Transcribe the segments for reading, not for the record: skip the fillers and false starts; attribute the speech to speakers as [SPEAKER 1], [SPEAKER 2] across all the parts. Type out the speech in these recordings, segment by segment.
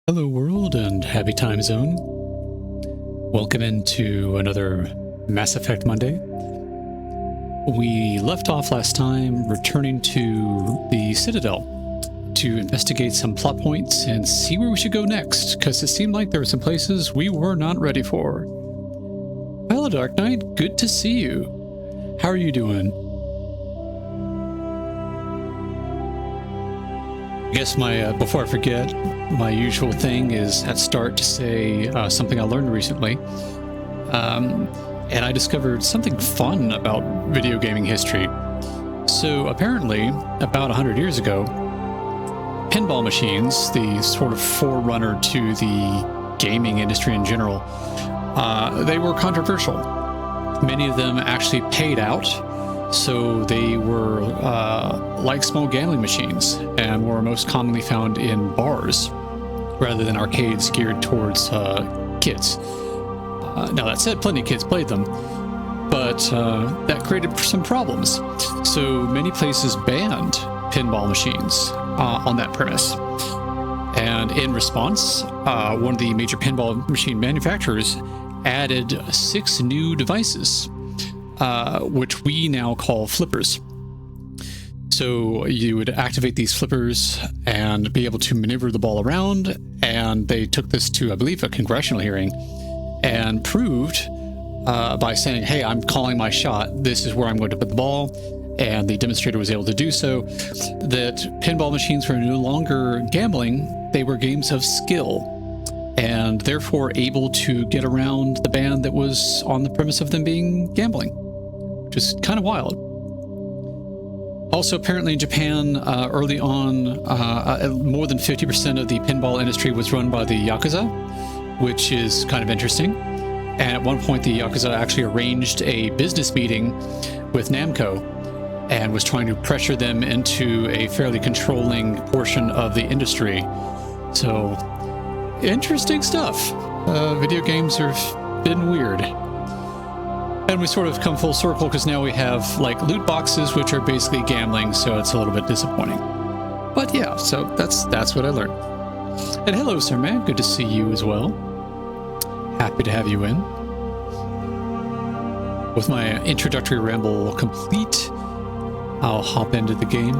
[SPEAKER 1] Hello world and happy time zone. Welcome into another Mass Effect Monday. We left off last time returning to the Citadel to investigate some plot points and see where we should go next, because it seemed like there were some places we were not ready for. Hello Dark Knight, good to see you. How are you doing? I guess before I forget, my usual thing is at start to say something I learned recently. And I discovered something fun about video gaming history. So apparently, about 100 years ago, pinball machines, the sort of forerunner to the gaming industry in general, they were controversial. Many of them actually paid out So they were like small gambling machines and were most commonly found in bars rather than arcades geared towards kids. Now that said, plenty of kids played them, but that created some problems. So many places banned pinball machines on that premise. And in response, one of the major pinball machine manufacturers added 6 new devices, which we now call flippers. So you would activate these flippers and be able to maneuver the ball around, and they took this to, I believe, a congressional hearing and proved by saying, hey, I'm calling my shot, this is where I'm going to put the ball, and the demonstrator was able to do so, that pinball machines were no longer gambling, they were games of skill, and therefore able to get around the ban that was on the premise of them being gambling, which is kind of wild. Also, apparently in Japan, early on, more than 50% of the pinball industry was run by the Yakuza, which is kind of interesting. And at one point, the Yakuza actually arranged a business meeting with Namco and was trying to pressure them into a fairly controlling portion of the industry. So, interesting stuff. Video games have been weird. And we sort of come full circle because now we have like loot boxes, which are basically gambling, so it's a little bit disappointing. But yeah, so that's what I learned. And hello, Sir Man. Good to see you as well. Happy to have you in. With my introductory ramble complete, I'll hop into the game.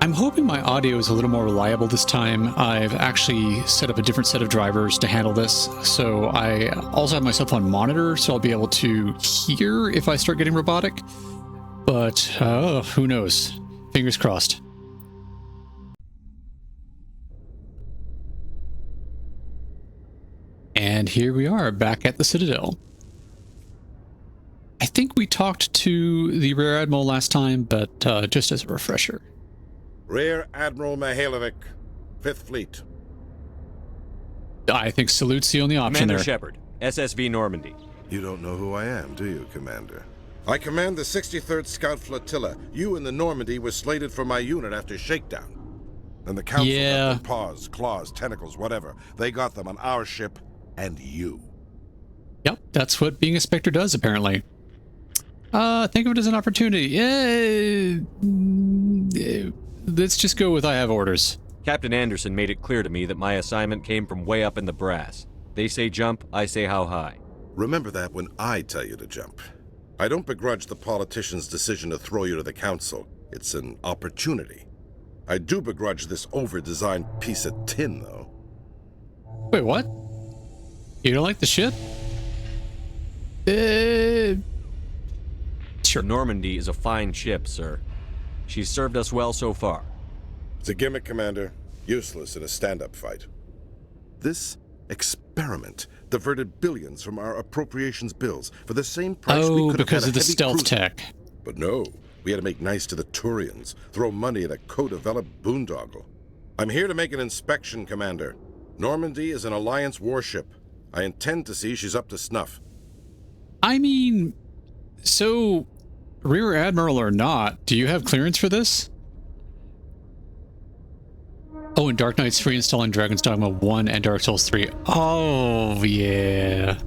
[SPEAKER 1] I'm hoping my audio is a little more reliable this time. I've actually set up a different set of drivers to handle this. So I also have myself on monitor, so I'll be able to hear if I start getting robotic. But who knows? Fingers crossed. And here we are, back at the Citadel. I think we talked to the Rear Admiral last time, but just as a refresher.
[SPEAKER 2] Rear Admiral Mihailovic, 5th Fleet.
[SPEAKER 1] I think salute's the only option
[SPEAKER 3] Commander
[SPEAKER 1] there.
[SPEAKER 3] Shepard, SSV Normandy.
[SPEAKER 2] You don't know who I am, do you, Commander? I command the 63rd Scout Flotilla. You and the Normandy were slated for my unit after shakedown. And the Council got their paws, claws, tentacles, whatever. They got them on our ship and you.
[SPEAKER 1] Yep, that's what being a Spectre does, apparently. Think of it as an opportunity. Let's just go with I have orders.
[SPEAKER 3] Captain Anderson made it clear to me that my assignment came from way up in the brass. They say jump, I say how high.
[SPEAKER 2] Remember that when I tell you to jump. I don't begrudge the politician's decision to throw you to the Council. It's an opportunity. I do begrudge this over-designed piece of tin, though.
[SPEAKER 1] Wait, what? You don't like the ship? Sure.
[SPEAKER 3] The Normandy is a fine ship, sir. She's served us well so far.
[SPEAKER 2] It's a gimmick, Commander. Useless in a stand-up fight. This experiment diverted billions from our appropriations bills for the same price we could have
[SPEAKER 1] because
[SPEAKER 2] had
[SPEAKER 1] of the
[SPEAKER 2] heavy
[SPEAKER 1] stealth
[SPEAKER 2] cruiser.
[SPEAKER 1] tech.
[SPEAKER 2] But no, we had to make nice to the Turians, throw money at a co-developed boondoggle. I'm here to make an inspection, Commander. Normandy is an Alliance warship. I intend to see she's up to snuff.
[SPEAKER 1] I mean, so Rear Admiral or not, do you have clearance for this? Oh, and Dark Knight's free installing Dragon's Dogma 1 and Dark Souls 3. Oh, yeah.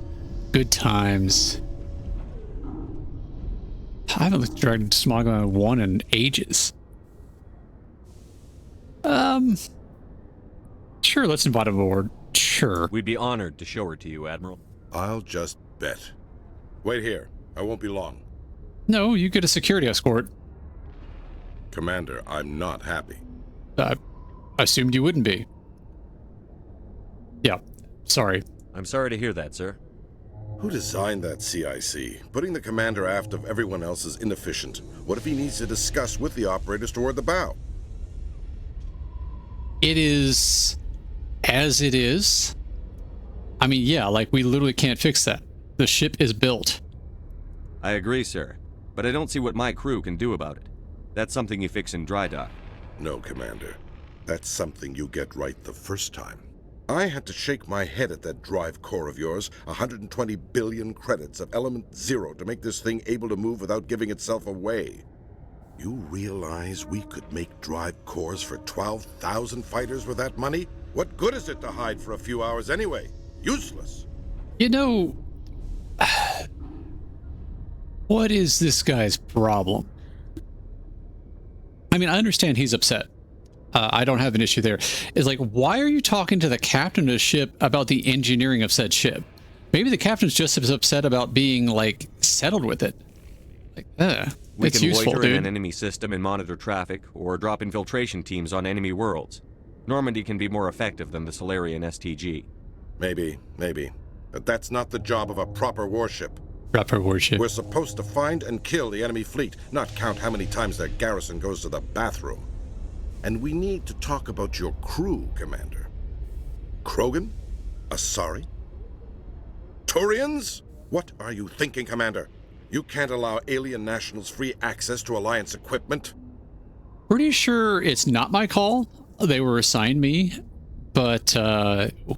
[SPEAKER 1] Good times. I haven't looked at Dragon's Dogma 1 in ages. Sure, let's invite him aboard. Sure.
[SPEAKER 3] We'd be honored to show her to you, Admiral.
[SPEAKER 2] I'll just bet. Wait here. I won't be long.
[SPEAKER 1] No, you get a security escort.
[SPEAKER 2] Commander, I'm not happy.
[SPEAKER 1] I assumed you wouldn't be. Yeah, sorry.
[SPEAKER 3] I'm sorry to hear that, sir.
[SPEAKER 2] Who designed that CIC? Putting the commander aft of everyone else is inefficient. What if he needs to discuss with the operators toward the bow?
[SPEAKER 1] It is as it is. I mean, yeah, like we literally can't fix that. The ship is built.
[SPEAKER 3] I agree, sir. But I don't see what my crew can do about it. That's something you fix in dry dock.
[SPEAKER 2] No, Commander. That's something you get right the first time. I had to shake my head at that drive core of yours, 120 billion credits of element 0 to make this thing able to move without giving itself away. You realize we could make drive cores for 12,000 fighters with that money? What good is it to hide for a few hours anyway? Useless.
[SPEAKER 1] You know, what is this guy's problem? I mean, I understand he's upset. I don't have an issue there. It's like, why are you talking to the captain of the ship about the engineering of said ship? Maybe the captain's just as upset about being, like, settled with it. Like,
[SPEAKER 3] We
[SPEAKER 1] it's
[SPEAKER 3] can
[SPEAKER 1] useful,
[SPEAKER 3] loiter
[SPEAKER 1] dude.
[SPEAKER 3] in an enemy system and monitor traffic, or drop infiltration teams on enemy worlds. Normandy can be more effective than the Solarian STG.
[SPEAKER 2] Maybe. But that's not the job of a proper warship.
[SPEAKER 1] Proper warship.
[SPEAKER 2] We're supposed to find and kill the enemy fleet, not count how many times their garrison goes to the bathroom. And we need to talk about your crew, Commander. Krogan? Asari? Turians? What are you thinking, Commander? You can't allow alien nationals free access to Alliance equipment?
[SPEAKER 1] Pretty sure it's not my call. They were assigned me, but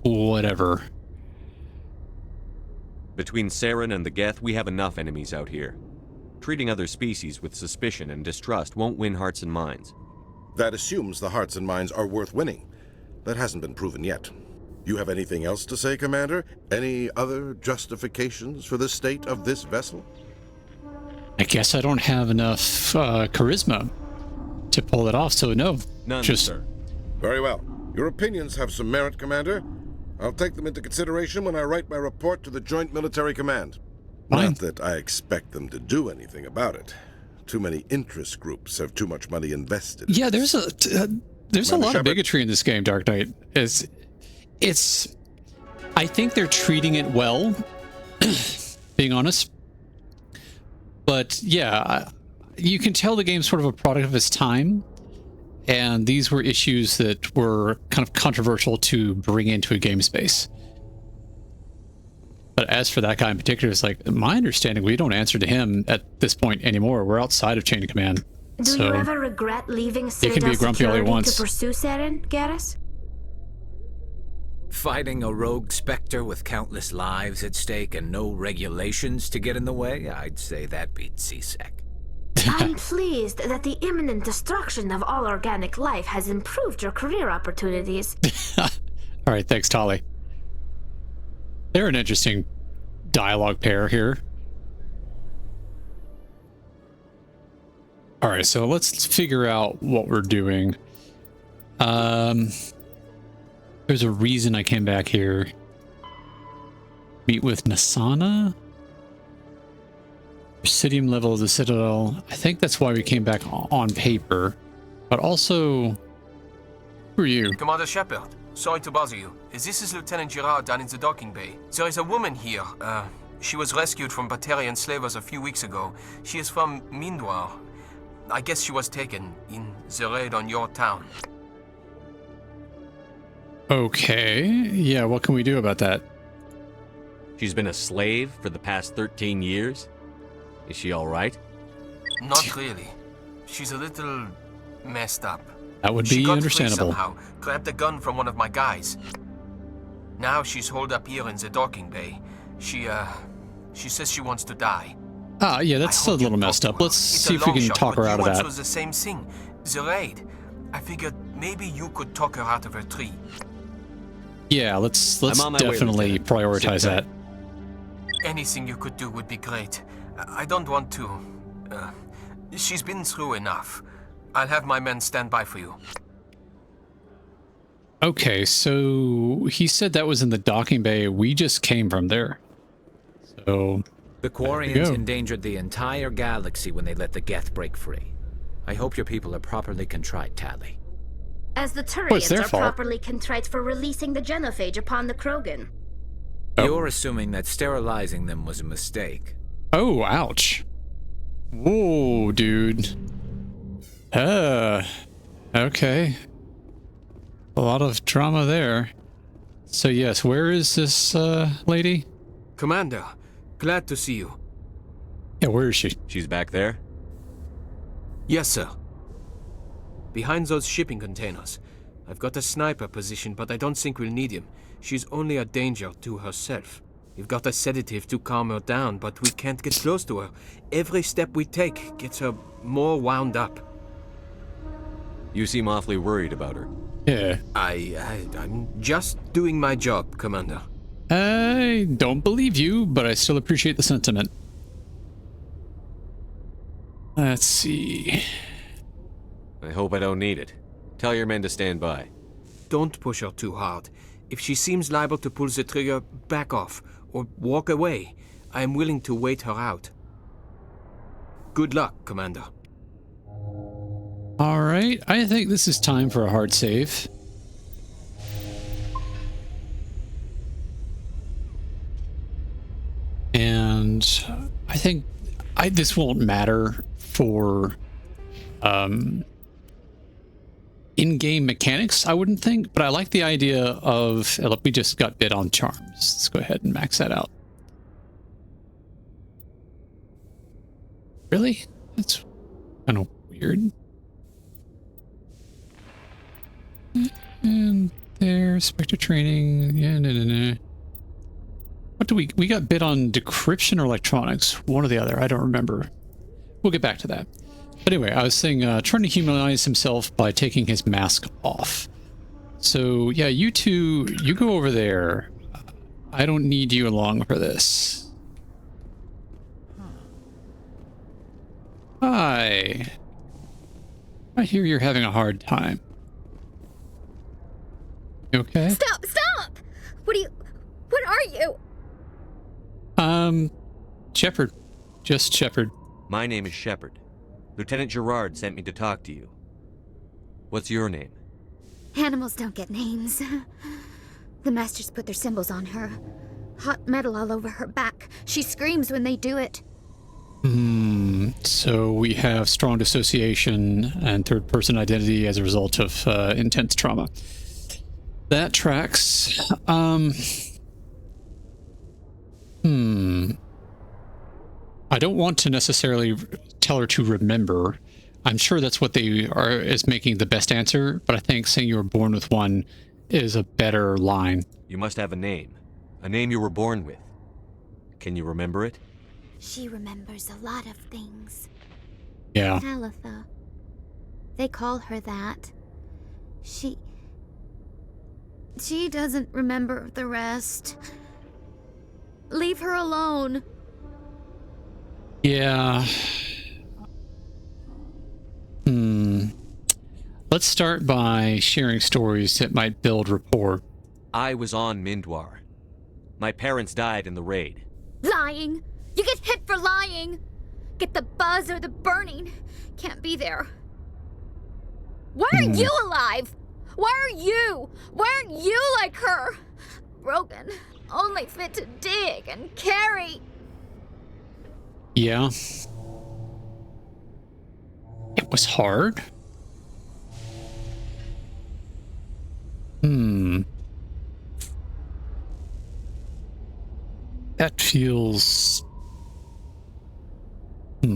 [SPEAKER 1] whatever.
[SPEAKER 3] Between Saren and the Geth, we have enough enemies out here. Treating other species with suspicion and distrust won't win hearts and minds.
[SPEAKER 2] That assumes the hearts and minds are worth winning. That hasn't been proven yet. You have anything else to say, Commander? Any other justifications for the state of this vessel?
[SPEAKER 1] I guess I don't have enough charisma to pull it off, so no.
[SPEAKER 3] None,
[SPEAKER 1] Just
[SPEAKER 3] sir.
[SPEAKER 2] Very well. Your opinions have some merit, Commander. I'll take them into consideration when I write my report to the Joint Military Command.
[SPEAKER 1] Fine.
[SPEAKER 2] Not that I expect them to do anything about it. Too many interest groups have too much money invested.
[SPEAKER 1] Yeah, there's a lot of
[SPEAKER 2] Shepard?
[SPEAKER 1] bigotry in this game, Dark Knight. It's I think they're treating it well, being honest. But yeah, you can tell the game's sort of a product of its time, and these were issues that were kind of controversial to bring into a game space. But as for that guy in particular, it's like, my understanding, we don't answer to him at this point anymore. We're outside of chain of command.
[SPEAKER 4] Do you ever regret leaving
[SPEAKER 1] can be
[SPEAKER 4] Citadel
[SPEAKER 1] grumpy all he
[SPEAKER 4] Security
[SPEAKER 1] wants.
[SPEAKER 4] to pursue Saren, Garrus?
[SPEAKER 5] Fighting a rogue Spectre with countless lives at stake and no regulations to get in the way, I'd say that beats CSEC.
[SPEAKER 4] I'm pleased that the imminent destruction of all organic life has improved your career opportunities.
[SPEAKER 1] All right, thanks, Tali. They're an interesting dialogue pair here. All right, so let's figure out what we're doing. There's a reason I came back here. Meet with Nasana. Presidium level of the Citadel. I think that's why we came back on paper. But also, who are you?
[SPEAKER 6] Commander Shepard, sorry to bother you. This is Lieutenant Girard down in the docking bay. There is a woman here. She was rescued from Batarian slavers a few weeks ago. She is from Mindwar. I guess she was taken in the raid on your town.
[SPEAKER 1] Okay. Yeah, what can we do about that?
[SPEAKER 3] She's been a slave for the past 13 years? Is she all right?
[SPEAKER 6] Not really. She's a little messed up.
[SPEAKER 1] That would
[SPEAKER 6] She
[SPEAKER 1] be
[SPEAKER 6] got
[SPEAKER 1] understandable.
[SPEAKER 6] free somehow, grabbed a gun from one of my guys. Now she's holed up here in the docking bay. She says she wants to die.
[SPEAKER 1] Ah, yeah, that's a
[SPEAKER 6] I hope you
[SPEAKER 1] little
[SPEAKER 6] talk
[SPEAKER 1] messed
[SPEAKER 6] to
[SPEAKER 1] up.
[SPEAKER 6] her.
[SPEAKER 1] Let's
[SPEAKER 6] It's
[SPEAKER 1] see
[SPEAKER 6] a
[SPEAKER 1] if we
[SPEAKER 6] long
[SPEAKER 1] can
[SPEAKER 6] shot,
[SPEAKER 1] talk her
[SPEAKER 6] but
[SPEAKER 1] out of
[SPEAKER 6] you once
[SPEAKER 1] that.
[SPEAKER 6] was the same thing. The raid. I figured maybe you could talk her out of her tree.
[SPEAKER 1] Yeah, let's
[SPEAKER 3] I'm on my way,
[SPEAKER 1] definitely
[SPEAKER 3] Lieutenant.
[SPEAKER 1] prioritize
[SPEAKER 3] Sit
[SPEAKER 1] that.
[SPEAKER 6] Anything you could do would be great. I don't want to... she's been through enough. I'll have my men stand by for you.
[SPEAKER 1] Okay, so he said that was in the docking bay. We just came from there. So,
[SPEAKER 5] The
[SPEAKER 1] There we
[SPEAKER 5] Quarians
[SPEAKER 1] go.
[SPEAKER 5] endangered the entire galaxy when they let the Geth break free. I hope your people are properly contrite, Tali.
[SPEAKER 4] As the
[SPEAKER 1] Well, it's
[SPEAKER 4] Turians
[SPEAKER 1] their
[SPEAKER 4] are
[SPEAKER 1] fault.
[SPEAKER 4] properly contrite for releasing the genophage upon the Krogan.
[SPEAKER 1] Oh.
[SPEAKER 5] You're assuming that sterilizing them was a mistake.
[SPEAKER 1] oh, ouch. Whoa, dude. Okay. A lot of drama there. So yes, where is this lady?
[SPEAKER 6] Commander, glad to see you.
[SPEAKER 1] Yeah, where is she?
[SPEAKER 3] She's back there?
[SPEAKER 6] Yes, sir. Behind those shipping containers. I've got a sniper position, but I don't think we'll need him. She's only a danger to herself. We've got a sedative to calm her down, but we can't get close to her. Every step we take gets her more wound up.
[SPEAKER 3] You seem awfully worried about her.
[SPEAKER 1] Yeah.
[SPEAKER 6] I'm just doing my job, Commander.
[SPEAKER 1] I don't believe you, but I still appreciate the sentiment. Let's see.
[SPEAKER 3] I hope I don't need it. Tell your men to stand by.
[SPEAKER 6] Don't push her too hard. If she seems liable to pull the trigger, back off or walk away. I am willing to wait her out. Good luck, Commander.
[SPEAKER 1] All right, I think this is time for a hard save. And I think this won't matter for in-game mechanics, I wouldn't think, but I like the idea of, look, we just got bid on charms. Let's go ahead and max that out. Really? That's kind of weird. And there, Spectre training. Yeah, no. What do we got bid on decryption or electronics? One or the other. I don't remember. We'll get back to that. But anyway, I was saying trying to humanize himself by taking his mask off. So yeah, you two, you go over there. I don't need you along for this. Hi. I hear you're having a hard time. You okay?
[SPEAKER 7] Stop! What are you?
[SPEAKER 1] Shepard. Just Shepard.
[SPEAKER 3] My name is Shepard. Lieutenant Gerard sent me to talk to you. What's your name?
[SPEAKER 7] Animals don't get names. The Masters put their symbols on her. Hot metal all over her back. She screams when they do it.
[SPEAKER 1] So we have strong dissociation and third-person identity as a result of intense trauma. That tracks. I don't want to necessarily tell her to remember. I'm sure that's what they are is making the best answer, but I think saying you were born with one is a better line.
[SPEAKER 3] You must have a name you were born with. Can you remember it?
[SPEAKER 7] She remembers a lot of things.
[SPEAKER 1] Yeah.
[SPEAKER 7] Talitha. They call her that. She doesn't remember the rest. Leave her alone.
[SPEAKER 1] Yeah. Let's start by sharing stories that might build rapport.
[SPEAKER 3] I was on Mindwar. My parents died in the raid.
[SPEAKER 7] Lying! You get hit for lying! Get the buzz or the burning. Can't be there. Why aren't you alive? Why aren't you like her? Broken. Only fit to dig and carry.
[SPEAKER 1] Yeah. It was hard. That feels... I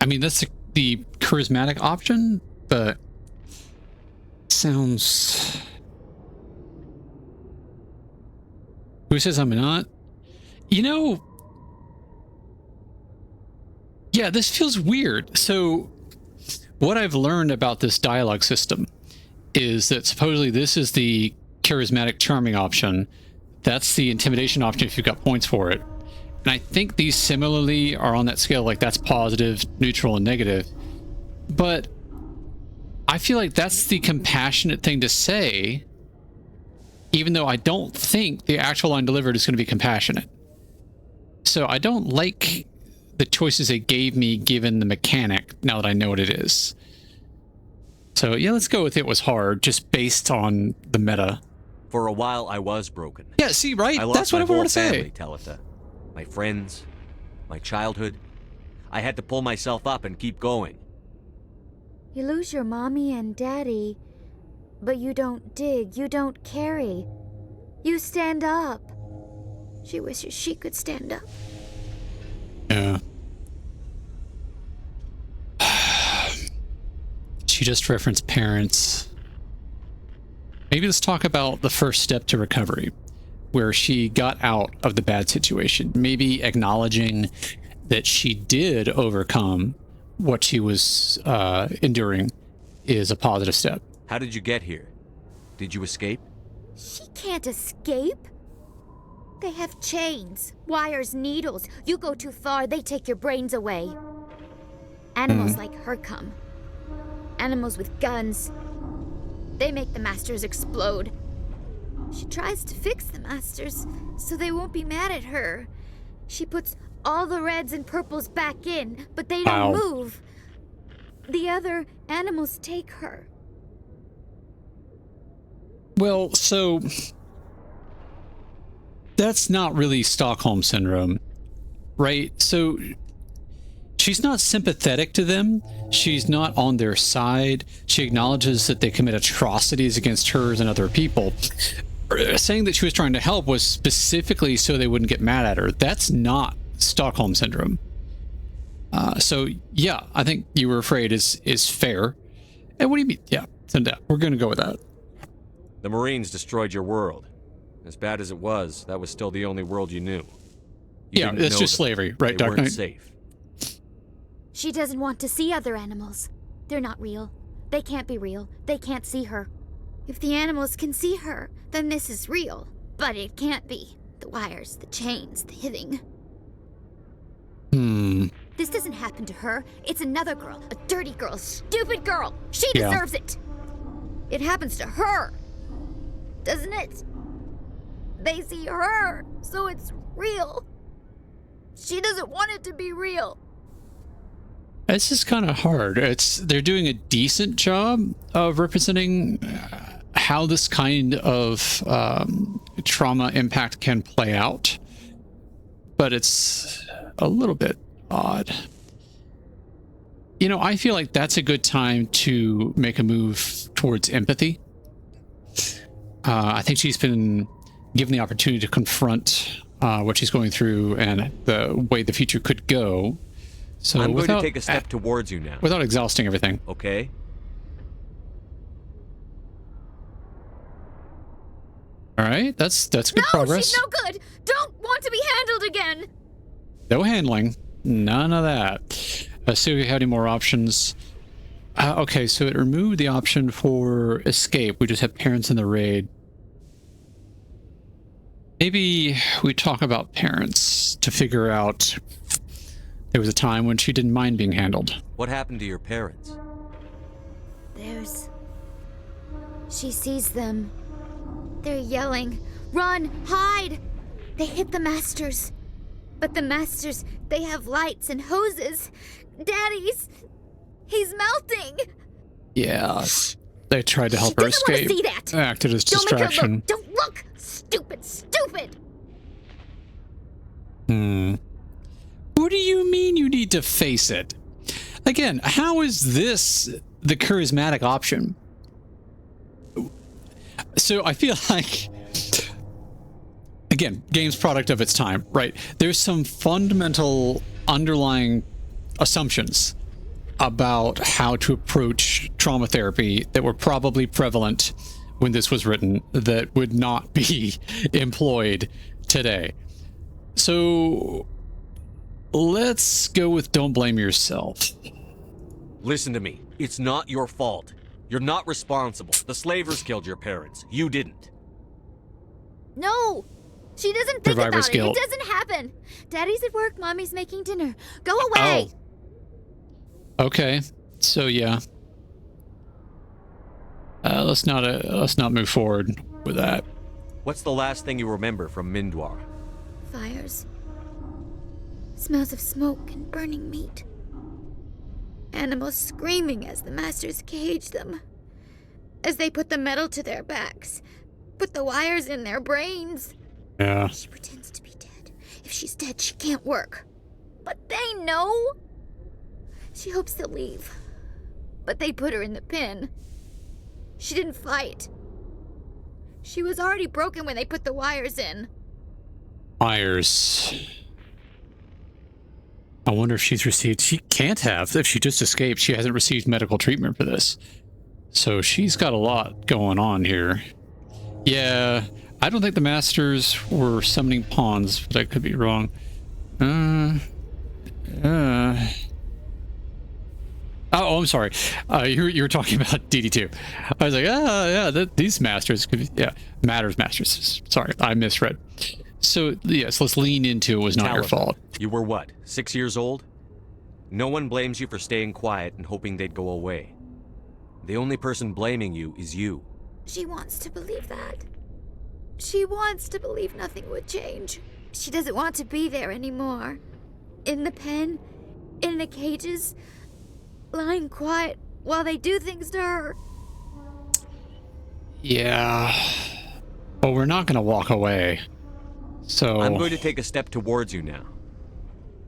[SPEAKER 1] mean, that's the charismatic option, but... sounds... Who says I'm not? You know... Yeah, this feels weird. So, what I've learned about this dialogue system is that supposedly this is the charismatic charming option. That's the intimidation option if you've got points for it. And I think these similarly are on that scale, like that's positive, neutral, and negative. But I feel like that's the compassionate thing to say, even though I don't think the actual line delivered is going to be compassionate. So I don't like the choices they gave me given the mechanic, now that I know what it is. So yeah, let's go with it was hard, just based on the meta.
[SPEAKER 3] For a while, I was broken.
[SPEAKER 1] Yeah, see, right?
[SPEAKER 3] I lost
[SPEAKER 1] That's what I
[SPEAKER 3] my whole
[SPEAKER 1] want to
[SPEAKER 3] family,
[SPEAKER 1] say.
[SPEAKER 3] Talitha. My friends, my childhood. I had to pull myself up and keep going.
[SPEAKER 7] You lose your mommy and daddy, but you don't dig, you don't carry. You stand up. She wishes she could stand up.
[SPEAKER 1] Yeah. She just referenced parents. maybe let's talk about the first step to recovery, where she got out of the bad situation. Maybe acknowledging that she did overcome what she was enduring is a positive step.
[SPEAKER 3] How did you get here? Did you escape?
[SPEAKER 7] She can't escape. They have chains, wires, needles. You go too far, they take your brains away. Animals like her come. Animals with guns. They make the masters explode. She tries to fix the masters so they won't be mad at her. She puts all the reds and purples back in, but they don't move. The other animals take her.
[SPEAKER 1] Well, so that's not really Stockholm Syndrome, right? So she's not sympathetic to them. She's not on their side. She acknowledges that they commit atrocities against hers and other people. Saying that she was trying to help was specifically so they wouldn't get mad at her. That's not Stockholm Syndrome. So yeah, I think you were afraid is fair. And what do you mean? Yeah, we're going to go with that.
[SPEAKER 3] The Marines destroyed your world. As bad as it was, that was still the only world you knew.
[SPEAKER 1] Yeah, it's just slavery, right, Dark Knight?
[SPEAKER 3] Safe.
[SPEAKER 7] She doesn't want to see other animals. They're not real. They can't be real. They can't see her. If the animals can see her, then this is real. But it can't be. The wires, the chains, the hitting. This doesn't happen to her. It's another girl. A dirty girl. A stupid girl. She deserves it. It happens to her. Doesn't it? They see her, so it's real. She doesn't want it to be real.
[SPEAKER 1] This is kind of hard. They're doing a decent job of representing how this kind of trauma impact can play out, but it's a little bit odd. You know, I feel like that's a good time to make a move towards empathy. I think she's been given the opportunity to confront what she's going through and the way the future could go. So
[SPEAKER 3] I'm going to take a step towards you now.
[SPEAKER 1] Without exhausting everything.
[SPEAKER 3] Okay?
[SPEAKER 1] All right, that's good progress.
[SPEAKER 7] She's no good. Don't want to be handled again.
[SPEAKER 1] No handling. None of that. Let's see if we have any more options. Okay, so it removed the option for escape. We just have parents in the raid. Maybe we talk about parents to figure out there was a time when she didn't mind being handled.
[SPEAKER 3] What happened to your parents?
[SPEAKER 7] She sees them. They're yelling, "Run! Hide!" They hit the masters. But the masters, they have lights and hoses. He's melting.
[SPEAKER 1] Yeah, they tried to help her escape.
[SPEAKER 7] See that.
[SPEAKER 1] Acted as
[SPEAKER 7] Don't
[SPEAKER 1] distraction.
[SPEAKER 7] make her look. Don't look! Stupid!
[SPEAKER 1] What do you mean you need to face it? Again, how is this the charismatic option? So I feel like, again, game's product of its time, right? There's some fundamental underlying assumptions about how to approach trauma therapy that were probably prevalent when this was written that would not be employed today. So let's go with don't blame yourself.
[SPEAKER 3] Listen to me. It's not your fault. You're not responsible. The slavers killed your parents. You didn't.
[SPEAKER 7] No! She doesn't think
[SPEAKER 1] Survivor's
[SPEAKER 7] about
[SPEAKER 1] guilt.
[SPEAKER 7] it. It doesn't happen. Daddy's at work. Mommy's making dinner. Go away.
[SPEAKER 1] Oh. Okay. So yeah. Let's not move forward with that.
[SPEAKER 3] What's the last thing you remember from Mindwar?
[SPEAKER 7] Fires. Smells of smoke and burning meat. Animals screaming as the masters cage them. As they put the metal to their backs. Put the wires in their brains.
[SPEAKER 1] Yeah.
[SPEAKER 7] She pretends to be dead. If she's dead, she can't work. But they know. She hopes to leave. But they put her in the pen. She didn't fight. She was already broken when they put the wires in.
[SPEAKER 1] Wires. I wonder if she's received... She can't have. If she just escaped, she hasn't received medical treatment for this. So she's got a lot going on here. Yeah, I don't think the masters were summoning pawns, but I could be wrong. Oh, I'm sorry. You were talking about DD2. I was like, yeah, these masters could be, yeah, masters. Sorry, I misread. So, yes, let's lean into it was not your fault.
[SPEAKER 3] You were what, 6 years old? No one blames you for staying quiet and hoping they'd go away. The only person blaming you is you.
[SPEAKER 7] She wants to believe that. She wants to believe nothing would change. She doesn't want to be there anymore. In the pen, in the cages, lying quiet while they do things to her.
[SPEAKER 1] Yeah. But we're not going to walk away. So...
[SPEAKER 3] I'm going to take a step towards you now.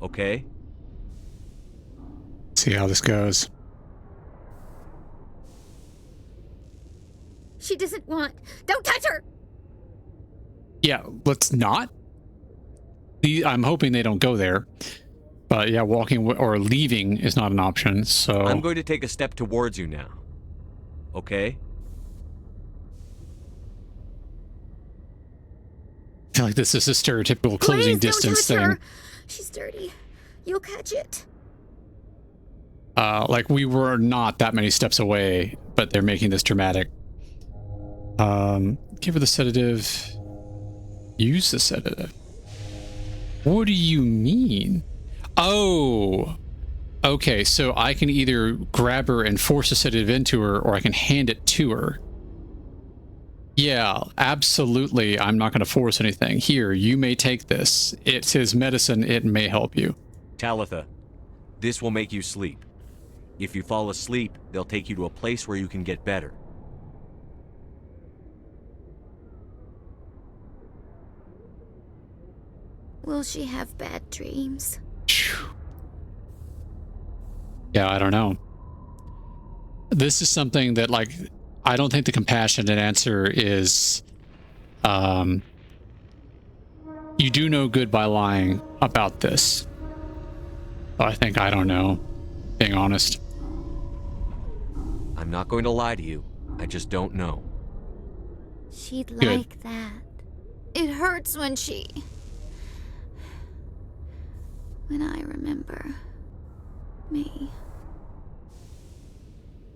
[SPEAKER 3] Okay?
[SPEAKER 1] See how this goes.
[SPEAKER 7] She doesn't want... Don't touch her!
[SPEAKER 1] Yeah, let's not. I'm hoping they don't go there. But yeah, walking or leaving is not an option, so...
[SPEAKER 3] I'm going to take a step towards you now. Okay?
[SPEAKER 1] I feel like this is a stereotypical closing distance thing.
[SPEAKER 7] Her. She's dirty. You'll catch it.
[SPEAKER 1] Like we were not that many steps away, but they're making this dramatic. Give her the sedative. Use the sedative. What do you mean? Oh, okay. So I can either grab her and force a sedative into her, or I can hand it to her. Yeah, absolutely. I'm not going to force anything. Here, you may take this. It's his medicine. It may help you.
[SPEAKER 3] Talitha, this will make you sleep. If you fall asleep, they'll take you to a place where you can get better.
[SPEAKER 7] Will she have bad dreams?
[SPEAKER 1] Yeah, I don't know. This is something that, like, I don't think the compassionate answer is, you do no good by lying about this. I think, I don't know, being honest.
[SPEAKER 3] I'm not going to lie to you. I just don't know.
[SPEAKER 7] She'd
[SPEAKER 1] Good.
[SPEAKER 7] like that. It hurts when I remember me.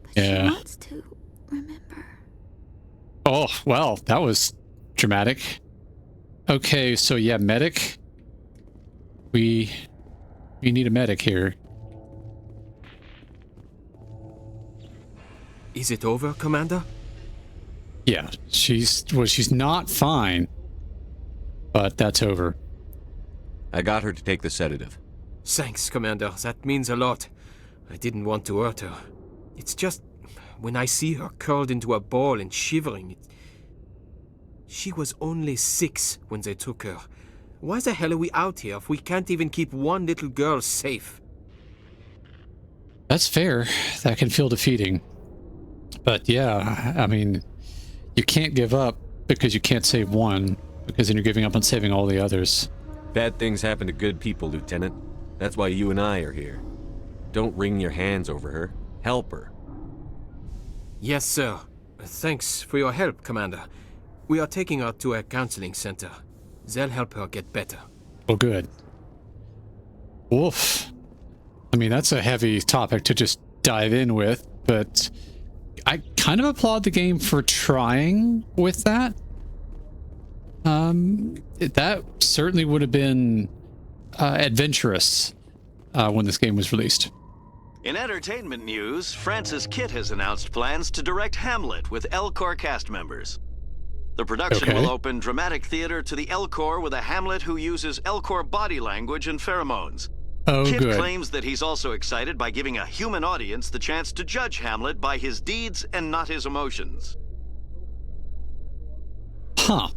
[SPEAKER 7] But
[SPEAKER 1] Yeah.
[SPEAKER 7] she wants to remember.
[SPEAKER 1] Oh, well, that was dramatic. Okay, so yeah, medic. We need a medic here.
[SPEAKER 6] Is it over, Commander?
[SPEAKER 1] Yeah, she's not fine, but that's over.
[SPEAKER 3] I got her to take the sedative.
[SPEAKER 6] Thanks, Commander. That means a lot. I didn't want to hurt her. It's just, when I see her curled into a ball and shivering, She was only 6 when they took her. Why the hell are we out here if we can't even keep one little girl safe?
[SPEAKER 1] That's fair. That can feel defeating. But yeah, I mean, you can't give up because you can't save one, because then you're giving up on saving all the others.
[SPEAKER 3] Bad things happen to good people, Lieutenant. That's why you and I are here. Don't wring your hands over her. Help her.
[SPEAKER 6] Yes, sir. Thanks for your help, Commander. We are taking her to a counseling center. They'll help her get better.
[SPEAKER 1] Well, good. Woof. I mean, that's a heavy topic to just dive in with, but I kind of applaud the game for trying with that. That certainly would have been adventurous when this game was released.
[SPEAKER 8] In entertainment news, Francis Kitt has announced plans to direct Hamlet with El Corps cast members. The production will open dramatic theater to the El Corps with a Hamlet who uses El Corps body language and pheromones. Kitt claims that he's also excited by giving a human audience the chance to judge Hamlet by his deeds and not his emotions.
[SPEAKER 1] Huh.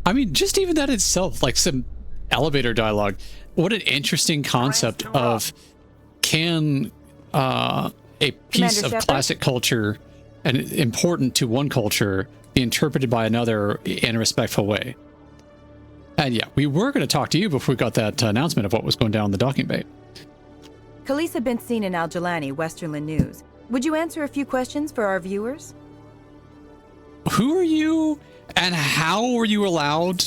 [SPEAKER 1] I mean, just even that itself, like some elevator dialogue, what an interesting concept of can a piece of classic culture and important to one culture be interpreted by another in a respectful way. And yeah, we were going to talk to you before we got that announcement of what was going down in the docking bay.
[SPEAKER 9] Khaleesa been seen in Al Jalani, Westerland News. Would you answer a few questions for our viewers?
[SPEAKER 1] who are you and how were you allowed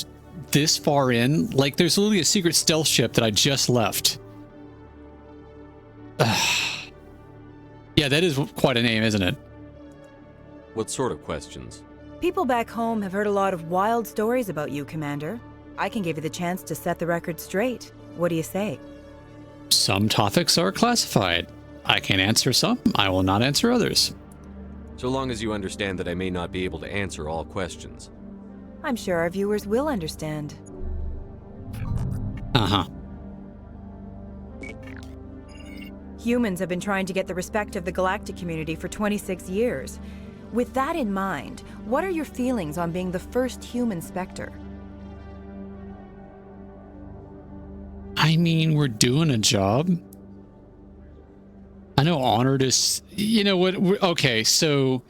[SPEAKER 1] this far in? Like, there's literally a secret stealth ship that I just left. Yeah, that is quite a name, isn't it?
[SPEAKER 3] What sort of questions?
[SPEAKER 9] People back home have heard a lot of wild stories about you, Commander. I can give you the chance to set the record straight. What do you say?
[SPEAKER 1] Some topics are classified. I can answer some. I will not answer others.
[SPEAKER 3] So long as you understand that I may not be able to answer all questions.
[SPEAKER 9] I'm sure our viewers will understand.
[SPEAKER 1] Uh-huh.
[SPEAKER 9] Humans have been trying to get the respect of the galactic community for 26 years. With that in mind, what are your feelings on being the first human Spectre?
[SPEAKER 1] I mean, we're doing a job. I know honored is, you know what, okay, so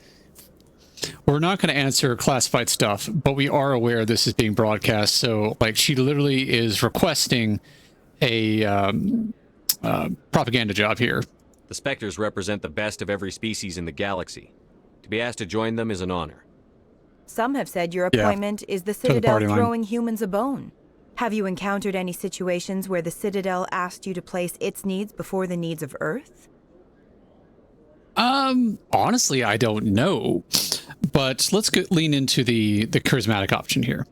[SPEAKER 1] we're not going to answer classified stuff, but we are aware this is being broadcast, so, like, she literally is requesting a propaganda job here.
[SPEAKER 3] The Spectres represent the best of every species in the galaxy. To be asked to join them is an honor.
[SPEAKER 9] Some have said your appointment is the Citadel throwing humans a bone. Have you encountered any situations where the Citadel asked you to place its needs before the needs of Earth?
[SPEAKER 1] Honestly, I don't know, but let's lean into the charismatic option here.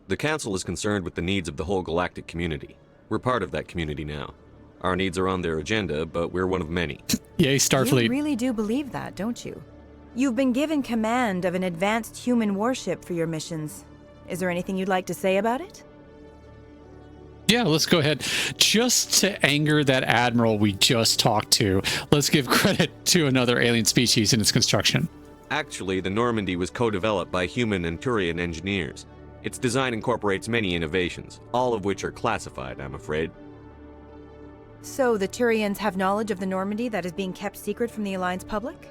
[SPEAKER 3] The Council is concerned with the needs of the whole galactic community. We're part of that community now. Our needs are on their agenda, but we're one of many.
[SPEAKER 1] Yay, Starfleet.
[SPEAKER 9] You really do believe that, don't you? You've been given command of an advanced human warship for your missions. Is there anything you'd like to say about it?
[SPEAKER 1] Yeah, let's go ahead. Just to anger that admiral we just talked to, let's give credit to another alien species in its construction.
[SPEAKER 3] Actually, the Normandy was co-developed by human and Turian engineers. Its design incorporates many innovations, all of which are classified, I'm afraid.
[SPEAKER 9] So the Turians have knowledge of the Normandy that is being kept secret from the Alliance public?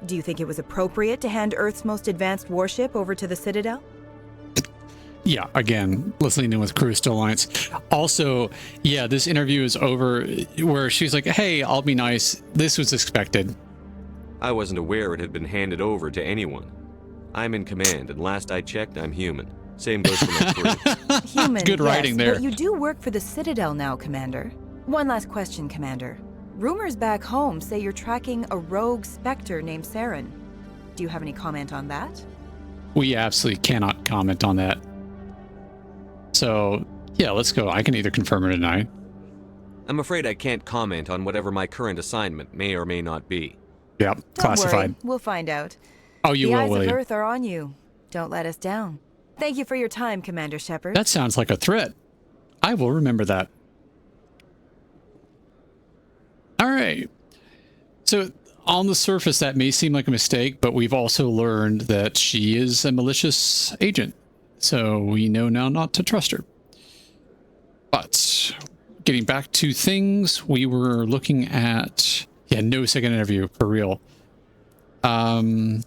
[SPEAKER 9] Do you think it was appropriate to hand Earth's most advanced warship over to the Citadel?
[SPEAKER 1] Yeah, again, let's lean in with Crew to Alliance. Also, yeah, this interview is over where she's like, hey, I'll be nice. This was expected.
[SPEAKER 3] I wasn't aware it had been handed over to anyone. I'm in command, and last I checked, I'm human. Same goes for my crew.
[SPEAKER 9] Human,
[SPEAKER 1] good writing there.
[SPEAKER 9] But you do work for the Citadel now, Commander. One last question, Commander. Rumors back home say you're tracking a rogue Spectre named Saren. Do you have any comment on that?
[SPEAKER 1] We absolutely cannot comment on that. So, yeah, let's go. I can either confirm or deny.
[SPEAKER 3] I'm afraid I can't comment on whatever my current assignment may or may not be.
[SPEAKER 1] Yep,
[SPEAKER 9] Don't
[SPEAKER 1] classified.
[SPEAKER 9] worry, we'll find out.
[SPEAKER 1] Oh, you
[SPEAKER 9] the
[SPEAKER 1] will,
[SPEAKER 9] eyes
[SPEAKER 1] will
[SPEAKER 9] of
[SPEAKER 1] you?
[SPEAKER 9] Earth are on you. Don't let us down. Thank you for your time, Commander Shepard.
[SPEAKER 1] That sounds like a threat. I will remember that. All right. So, on the surface, that may seem like a mistake, but we've also learned that she is a malicious agent. So, we know now not to trust her. But, getting back to things, we were looking at... Yeah, no second interview, for real. Diplomacy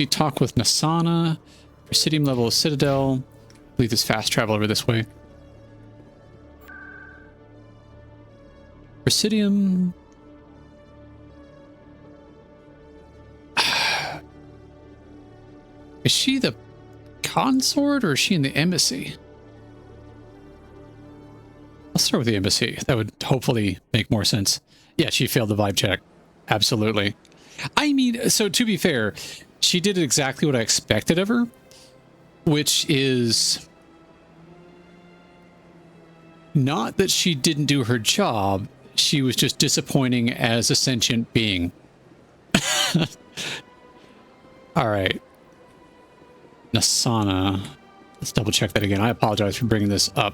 [SPEAKER 1] talk with Nasana. Presidium level of Citadel. I believe this fast travel over this way. Presidium. Is she the consort or is she in the embassy? I'll start with the embassy. That would hopefully make more sense. Yeah, she failed the vibe check. Absolutely. I mean, so to be fair, she did exactly what I expected of her, which is not that she didn't do her job. She was just disappointing as a sentient being. All right. Nasana. Let's double check that again. I apologize for bringing this up.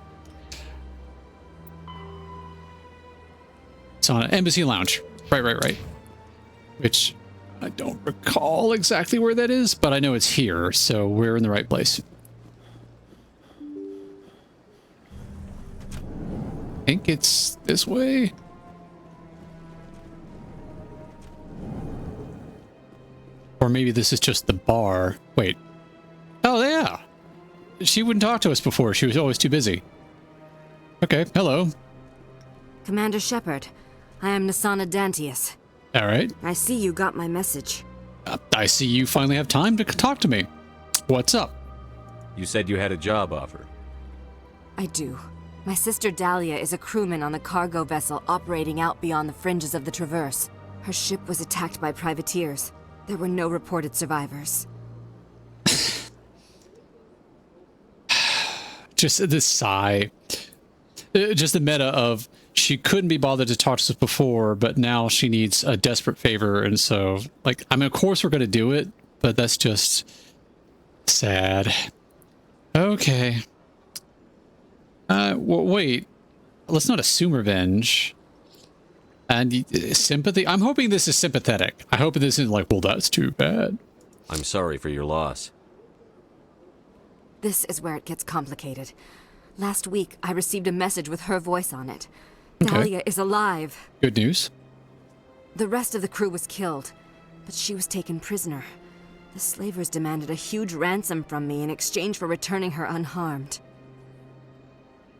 [SPEAKER 1] Nasana, Embassy Lounge. Right. Which I don't recall exactly where that is, but I know it's here, so we're in the right place. I think it's this way. Or maybe this is just the bar. Wait. Oh, yeah. She wouldn't talk to us before. She was always too busy. Okay, hello.
[SPEAKER 10] Commander Shepard, I am Nasana Dantius.
[SPEAKER 1] All right.
[SPEAKER 10] I see you got my message.
[SPEAKER 1] I see you finally have time to talk to me. What's up?
[SPEAKER 3] You said you had a job offer.
[SPEAKER 10] I do. My sister Dahlia is a crewman on a cargo vessel operating out beyond the fringes of the Traverse. Her ship was attacked by privateers. There were no reported survivors.
[SPEAKER 1] Just this sigh. Just the meta of she couldn't be bothered to talk to us before, but now she needs a desperate favor. And so, like, I mean, of course we're going to do it, but that's just sad. Okay. Well, wait. Let's not assume revenge. And sympathy? I'm hoping this is sympathetic. I hope this isn't like, well, that's too bad.
[SPEAKER 3] I'm sorry for your loss.
[SPEAKER 10] This is where it gets complicated. Last week, I received a message with her voice on it.
[SPEAKER 1] Okay.
[SPEAKER 10] Dahlia is alive.
[SPEAKER 1] Good news.
[SPEAKER 10] The rest of the crew was killed, but she was taken prisoner. The slavers demanded a huge ransom from me in exchange for returning her unharmed.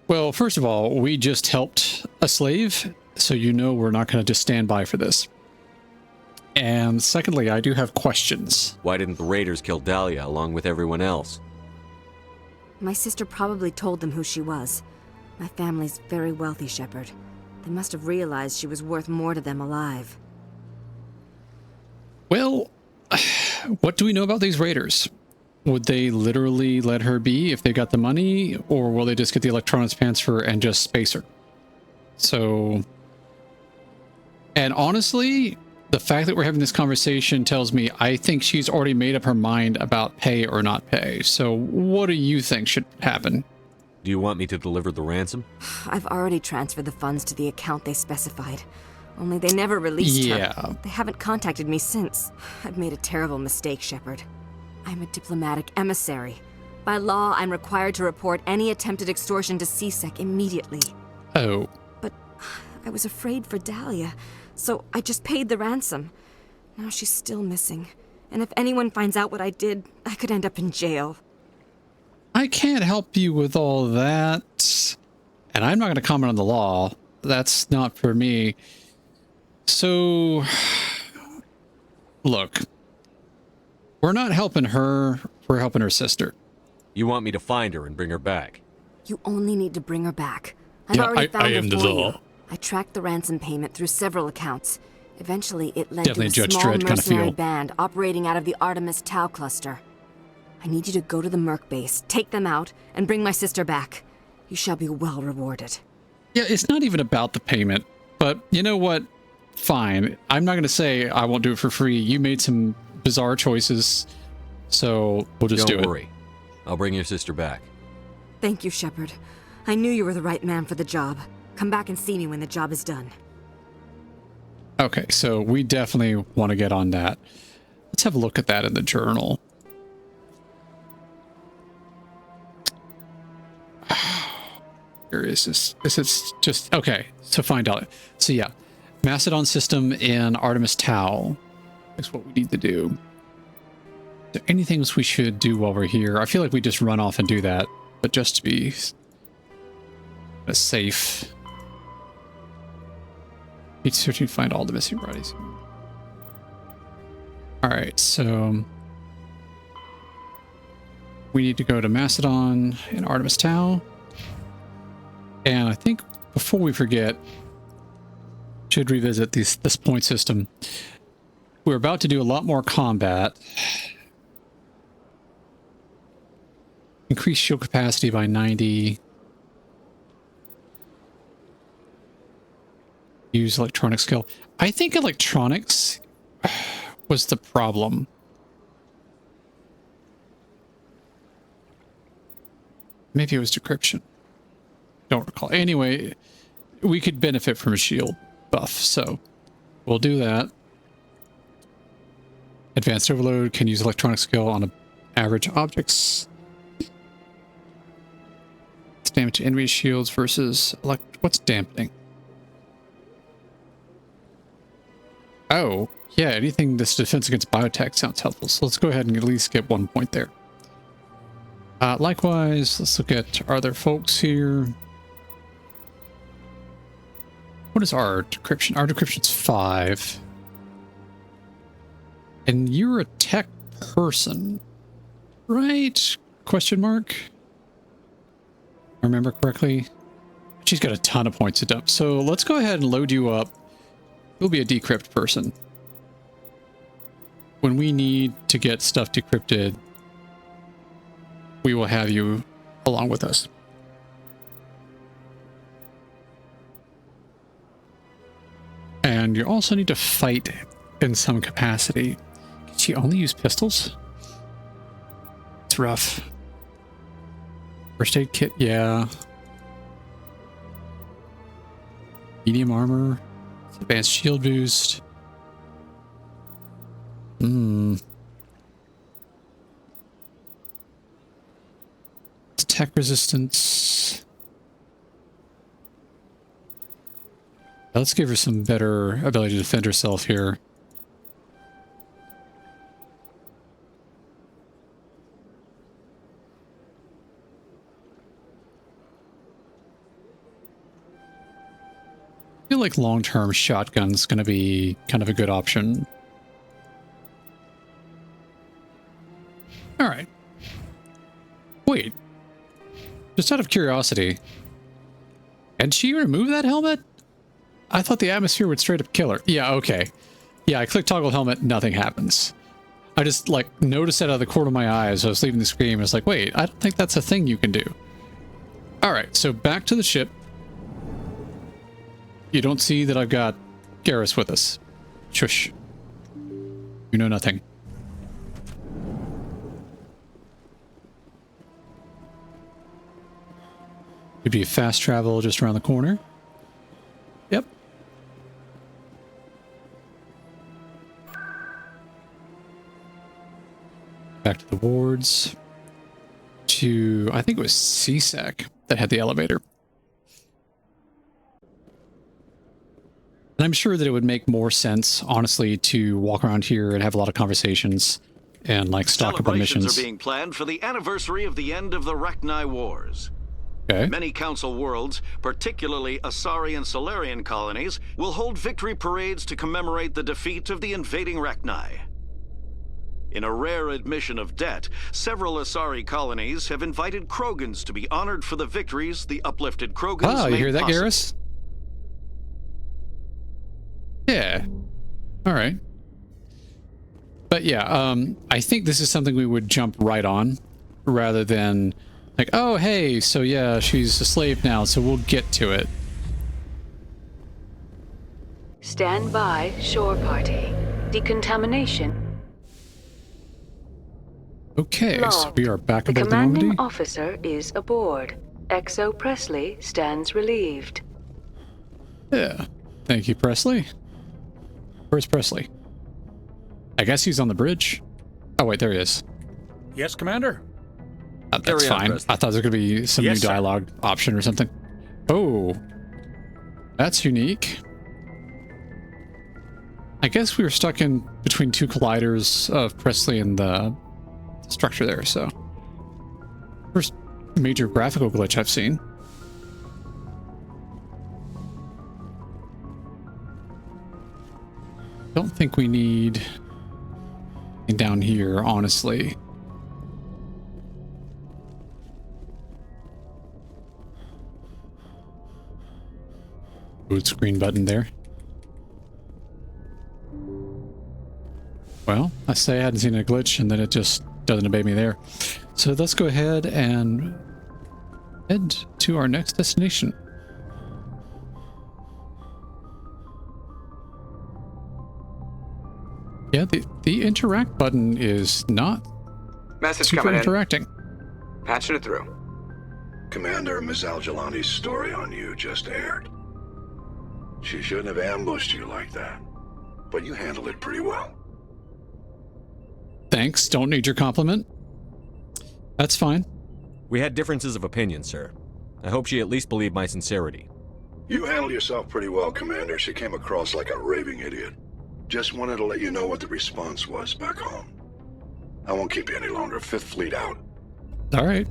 [SPEAKER 1] Well, first of all, we just helped a slave, so you know we're not going to just stand by for this. And secondly, I do have questions.
[SPEAKER 3] Why didn't the raiders kill Dahlia along with everyone else?
[SPEAKER 10] My sister probably told them who she was. My family's very wealthy, Shepard. They must have realized she was worth more to them alive.
[SPEAKER 1] Well, what do we know about these raiders? Would they literally let her be if they got the money, or will they just get the electronics transfer and just space her? So, and honestly, the fact that we're having this conversation tells me I think she's already made up her mind about pay or not pay. So what do you think should happen?
[SPEAKER 3] Do you want me to deliver the ransom?
[SPEAKER 10] I've already transferred the funds to the account they specified. Only they never released her. They haven't contacted me since. I've made a terrible mistake, Shepard. I'm a diplomatic emissary. By law, I'm required to report any attempted extortion to CSEC immediately.
[SPEAKER 1] Oh.
[SPEAKER 10] But I was afraid for Dahlia, so I just paid the ransom. Now she's still missing. And if anyone finds out what I did, I could end up in jail.
[SPEAKER 1] I can't help you with all that. And I'm not going to comment on the law. That's not for me. So, look. We're not helping her, we're helping her sister.
[SPEAKER 3] You want me to find her and bring her back?
[SPEAKER 10] You only need to bring her back. I've already found her for you. I tracked the ransom payment through several accounts. Eventually, it led to a small mercenary band operating out of the Artemis Tau cluster. I need you to go to the Merc base, take them out, and bring my sister back. You shall be well rewarded.
[SPEAKER 1] Yeah, it's not even about the payment, but you know what? Fine. I'm not going to say I won't do it for free. You made some bizarre choices, so we'll just do it.
[SPEAKER 3] Don't worry. I'll bring your sister back.
[SPEAKER 10] Thank you, Shepard. I knew you were the right man for the job. Come back and see me when the job is done.
[SPEAKER 1] Okay, so we definitely want to get on that. Let's have a look at that in the journal. Where is this? This is just... Okay, so find out. So yeah, Macedon system in Artemis Tau is what we need to do. Is there anything else we should do while we're here? I feel like we just run off and do that, but just to be safe. Need to search and find all the missing bodies. Alright, so we need to go to Macedon and Artemis Tau. And I think before we forget, should revisit this point system. We're about to do a lot more combat. Increase shield capacity by 90. Use electronic skill. I think electronics was the problem. Maybe it was decryption. Don't recall. Anyway, we could benefit from a shield buff, so we'll do that. Advanced overload can use electronic skill on average objects. It's damage to enemy shields versus what's dampening? Oh, yeah, anything that's defense against biotech sounds helpful. So let's go ahead and at least get 1 point there. Likewise, let's look at other folks here. What is our decryption? Our decryption's 5. And you're a tech person, right? Question mark? Remember correctly? She's got a ton of points to dump. So let's go ahead and load you up. You'll be a decrypt person. When we need to get stuff decrypted, we will have you along with us. And you also need to fight in some capacity. Can she only use pistols? It's rough. First aid kit, yeah. Medium armor. Advanced shield boost. Attack resistance. Let's give her some better ability to defend herself here. I feel like long-term shotgun's going to be kind of a good option. All right. Wait. Just out of curiosity, can she remove that helmet? I thought the atmosphere would straight up kill her. Yeah, okay. Yeah, I clicked toggle helmet, nothing happens. I just, like, noticed that out of the corner of my eye as I was leaving the screen. I was like, wait, I don't think that's a thing you can do. Alright, so back to the ship. You don't see that I've got Garrus with us. Shush. You know nothing. Could be a fast travel just around the corner. Yep. Back to the wards. To, I think it was CSEC that had the elevator. And I'm sure that it would make more sense, honestly, to walk around here and have a lot of conversations and, like, stock up on missions.
[SPEAKER 8] Celebrations are being planned for the anniversary of the end of the Rachni Wars.
[SPEAKER 1] Okay.
[SPEAKER 8] Many Council worlds, particularly Asari and Solarian colonies, will hold victory parades to commemorate the defeat of the invading Rachni. In a rare admission of debt, several Asari colonies have invited Krogans to be honored for the victories the uplifted Krogans
[SPEAKER 1] Oh, you
[SPEAKER 8] made
[SPEAKER 1] hear that,
[SPEAKER 8] possible.
[SPEAKER 1] Garrus? Yeah. All right. But yeah, I think this is something we would jump right on rather than like, oh, hey, so yeah, she's a slave now, so we'll get to it.
[SPEAKER 11] Stand by, shore party. Decontamination.
[SPEAKER 1] Okay, so we are back
[SPEAKER 11] The
[SPEAKER 1] aboard the
[SPEAKER 11] commanding
[SPEAKER 1] Normandy.
[SPEAKER 11] officer is aboard. XO Presley stands relieved.
[SPEAKER 1] Yeah. Thank you, Presley. Where's Presley? I guess he's on the bridge. Oh, wait, there he is.
[SPEAKER 12] Yes, Commander.
[SPEAKER 1] That's fine. I thought there was going to be some new dialogue option or something. Oh. That's unique. I guess we were stuck in between two colliders of Presley and the structure there, so. First major graphical glitch I've seen. Don't think we need anything down here, honestly. Boot screen button there. Well, I say I hadn't seen a glitch, and then it just doesn't obey me there. So let's go ahead and head to our next destination. Yeah, the interact button is not
[SPEAKER 13] Message
[SPEAKER 1] super
[SPEAKER 13] coming
[SPEAKER 1] interacting.
[SPEAKER 13] in. Patching it through.
[SPEAKER 14] Commander, Ms. Al-Jalani's story on you just aired. She shouldn't have ambushed you like that, but you handled it pretty well.
[SPEAKER 1] Thanks, don't need your compliment. That's fine.
[SPEAKER 3] We had differences of opinion, sir. I hope she at least believed my sincerity.
[SPEAKER 14] You handled yourself pretty well, Commander. She came across like a raving idiot. Just wanted to let you know what the response was back home. I won't keep you any longer. Fifth Fleet out.
[SPEAKER 1] All right.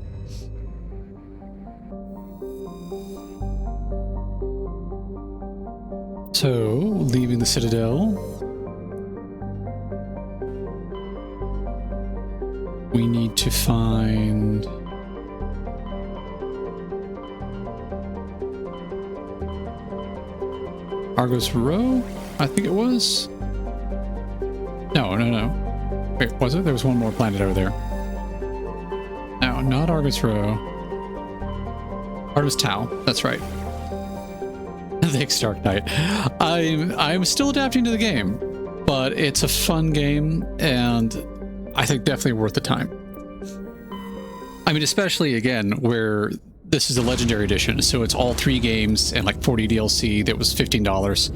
[SPEAKER 1] So, leaving the Citadel. We need to find... Argos Row? I think it was. No. Wait, was it? There was one more planet over there. No, not Argus Row. Artemis Tau. That's right. Thanks, Dark Knight. I'm still adapting to the game, but it's a fun game, and I think definitely worth the time. I mean, especially again where this is a Legendary Edition, so it's all 3 games and like 40 DLC. That was $15.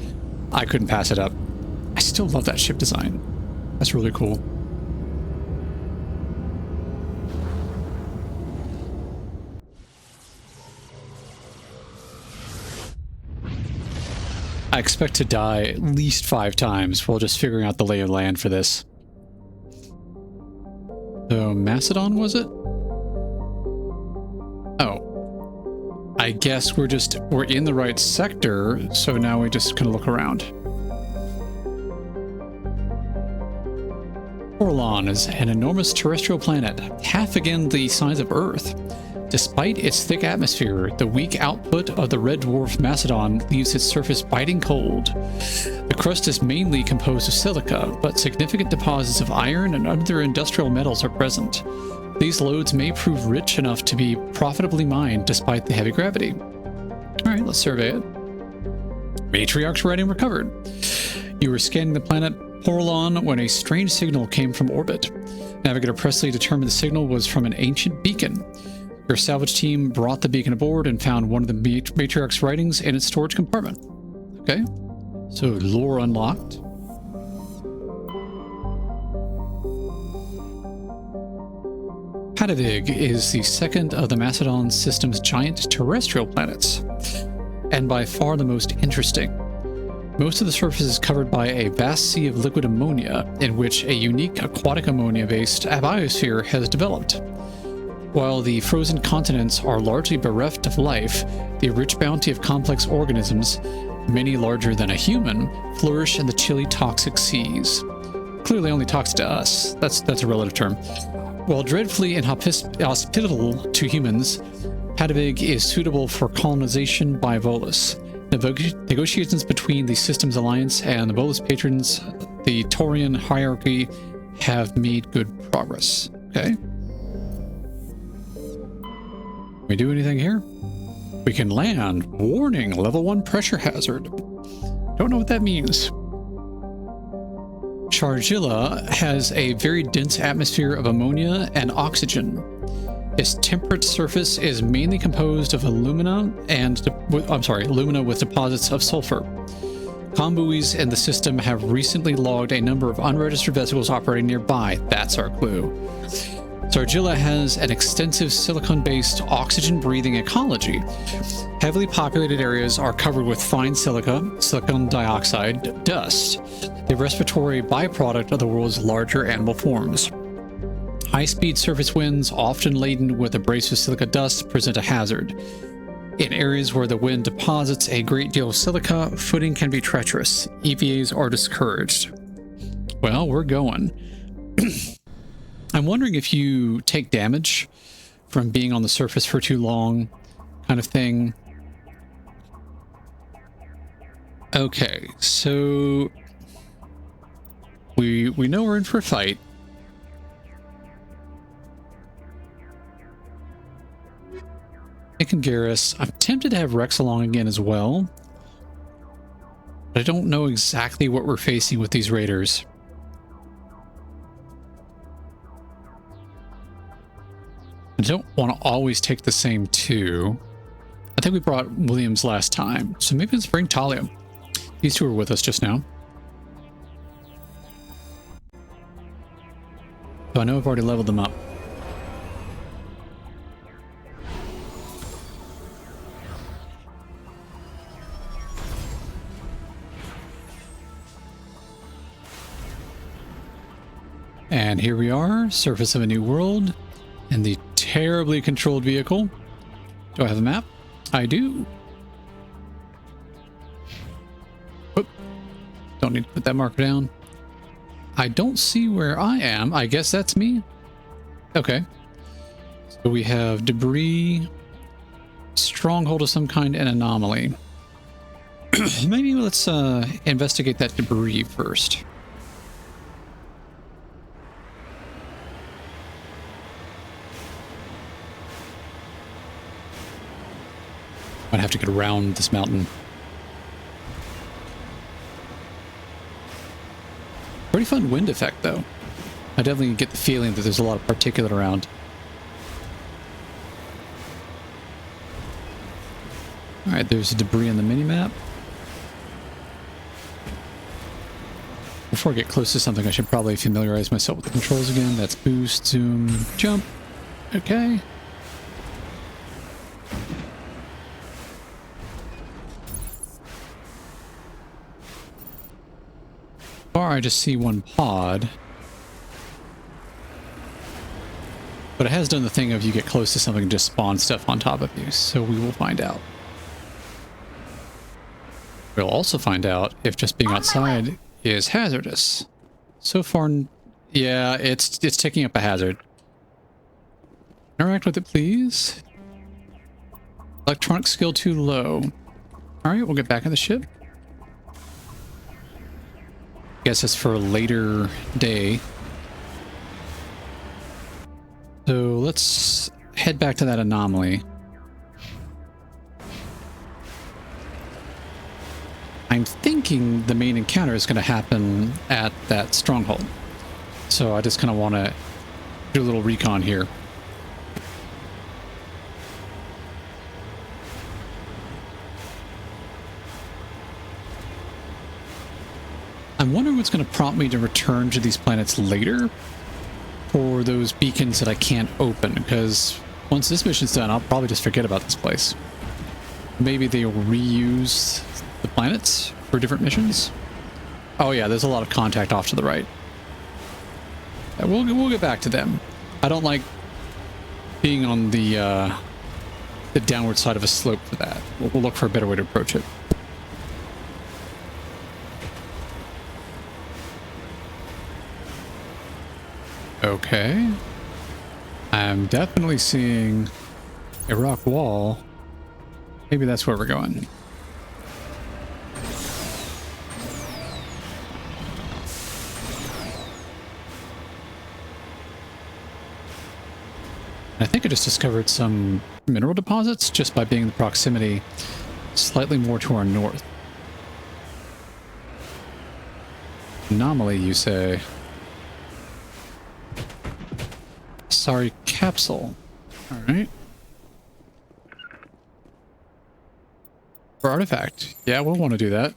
[SPEAKER 1] I couldn't pass it up. I still love that ship design. That's really cool. I expect to die at least 5 times while just figuring out the lay of the land for this. So, Macedon, was it? Oh. I guess we're in the right sector, so now we just kind of look around. Orlon is an enormous terrestrial planet, half again the size of Earth. Despite its thick atmosphere, the weak output of the red dwarf Macedon leaves its surface biting cold. The crust is mainly composed of silica, but significant deposits of iron and other industrial metals are present. These lodes may prove rich enough to be profitably mined despite the heavy gravity. Alright, let's survey it. Matriarch's writing recovered. You were scanning the planet Orlon when a strange signal came from orbit. Navigator Presley determined the signal was from an ancient beacon. Your salvage team brought the beacon aboard and found one of the Matriarch's writings in its storage compartment. Okay, so lore unlocked. Hadavig is the second of the Macedon system's giant terrestrial planets, and by far the most interesting. Most of the surface is covered by a vast sea of liquid ammonia, in which a unique aquatic ammonia-based biosphere has developed. While the frozen continents are largely bereft of life, the rich bounty of complex organisms, many larger than a human, flourish in the chilly, toxic seas. Clearly only toxic to us. That's a relative term. While dreadfully inhospitable to humans, Hadavig is suitable for colonization by Volus. Negotiations between the Systems Alliance and the Volus patrons, the Taurian hierarchy, have made good progress. Okay. Can we do anything here? We can land. Warning, level 1 pressure hazard. Don't know what that means. Chargilla has a very dense atmosphere of ammonia and oxygen. Its temperate surface is mainly composed of alumina with deposits of sulfur. Combuoys in the system have recently logged a number of unregistered vessels operating nearby. That's our clue. Chargilla has an extensive silicon-based oxygen-breathing ecology. Heavily populated areas are covered with fine silica, silicon dioxide, dust, the respiratory byproduct of the world's larger animal forms. High-speed surface winds, often laden with abrasive silica dust, present a hazard. In areas where the wind deposits a great deal of silica, footing can be treacherous. EVAs are discouraged. Well, we're going. I'm wondering if you take damage from being on the surface for too long, kind of thing. Okay, so we know we're in for a fight. Nick and Garrus. I'm tempted to have Rex along again as well, but I don't know exactly what we're facing with these raiders. I don't want to always take the same two. I think we brought Williams last time, so maybe let's bring Talia. These two are with us just now. So I know I've already leveled them up. And here we are, surface of a new world, and the terribly controlled vehicle. Do I have a map? I do. Whoop. Don't need to put that marker down. I don't see where I am. I guess that's me. Okay. So we have debris, stronghold of some kind, and anomaly. Maybe let's investigate that debris first. Might have to get around this mountain. Pretty fun wind effect, though. I definitely get the feeling that there's a lot of particulate around. Alright, there's debris on the minimap. Before I get close to something, I should probably familiarize myself with the controls again. That's boost, zoom, jump. Okay. Far, I just see one pod. But it has done the thing of you get close to something and just spawn stuff on top of you, so we will find out. We'll also find out if just being outside is hazardous. So far, yeah, it's taking up a hazard. Interact with it, please. Electronic skill too low. Alright, we'll get back in the ship. Guess it's for a later day. So let's head back to that anomaly. I'm thinking the main encounter is going to happen at that stronghold. So I just kind of want to do a little recon here. I'm wondering what's going to prompt me to return to these planets later for those beacons that I can't open, because once this mission's done, I'll probably just forget about this place. Maybe they'll reuse the planets for different missions. Oh yeah, there's a lot of contact off to the right. We'll get back to them. I don't like being on the downward side of a slope for that. We'll look for a better way to approach it. Okay. I'm definitely seeing a rock wall. Maybe that's where we're going. I think I just discovered some mineral deposits just by being in the proximity slightly more to our north. Anomaly, you say? Sorry, capsule. All right. For artifact. Yeah, we'll want to do that.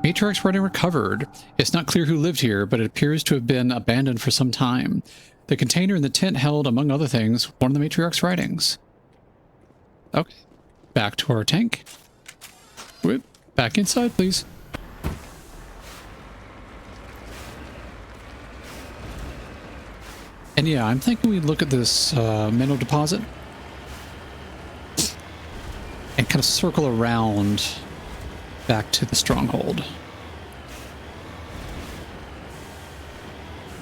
[SPEAKER 1] Matriarch's writing recovered. It's not clear who lived here, but it appears to have been abandoned for some time. The container in the tent held, among other things, one of the Matriarch's writings. Okay. Back to our tank. Whoop. Back inside, please. And yeah, I'm thinking we look at this mineral deposit and kind of circle around back to the stronghold,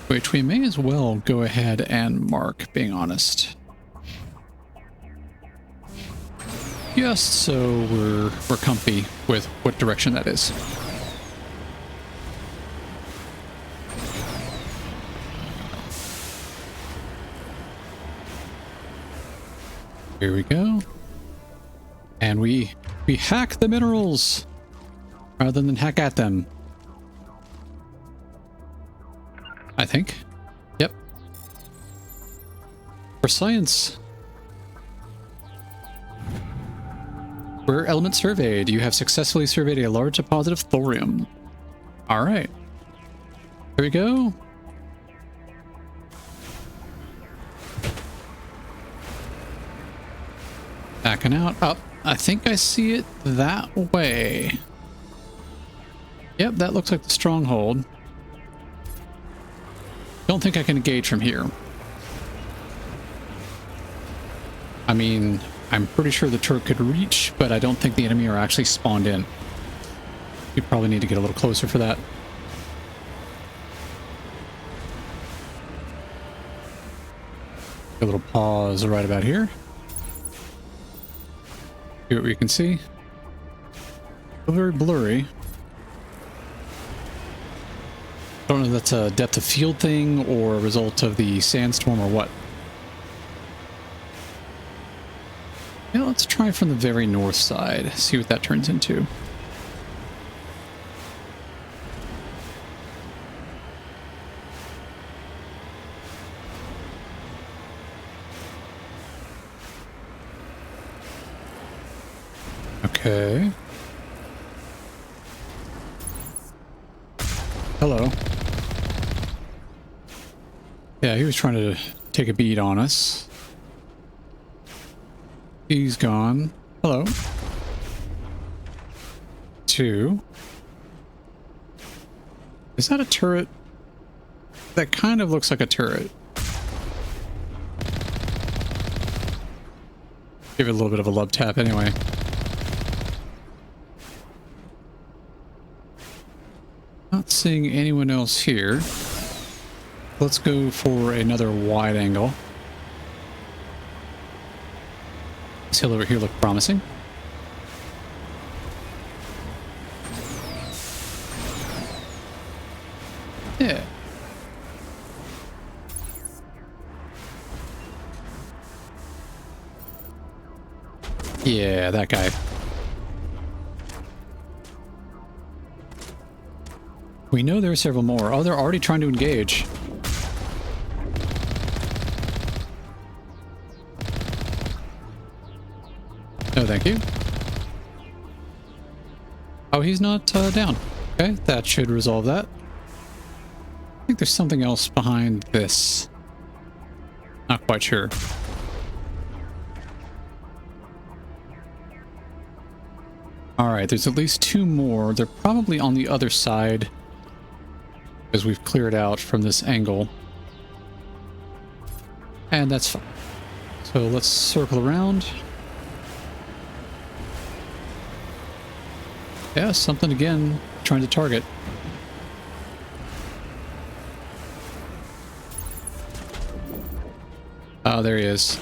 [SPEAKER 1] which we may as well go ahead and mark, being honest. Just so we're comfy with what direction that is. Here we go. And we hack the minerals rather than hack at them. I think. Yep. For science. Rare element surveyed. You have successfully surveyed a large deposit of thorium. All right. Here we go. Backing out. Up. I think I see it that way. Yep, that looks like the stronghold. Don't think I can engage from here. I mean, I'm pretty sure the turret could reach, but I don't think the enemy are actually spawned in. We probably need to get a little closer for that. A little pause right about here. See what we can see. Still very blurry. Don't know if that's a depth of field thing or a result of the sandstorm or what. Yeah, let's try from the very north side. See what that turns into. Okay. Hello. Yeah, he was trying to take a beat on us. He's gone. Hello. 2. Is that a turret? That kind of looks like a turret. Give it a little bit of a love tap anyway. Not seeing anyone else here. Let's go for another wide angle. This hill over here look promising. Yeah. Yeah, that guy. We know there are several more. Oh, they're already trying to engage. No, thank you. Oh, he's not down. Okay, that should resolve that. I think there's something else behind this. Not quite sure. Alright, there's at least 2 more. They're probably on the other side, as we've cleared out from this angle. And that's fine. So let's circle around. Yeah, something again, trying to target. Oh, there he is.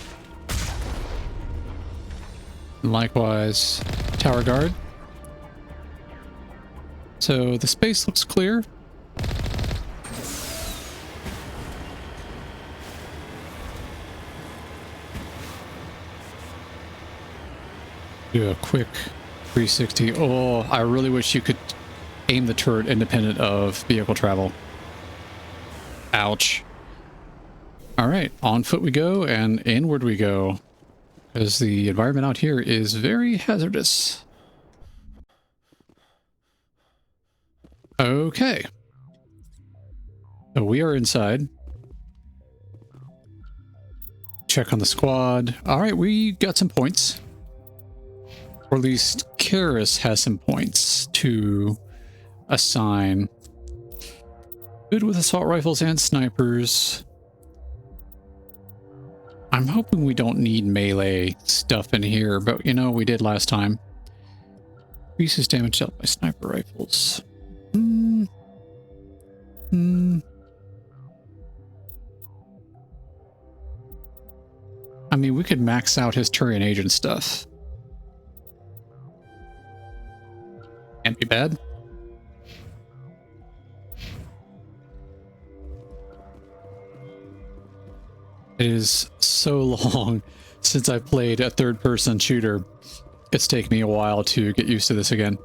[SPEAKER 1] And likewise, tower guard. So the space looks clear. Do a quick 360. Oh, I really wish you could aim the turret independent of vehicle travel. Ouch. All right, on foot we go and inward we go, because the environment out here is very hazardous. Okay. So we are inside. Check on the squad. All right, we got some points. Or at least Karis has some points to assign. Good with assault rifles and snipers. I'm hoping we don't need melee stuff in here, but you know, we did last time. Increases damage dealt by sniper rifles. I mean, we could max out his Turian agent stuff. Can't be bad. It is so long since I've played a third-person shooter. It's taken me a while to get used to this again.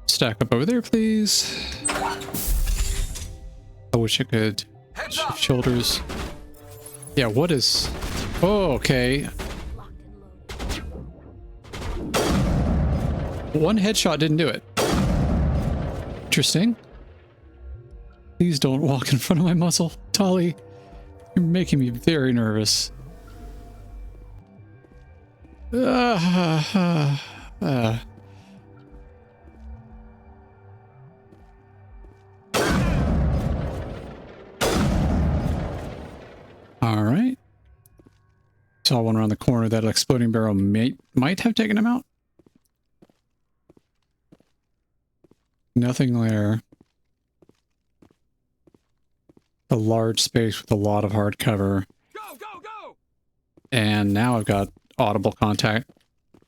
[SPEAKER 1] Stack up over there, please. I wish I could shift shoulders. Yeah, what is... Oh, okay. One headshot didn't do it. Interesting. Please don't walk in front of my muzzle, Tali. You're making me very nervous. All right. Saw one around the corner. That exploding barrel might have taken him out. Nothing there. the large space with a lot of hardcover.
[SPEAKER 6] Go, go, go!
[SPEAKER 1] And now I've got audible contact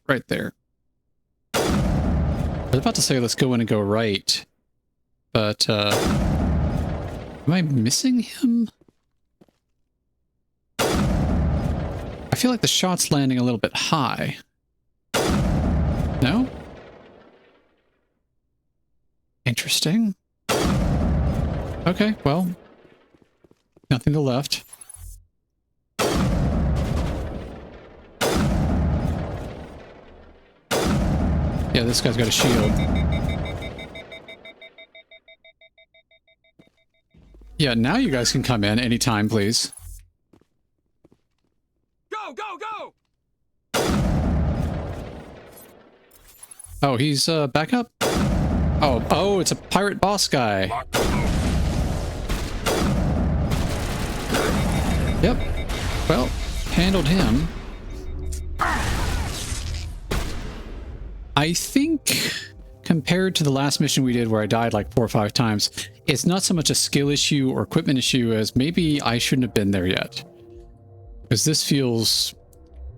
[SPEAKER 1] right there. I was about to say let's go in and go right, but am I missing him? I feel like the shot's landing a little bit high. No? Interesting. Okay, well, nothing to the left. Yeah, this guy's got a shield. Yeah, now you guys can come in anytime, please.
[SPEAKER 6] Go, go, go!
[SPEAKER 1] Oh, he's back up? Oh, it's a pirate boss guy. Yep. Well, handled him. I think compared to the last mission we did where I died like 4 or 5 times, it's not so much a skill issue or equipment issue as maybe I shouldn't have been there yet. Because this feels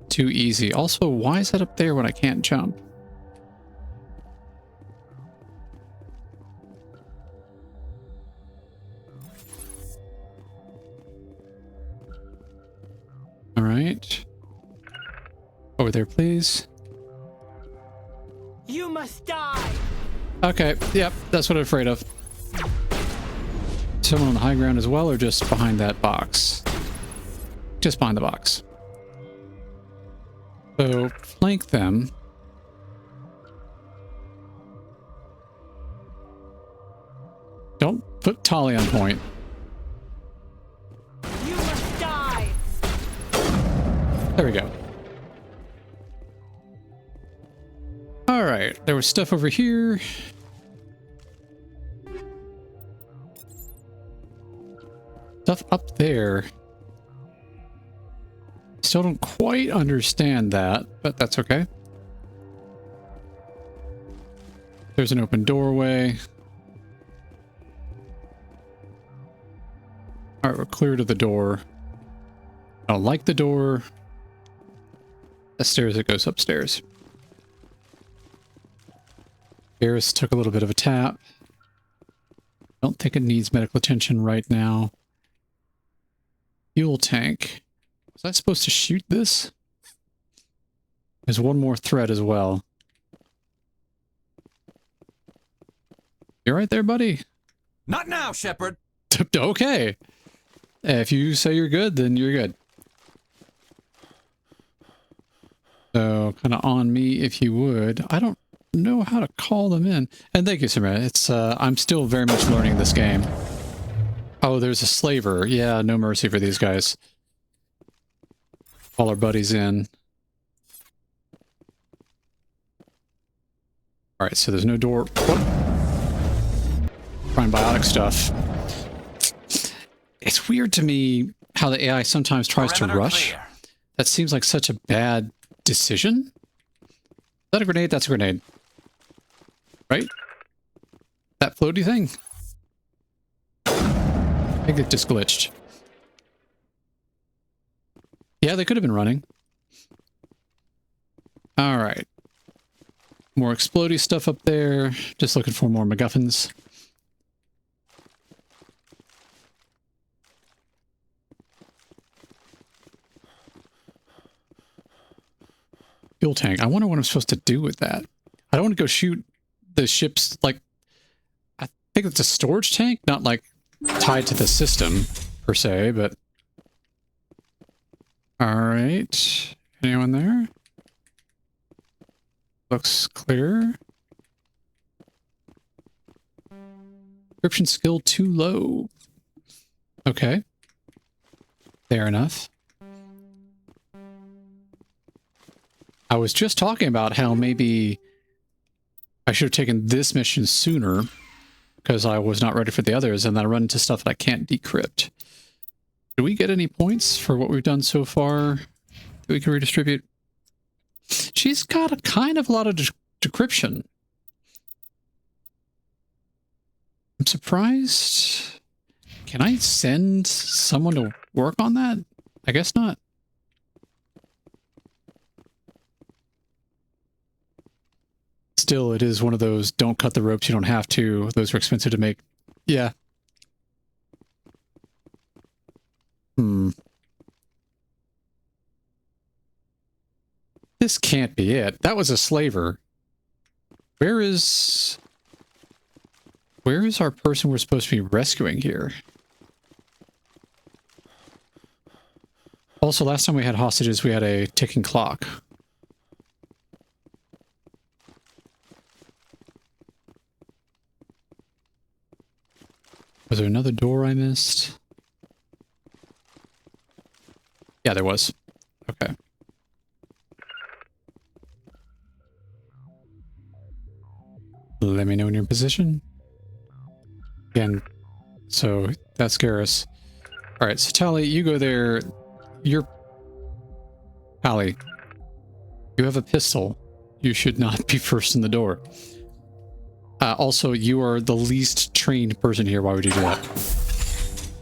[SPEAKER 1] too easy. Also, why is that up there when I can't jump? All right. Over there, please.
[SPEAKER 12] You must die.
[SPEAKER 1] Okay, yep, that's what I'm afraid of. Someone on the high ground as well, or just behind that box? Just behind the box. So, flank them. Don't put Tali on point.
[SPEAKER 12] You must die.
[SPEAKER 1] There we go. Alright, there was stuff over here. Stuff up there. Still don't quite understand that, but that's okay. There's an open doorway. Alright, we're clear to the door. I don't like the door. The stairs that goes upstairs. Garrus took a little bit of a tap. Don't think it needs medical attention right now. Fuel tank. Was I supposed to shoot this? There's one more thread as well. You right there, buddy?
[SPEAKER 5] Not now, Shepard.
[SPEAKER 1] Okay. If you say you're good, then you're good. So, kind of on me, if you would. I don't know how to call them in. And thank you, Samara. It's, I'm still very much learning this game. Oh, there's a slaver. Yeah, no mercy for these guys. Call our buddies in. Alright, so there's no door. Trying biotic stuff. It's weird to me how the AI sometimes tries to rush. Clear. That seems like such a bad decision. Is that a grenade? That's a grenade. Right? That floaty thing? I think it just glitched. Yeah, they could have been running. Alright. More explodey stuff up there. Just looking for more MacGuffins. Fuel tank. I wonder what I'm supposed to do with that. I don't want to go shoot the ship's, like... I think it's a storage tank, not like tied to the system, per se, but... Alright. Anyone there? Looks clear. Encryption skill too low. Okay. Fair enough. I was just talking about how maybe I should have taken this mission sooner because I was not ready for the others, and then I run into stuff that I can't decrypt. Do we get any points for what we've done so far that we can redistribute? She's got a kind of a lot of decryption. I'm surprised. Can I send someone to work on that? I guess not. Still, it is one of those don't cut the ropes, you don't have to. Those are expensive to make. Yeah. This can't be it. That was a slaver. Where is our person we're supposed to be rescuing here? Also, last time we had hostages, we had a ticking clock. Was there another door I missed? Yeah, there was. Okay. Let me know when you're in position. Again, so that's Garrus. Alright, so Tali, you go there. You're... Tali, you have a pistol. You should not be first in the door. Also, you are the least trained person here. Why would you do that?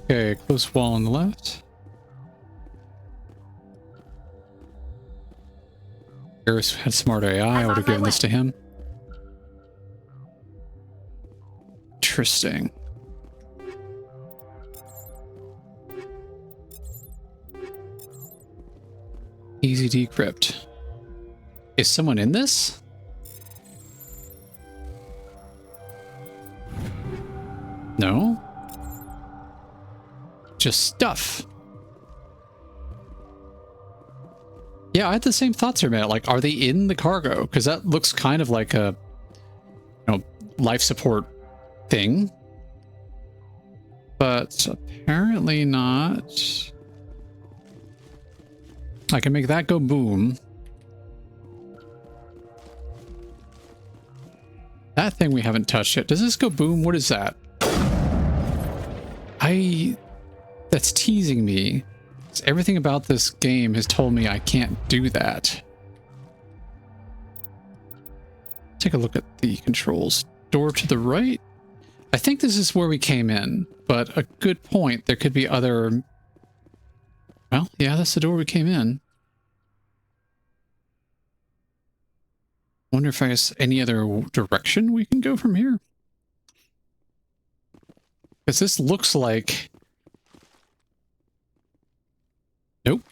[SPEAKER 1] Okay, close wall on the left. Garrus had smart AI. I would have given this to him. Interesting. Easy decrypt. Is someone in this? No? Just stuff. Yeah, I had the same thoughts here, man. Like, are they in the cargo? Because that looks kind of like a, life support thing. But apparently not. I can make that go boom. That thing we haven't touched yet. Does this go boom? What is that? That's teasing me. Everything about this game has told me I can't do that. Take a look at the controls. Door to the right? I think this is where we came in, but a good point. There could be other... Well, yeah, that's the door we came in. Wonder if there's any other direction we can go from here. Because this looks like... Nope.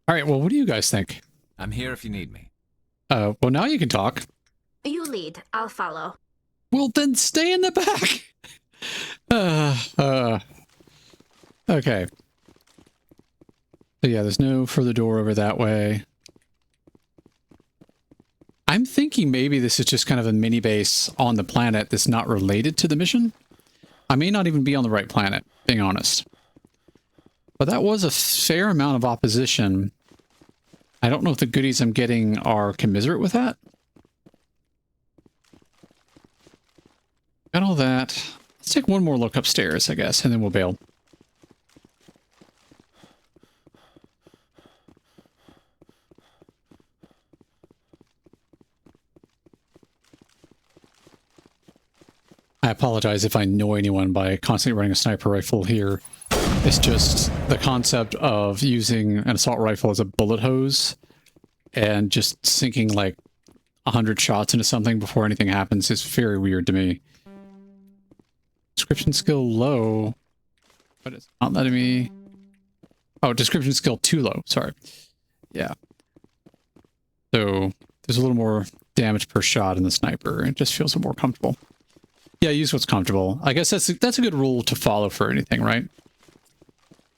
[SPEAKER 1] Alright, well, what do you guys think?
[SPEAKER 5] I'm here if you need me.
[SPEAKER 1] Well, now you can talk.
[SPEAKER 4] You lead. I'll follow.
[SPEAKER 1] Well, then stay in the back! Okay. So yeah, there's no further door over that way. I'm thinking maybe this is just kind of a mini base on the planet that's not related to the mission. I may not even be on the right planet, being honest. But that was a fair amount of opposition. I don't know if the goodies I'm getting are commiserate with that. Got all that. Let's take one more look upstairs, I guess, and then we'll bail. I apologize if I annoy anyone by constantly running a sniper rifle here. It's just the concept of using an assault rifle as a bullet hose and just sinking like 100 shots into something before anything happens is very weird to me. Description skill low, but it's not letting me... Oh, description skill too low, sorry. Yeah. So there's a little more damage per shot in the sniper. It just feels more comfortable. Yeah, use what's comfortable. I guess that's a good rule to follow for anything, right?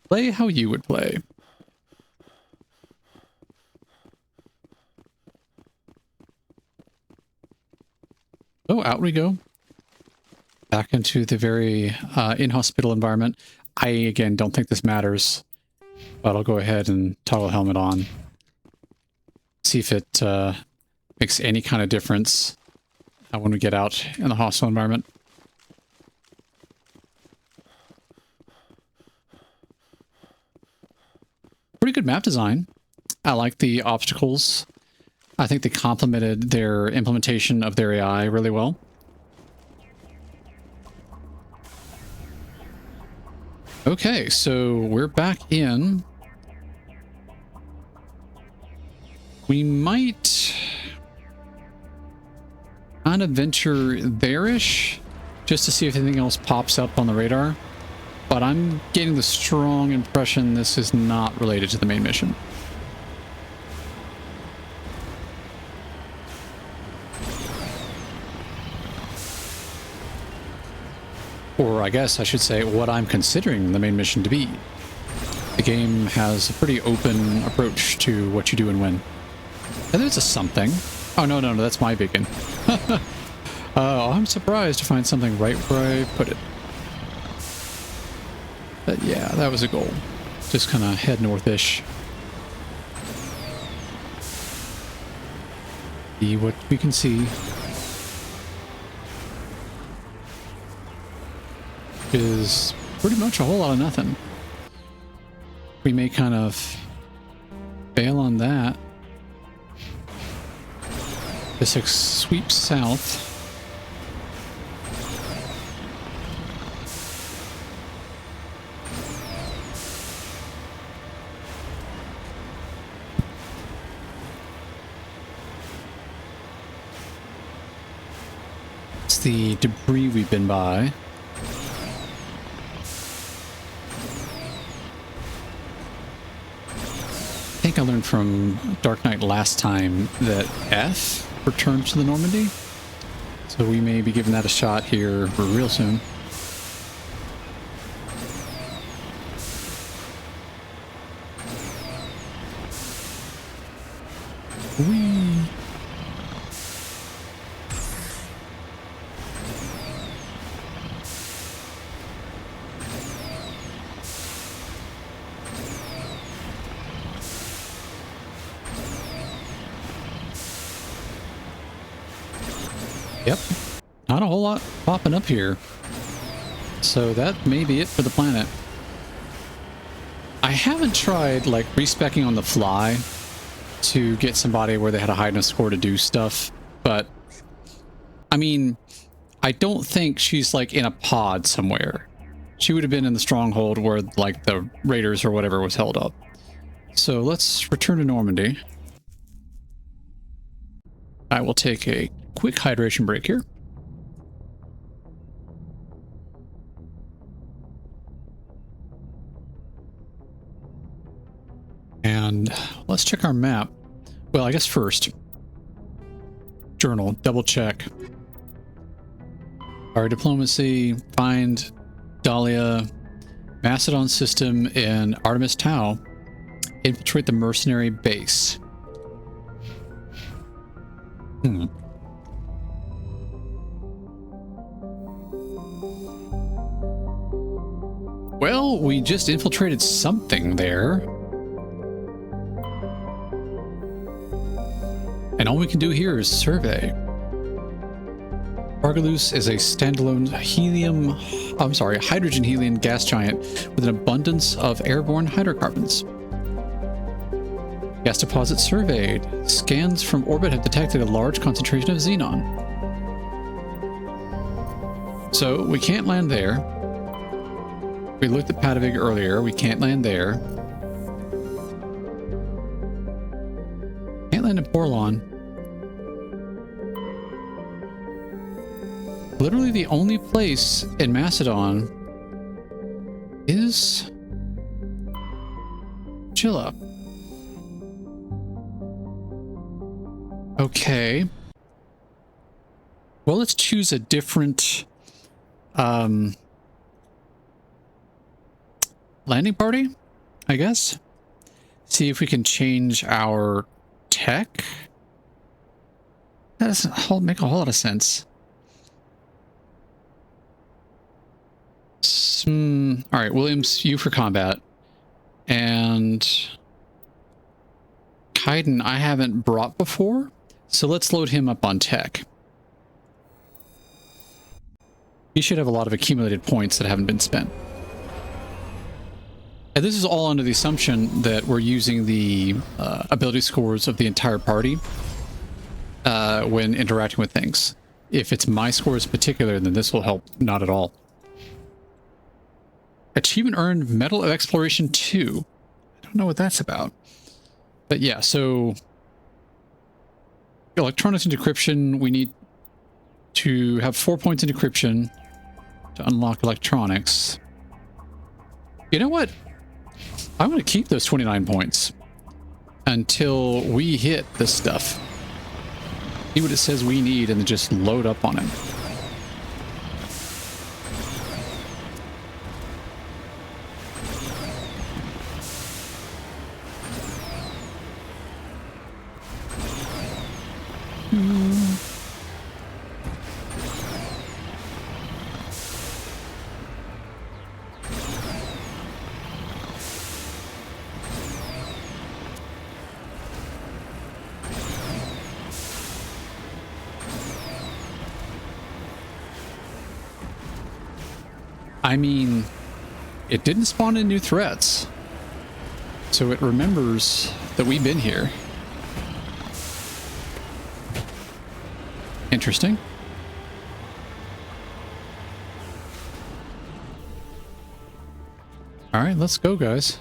[SPEAKER 1] Play how you would play. Oh, out we go. Back into the very inhospitable environment. I, again, don't think this matters. But I'll go ahead and toggle helmet on. See if it makes any kind of difference when we get out in the hostile environment. Pretty good map design. I like the obstacles. I think they complemented their implementation of their AI really well. Okay, so we're back in. We might kind of venture there-ish, just to see if anything else pops up on the radar. But I'm getting the strong impression this is not related to the main mission. Or I guess I should say what I'm considering the main mission to be. The game has a pretty open approach to what you do and when. And there's a something. Oh, no, that's my beacon. I'm surprised to find something right where I put it. But yeah, that was a goal. Just kind of head north-ish. See what we can see. Is pretty much a whole lot of nothing. We may kind of bail on that. This sweeps south. It's the debris we've been by. I think I learned from Dark Knight last time that F returns to the Normandy, so we may be giving that a shot here real soon. Whee! Yep, not a whole lot popping up here. So that may be it for the planet. I haven't tried like respecking on the fly to get somebody where they had a high enough score to do stuff, but I mean, I don't think she's like in a pod somewhere. She would have been in the stronghold where like the raiders or whatever was held up. So let's return to Normandy. I will take a quick hydration break here. And let's check our map. Well, I guess first, journal, double check. Our diplomacy, find Dahlia, Macedon system in Artemis Tau, infiltrate the mercenary base. Well, we just infiltrated something there. And all we can do here is survey. Argalus is a standalone hydrogen-helium gas giant with an abundance of airborne hydrocarbons. Gas deposit surveyed. Scans from orbit have detected a large concentration of xenon. So we can't land there. We looked at Padavig earlier. We can't land there. Can't land in Porlon. Literally the only place in Macedon is Chilla. Okay. Well, let's choose a different landing party, I guess. See if we can change our tech. That doesn't make a whole lot of sense. All right, Williams, you for combat. And Kaiden I haven't brought before, so let's load him up on tech. He should have a lot of accumulated points that haven't been spent. And this is all under the assumption that we're using the ability scores of the entire party when interacting with things. If it's my scores in particular, then this will help not at all. Achievement earned, Medal of Exploration 2. I don't know what that's about. But yeah, so electronics and decryption, we need to have 4 points in decryption to unlock electronics. You know what? I want to keep those 29 points until we hit this stuff. See what it says we need and then just load up on it. I mean, it didn't spawn in new threats, so it remembers that we've been here. Interesting. All right, let's go, guys.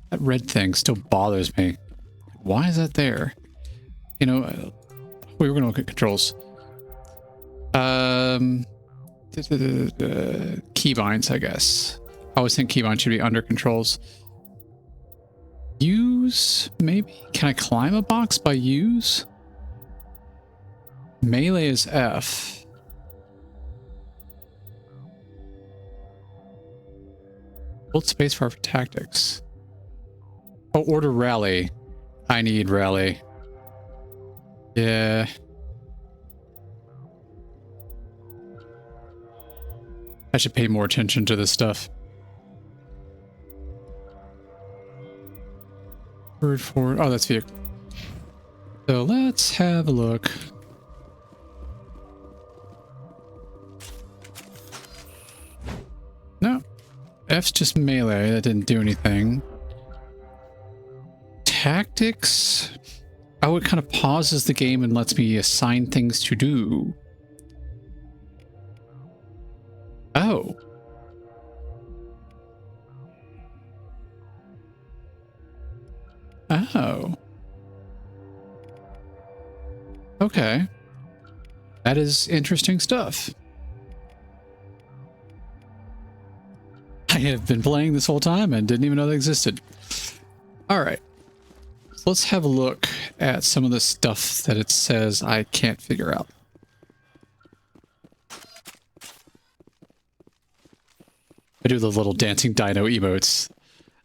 [SPEAKER 1] That red thing still bothers me. Why is that there? You know, we were going to look at controls. Keybinds, I guess. I always think keybinds should be under controls. Use, maybe? Can I climb a box by use? Melee is F. Hold space bar for tactics. Oh, order rally. I need rally. Yeah. I should pay more attention to this stuff. Word for... Oh, that's vehicle. So let's have a look. No. F's just melee. That didn't do anything. Tactics? Oh, it kind of pauses the game and lets me assign things to do. Oh. Oh. Okay. That is interesting stuff. I have been playing this whole time and didn't even know they existed. All right. So let's have a look at some of the stuff that it says I can't figure out. I do the little dancing dino emotes.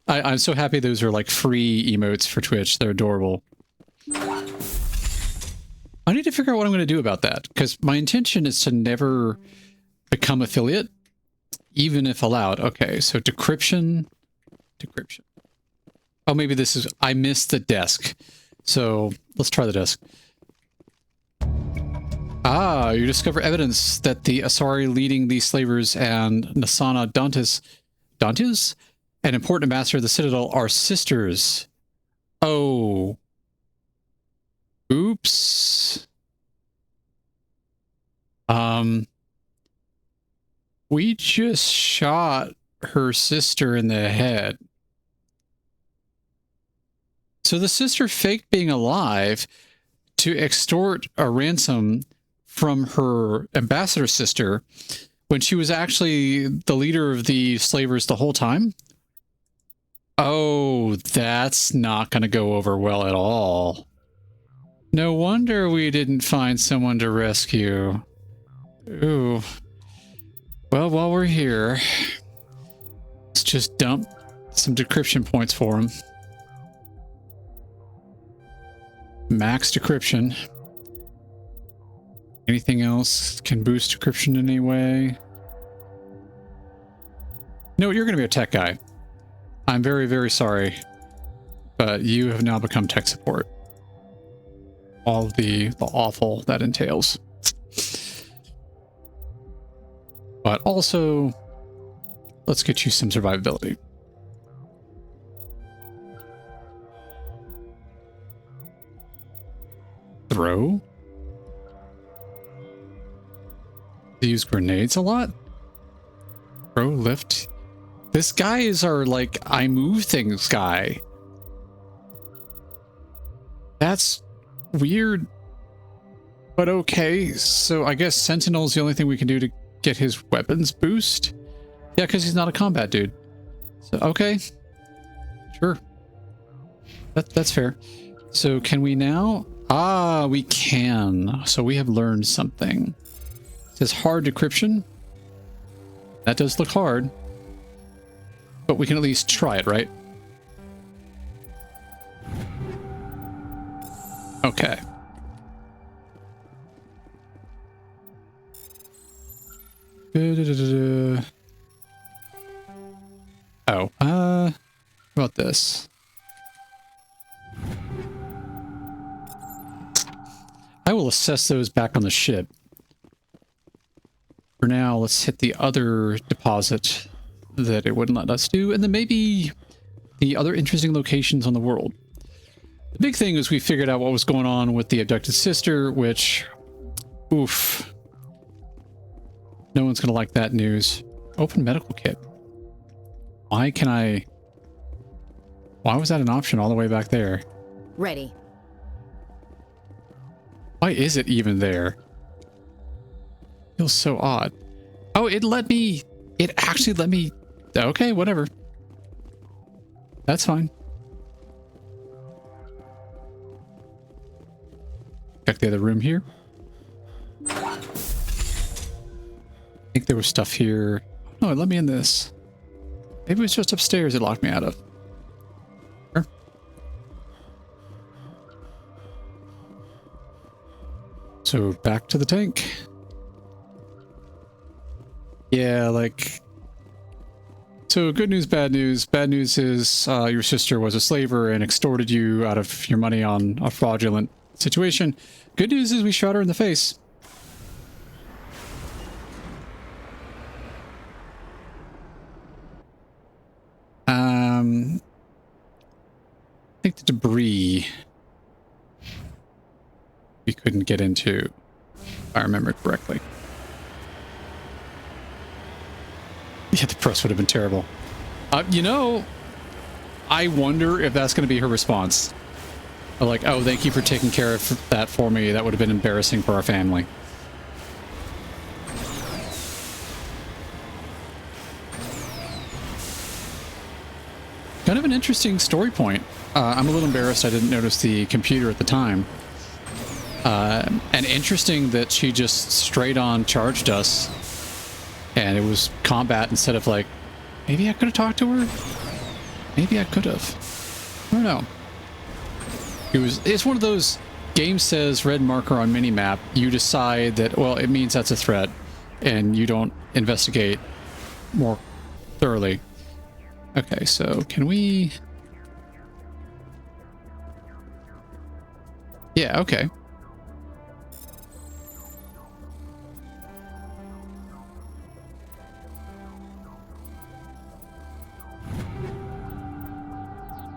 [SPEAKER 1] I'm so happy those are like free emotes for Twitch. They're adorable. I need to figure out what I'm going to do about that, because my intention is to never become affiliate, even if allowed. Okay, so decryption. Decryption. Oh, maybe this is... I missed the desk. So, let's try the desk. Ah, you discover evidence that the Asari leading the slavers and Nasana Dantes, an important ambassador of the Citadel, are sisters. Oh. Oops. We just shot her sister in the head. So the sister faked being alive to extort a ransom from her ambassador sister when she was actually the leader of the slavers the whole time? Oh, that's not going to go over well at all. No wonder we didn't find someone to rescue. Ooh. Well, while we're here, let's just dump some decryption points for him. Max decryption. Anything else can boost decryption in any way? No, you're going to be a tech guy. I'm very, very sorry, but you have now become tech support. All of the awful that entails. But also, let's get you some survivability. throw? They use grenades a lot? Throw, lift. This guy is our, like, I move things guy. That's weird. But okay, so I guess Sentinel's the only thing we can do to get his weapons boost? Yeah, because he's not a combat dude. So, okay. Sure. That's fair. So can we now? Ah, we can. So we have learned something. It says hard decryption. That does look hard. But we can at least try it, right? Okay. Oh, how about this? I will assess those back on the ship. For now, let's hit the other deposit that it wouldn't let us do, and then maybe the other interesting locations on the world. The big thing is we figured out what was going on with the abducted sister, which, oof. No one's gonna like that news. Open medical kit. Why was that an option all the way back there?
[SPEAKER 15] Ready.
[SPEAKER 1] Why is it even there? Feels so odd. Oh, it actually let me, okay, whatever. That's fine. Check the other room here. I think there was stuff here. No, it let me in this. Maybe it was just upstairs it locked me out of. Sure. So back to the tank. Yeah, like... So good news, bad news. Bad news is your sister was a slaver and extorted you out of your money on a fraudulent situation. Good news is we shot her in the face. I think the debris we couldn't get into, if I remember correctly. Yeah, the press would have been terrible. You know, I wonder if that's going to be her response. Like, oh, thank you for taking care of that for me. That would have been embarrassing for our family. Kind of an interesting story point. I'm a little embarrassed I didn't notice the computer at the time. And interesting that she just straight on charged us. And it was combat instead of like, maybe I could have talked to her? Maybe I could have. I don't know. It's one of those, game says red marker on minimap. You decide that, well, it means that's a threat. And you don't investigate more thoroughly. Okay, so can we... Yeah, okay.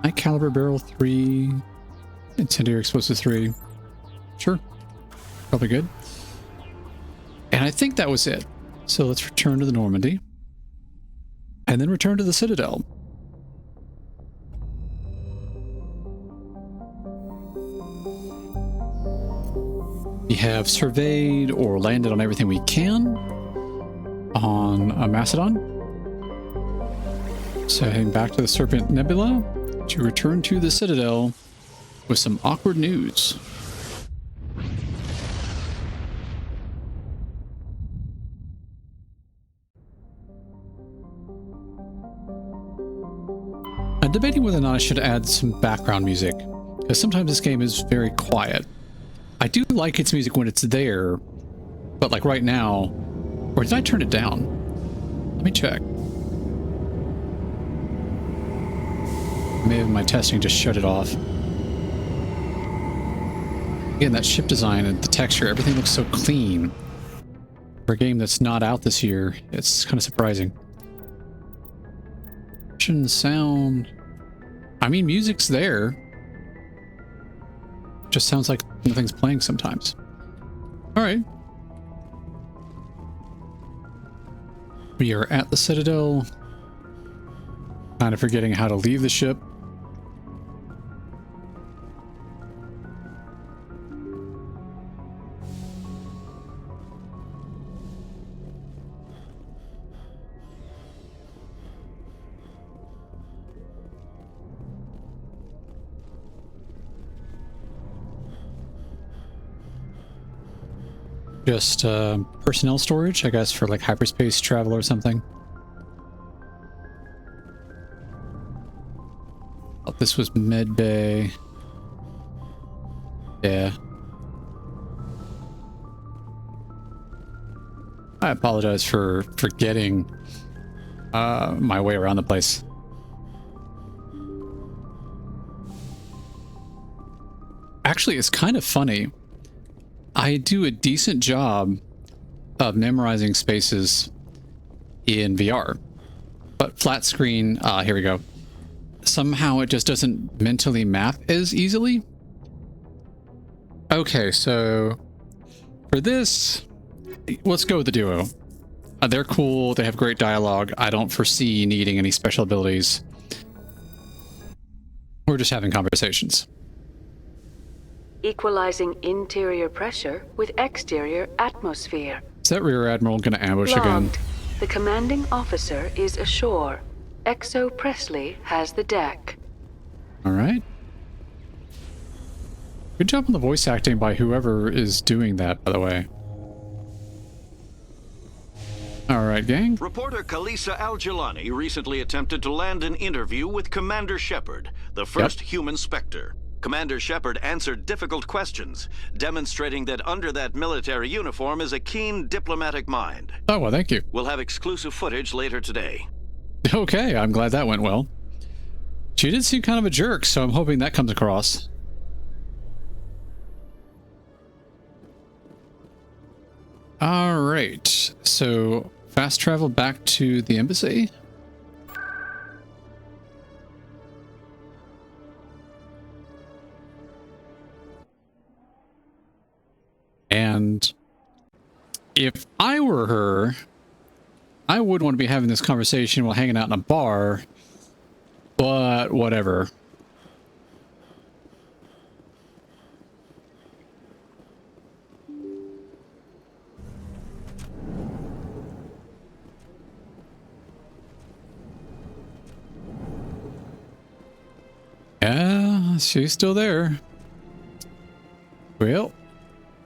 [SPEAKER 1] High caliber barrel 3, incendiary explosive 3. Sure, probably good. And I think that was it. So let's return to the Normandy. And then return to the Citadel. We have surveyed or landed on everything we can on Macedon. So heading back to the Serpent Nebula to return to the Citadel with some awkward news. I'm debating whether or not I should add some background music, because sometimes this game is very quiet. I do like its music when it's there, but like right now, or did I turn it down? Let me check. Maybe my testing just shut it off. Again, that ship design and the texture, everything looks so clean. For a game that's not out this year, it's kind of surprising. Sound. I mean, music's there. Just sounds like nothing's playing sometimes. All right. We are at the Citadel. Kind of forgetting how to leave the ship. Just personnel storage, I guess, for like hyperspace travel or something. Oh, this was med bay. Yeah. I apologize for forgetting my way around the place. Actually, it's kind of funny. I do a decent job of memorizing spaces in VR, but flat screen, here we go. Somehow it just doesn't mentally map as easily. Okay, so for this, let's go with the duo. They're cool, they have great dialogue. I don't foresee needing any special abilities. We're just having conversations.
[SPEAKER 11] Equalizing interior pressure with exterior atmosphere.
[SPEAKER 1] Is that Rear Admiral gonna ambush again?
[SPEAKER 11] The commanding officer is ashore. XO Presley has the deck.
[SPEAKER 1] All right. Good job on the voice acting by whoever is doing that, by the way. All right, gang.
[SPEAKER 8] Reporter Kalisa Al-Jilani recently attempted to land an interview with Commander Shepard, the first human Spectre. Commander Shepard answered difficult questions, demonstrating that under that military uniform is a keen diplomatic mind.
[SPEAKER 1] Oh, well, thank you.
[SPEAKER 8] We'll have exclusive footage later today.
[SPEAKER 1] Okay, I'm glad that went well. She did seem kind of a jerk, so I'm hoping that comes across. All right, so fast travel back to the embassy. And if I were her, I would want to be having this conversation while hanging out in a bar, but whatever. Yeah, she's still there. Well,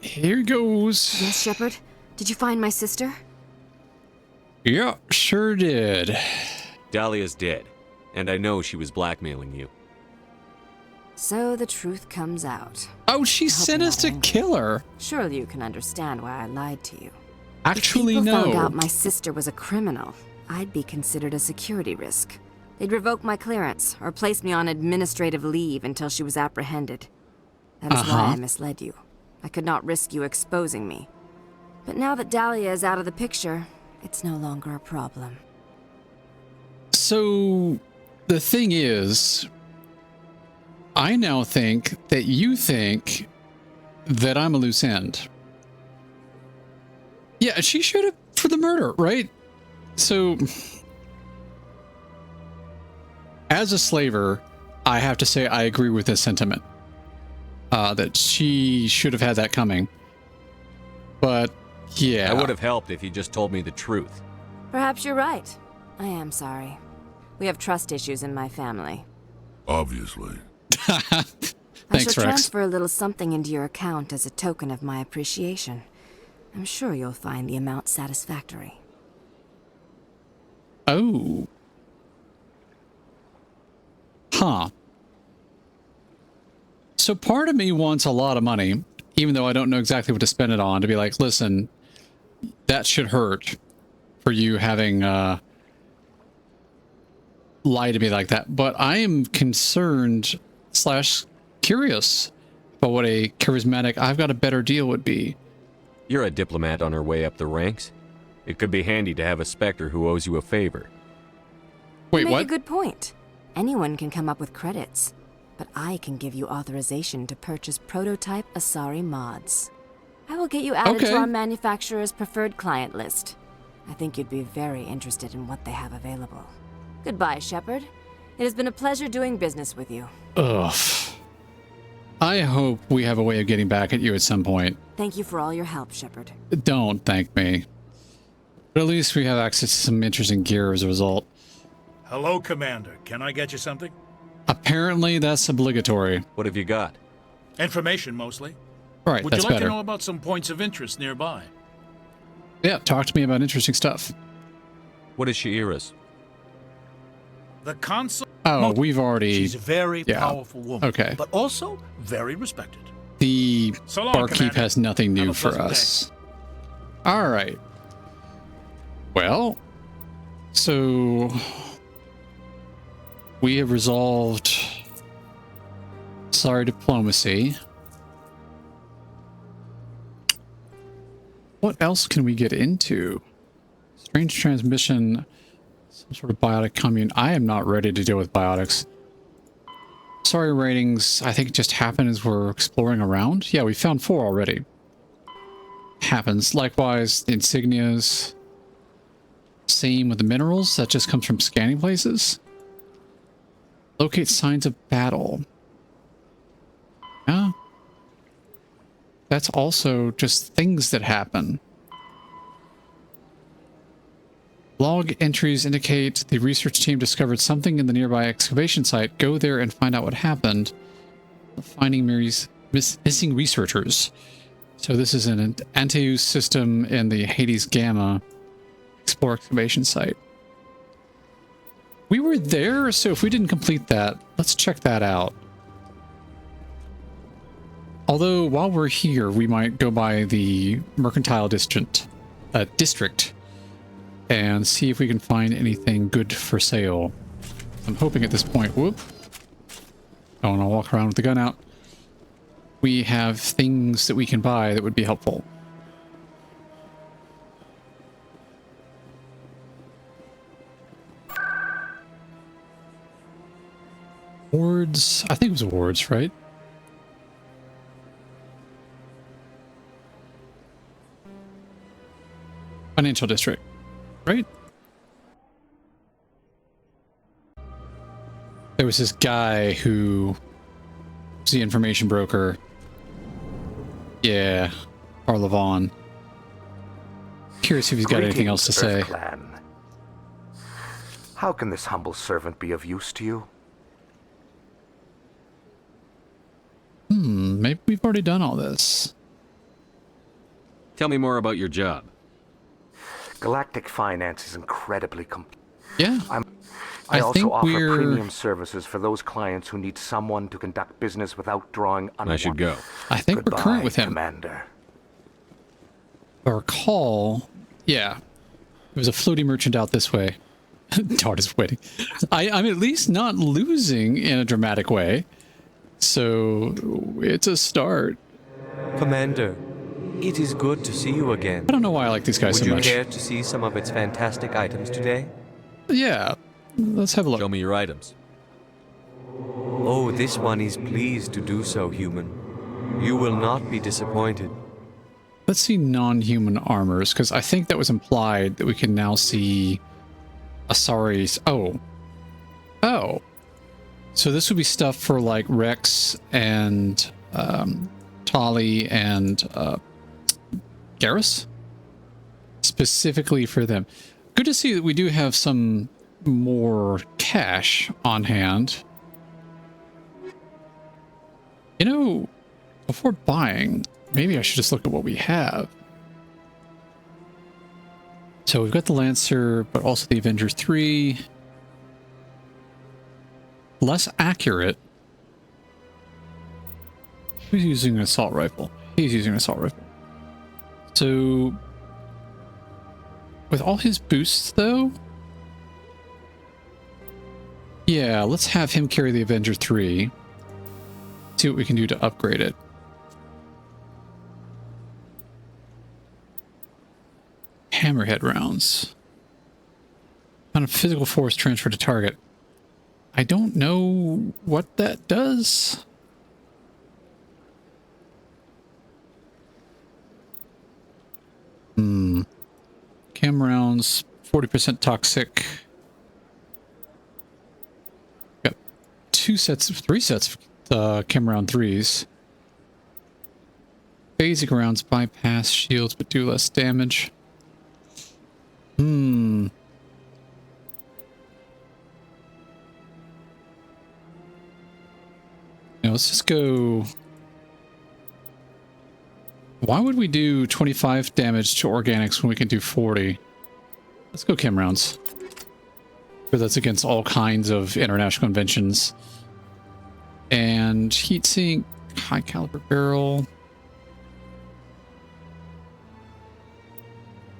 [SPEAKER 1] here goes.
[SPEAKER 10] Yes, Shepard? Did you find my sister?
[SPEAKER 1] Yeah, sure did.
[SPEAKER 3] Dahlia's dead, and I know she was blackmailing you.
[SPEAKER 10] So the truth comes out.
[SPEAKER 1] Oh, she sent us to kill her.
[SPEAKER 10] Surely you can understand why I lied to you.
[SPEAKER 1] Actually,
[SPEAKER 10] if people
[SPEAKER 1] no.
[SPEAKER 10] found out my sister was a criminal, I'd be considered a security risk. They'd revoke my clearance or place me on administrative leave until she was apprehended. That is why I misled you. I could not risk you exposing me. But now that Dahlia is out of the picture, it's no longer a problem.
[SPEAKER 1] So, the thing is, I now think that you think that I'm a loose end. Yeah, she should have for the murder, right? So, as a slaver, I have to say I agree with this sentiment. That she should have had that coming. But, yeah.
[SPEAKER 3] I would have helped if you just told me the truth.
[SPEAKER 10] Perhaps you're right. I am sorry. We have trust issues in my family.
[SPEAKER 14] Obviously.
[SPEAKER 1] Thanks,
[SPEAKER 10] I shall
[SPEAKER 1] Rex.
[SPEAKER 10] transfer a little something into your account as a token of my appreciation. I'm sure you'll find the amount satisfactory.
[SPEAKER 1] Oh. Huh. So part of me wants a lot of money, even though I don't know exactly what to spend it on, to be like, listen, that should hurt for you having lied to me like that. But I am concerned / curious about what a charismatic I've got a better deal would be.
[SPEAKER 3] You're a diplomat on her way up the ranks. It could be handy to have a Spectre who owes you a favor.
[SPEAKER 1] Wait,
[SPEAKER 10] you make
[SPEAKER 1] what?
[SPEAKER 10] a good point. Anyone can come up with credits. but I can give you authorization to purchase prototype Asari mods. I will get you added to our manufacturer's preferred client list. I think you'd be very interested in what they have available. Goodbye, Shepard. It has been a pleasure doing business with you.
[SPEAKER 1] Ugh. I hope we have a way of getting back at you at some point.
[SPEAKER 10] Thank you for all your help, Shepard.
[SPEAKER 1] Don't thank me. But at least we have access to some interesting gear as a result.
[SPEAKER 15] Hello, Commander. Can I get you something?
[SPEAKER 1] Apparently, that's obligatory.
[SPEAKER 3] What have you got?
[SPEAKER 15] Information, mostly.
[SPEAKER 1] Right,
[SPEAKER 15] Would
[SPEAKER 1] that's
[SPEAKER 15] you like
[SPEAKER 1] better.
[SPEAKER 15] to know about some points of interest nearby?
[SPEAKER 1] Yeah, talk to me about interesting stuff.
[SPEAKER 3] What is Sha'ira's?
[SPEAKER 15] The consul...
[SPEAKER 1] Oh, we've already...
[SPEAKER 15] She's a very powerful woman.
[SPEAKER 1] Okay.
[SPEAKER 15] But also very respected.
[SPEAKER 1] The
[SPEAKER 15] So long,
[SPEAKER 1] barkeep
[SPEAKER 15] Commander.
[SPEAKER 1] has nothing new
[SPEAKER 15] Have a
[SPEAKER 1] for
[SPEAKER 15] pleasant
[SPEAKER 1] us. All right. Well, so we have resolved Sorry diplomacy. What else can we get into? Strange transmission, some sort of biotic commune. I am not ready to deal with biotics. Sorry ratings, I think it just happened as we're exploring around. Yeah, we found 4 already. Happens. Likewise, the insignias. Same with the minerals. That just comes from scanning places. Locate signs of battle. Yeah. That's also just things that happen. Log entries indicate the research team discovered something in the nearby excavation site. Go there and find out what happened. Finding missing researchers. So this is an Antaeus system in the Hades Gamma Explore excavation site. We were there, so if we didn't complete that, let's check that out. Although, while we're here, we might go by the Mercantile District and see if we can find anything good for sale. I'm hoping at this point, whoop. Oh, and I'll walk around with the gun out. We have things that we can buy that would be helpful. Wards, I think it was wards, right? Financial district, right? There was this guy who was the information broker. Yeah, Arlavon. Curious if he's got anything else to say.
[SPEAKER 16] Clan. How can this humble servant be of use to you?
[SPEAKER 1] Maybe we've already done all this.
[SPEAKER 3] Tell me more about your job.
[SPEAKER 16] Galactic finance is incredibly complex.
[SPEAKER 1] Yeah.
[SPEAKER 16] I also offer premium services for those clients who need someone to conduct business without drawing unwanted.
[SPEAKER 3] I should go.
[SPEAKER 1] I think we're current with him.
[SPEAKER 16] Commander.
[SPEAKER 1] If I recall, yeah. There was a floaty merchant out this way. Dart is waiting. I'm at least not losing in a dramatic way. So it's a start.
[SPEAKER 17] Commander, it is good to see you again.
[SPEAKER 1] I don't know why I like these guys so much.
[SPEAKER 17] Would you care to see some of its fantastic items today?
[SPEAKER 1] Yeah, let's have a look.
[SPEAKER 3] Show me your items.
[SPEAKER 17] Oh, this one is pleased to do so, human. You will not be disappointed.
[SPEAKER 1] Let's see non-human armors, because I think that was implied that we can now see Asari's. Oh. So this would be stuff for like Rex and Tali and Garrus? Specifically for them. Good to see that we do have some more cash on hand. You know, before buying, maybe I should just look at what we have. So we've got the Lancer, but also the Avenger 3. Less accurate. Who's using an assault rifle? He's using an assault rifle. So, with all his boosts, though, yeah, let's have him carry the Avenger 3. See what we can do to upgrade it. Hammerhead rounds. On a physical force transfer to target. I don't know what that does. Chem rounds, 40% toxic. Got 3 sets of chem round 3s. Phasing rounds bypass shields but do less damage. Now let's just go. Why would we do 25 damage to organics when we can do 40? Let's go chem rounds. Because that's against all kinds of international conventions. And heatsink, high caliber barrel.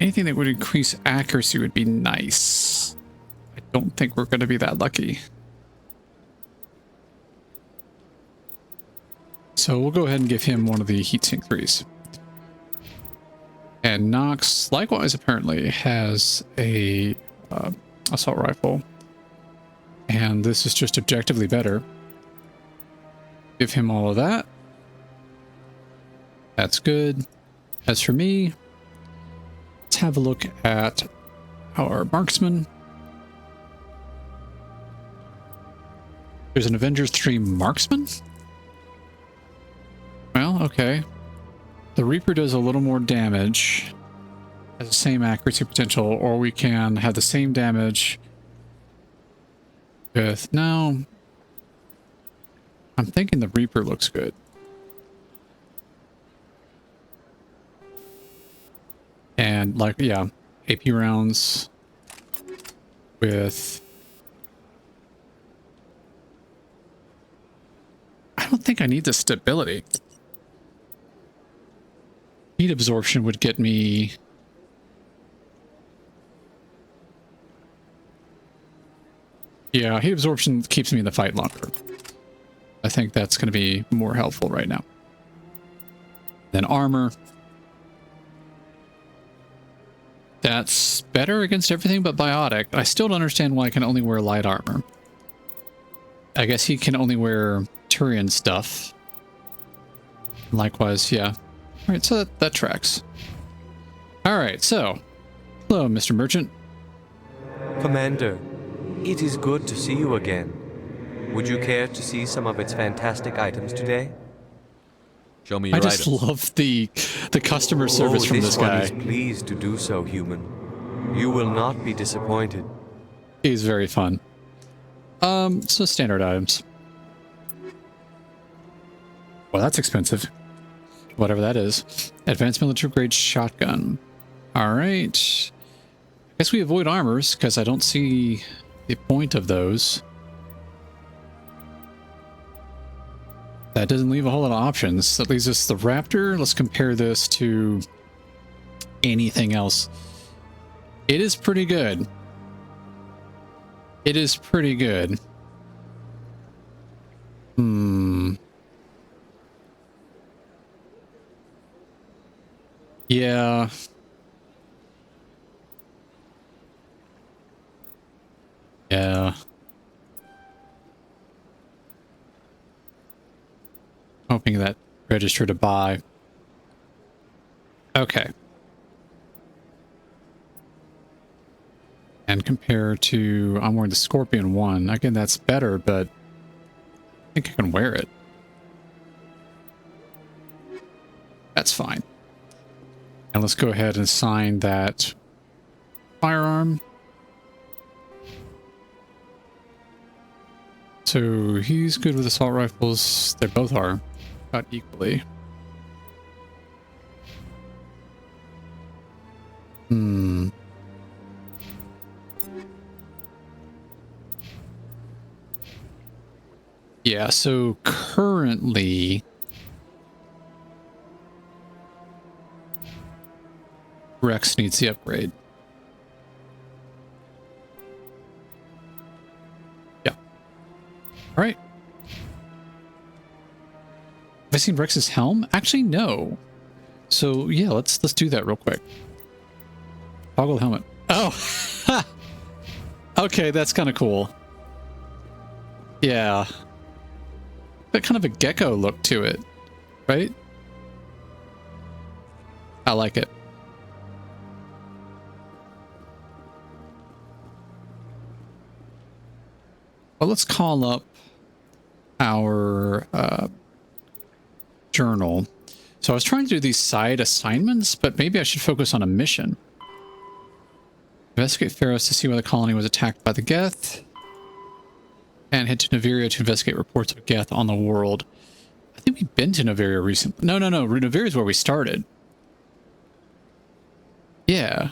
[SPEAKER 1] Anything that would increase accuracy would be nice. I don't think we're going to be that lucky. So we'll go ahead and give him one of the heatsink 3s. And Nox, likewise, apparently has a assault rifle. And this is just objectively better. Give him all of that. That's good. As for me, let's have a look at our marksman. There's an Avengers 3 marksman? Well, okay. The Reaper does a little more damage, has the same accuracy potential, or we can have the same damage with... No. I'm thinking the Reaper looks good. And, like, yeah, AP rounds with... I don't think I need the stability. Heat absorption would get me... Yeah, heat absorption keeps me in the fight longer. I think that's going to be more helpful right now. Then armor. That's better against everything but biotic. I still don't understand why I can only wear light armor. I guess he can only wear Turian stuff. Likewise, yeah. Alright, so that tracks. Alright, so. Hello, Mr. Merchant.
[SPEAKER 17] Commander, it is good to see you again. Would you care to see some of its fantastic items today?
[SPEAKER 3] Show me your
[SPEAKER 1] items. I just love the customer service from this guy.
[SPEAKER 17] This one is pleased to do so, human. You will not be disappointed.
[SPEAKER 1] He's very fun. So standard items. Well, that's expensive. Whatever that is. Advanced military grade shotgun. Alright. I guess we avoid armors, because I don't see the point of those. That doesn't leave a whole lot of options. That leaves us the Raptor. Let's compare this to anything else. It is pretty good. It is pretty good. Yeah. Yeah. Hoping that register to buy. Okay. And compare to, I'm wearing the Scorpion 1. Again, that's better, but I think I can wear it. That's fine. And let's go ahead and assign that firearm. So he's good with assault rifles. They both are, about equally. Yeah, so currently Rex needs the upgrade. Yeah. All right. Have I seen Rex's helm? Actually, no. So yeah, let's do that real quick. Toggle helmet. Oh, okay, that's kind of cool. Yeah. Got kind of a gecko look to it, right? I like it. Well, let's call up our journal. So I was trying to do these side assignments, but maybe I should focus on a mission. Investigate Pharos to see why the colony was attacked by the Geth. And head to Noveria to investigate reports of Geth on the world. I think we've been to Noveria recently. No. Noveria is where we started. Yeah.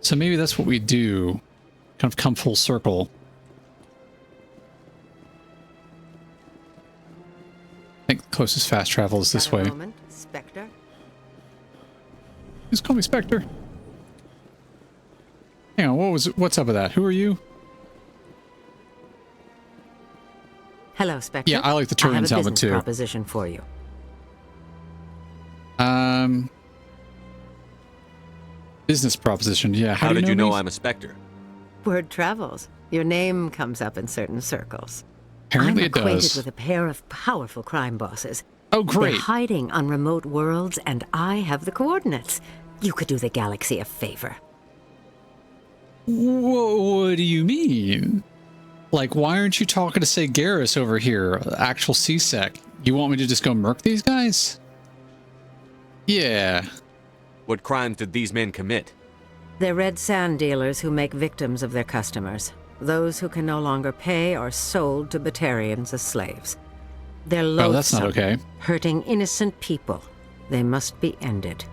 [SPEAKER 1] So maybe that's what we do. Kind of come full circle. I think the closest fast travel is this way.
[SPEAKER 18] Moment, Spectre.
[SPEAKER 1] Just call me Spectre. Hang on, what's up with that? Who are you?
[SPEAKER 18] Hello, Spectre.
[SPEAKER 1] Yeah, I like the Turian's helmet too.
[SPEAKER 18] Proposition for you.
[SPEAKER 1] Business proposition. Yeah.
[SPEAKER 3] How did you know I'm a Spectre?
[SPEAKER 18] Word travels. Your name comes up in certain circles.
[SPEAKER 1] Apparently
[SPEAKER 18] I'm acquainted
[SPEAKER 1] it does.
[SPEAKER 18] with a pair of powerful crime bosses.
[SPEAKER 1] Oh, great.
[SPEAKER 18] They're hiding on remote worlds, and I have the coordinates. You could do the galaxy a favor.
[SPEAKER 1] What do you mean? Like, why aren't you talking to, say, Garrus over here, actual C-Sec? You want me to just go murk these guys? Yeah.
[SPEAKER 3] What crimes did these men commit?
[SPEAKER 18] They're red sand dealers who make victims of their customers. Those who can no longer pay are sold to Batarians as slaves. They're loathsome,
[SPEAKER 1] oh, that's not okay.
[SPEAKER 18] Hurting innocent people. They must be ended.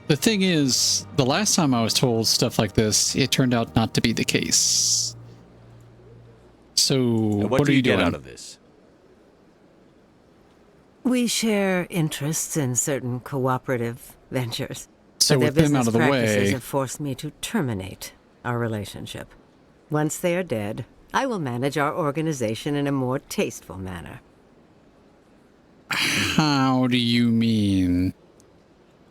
[SPEAKER 1] The thing is, the last time I was told stuff like this, it turned out not to be the case. So, what are you doing
[SPEAKER 3] get out of this?
[SPEAKER 18] We share interests in certain cooperative ventures.
[SPEAKER 1] So
[SPEAKER 18] but their
[SPEAKER 1] with them
[SPEAKER 18] business
[SPEAKER 1] out of the
[SPEAKER 18] practices
[SPEAKER 1] way,
[SPEAKER 18] have forced me to terminate our relationship. Once they are dead, I will manage our organization in a more tasteful manner.
[SPEAKER 1] How do you mean?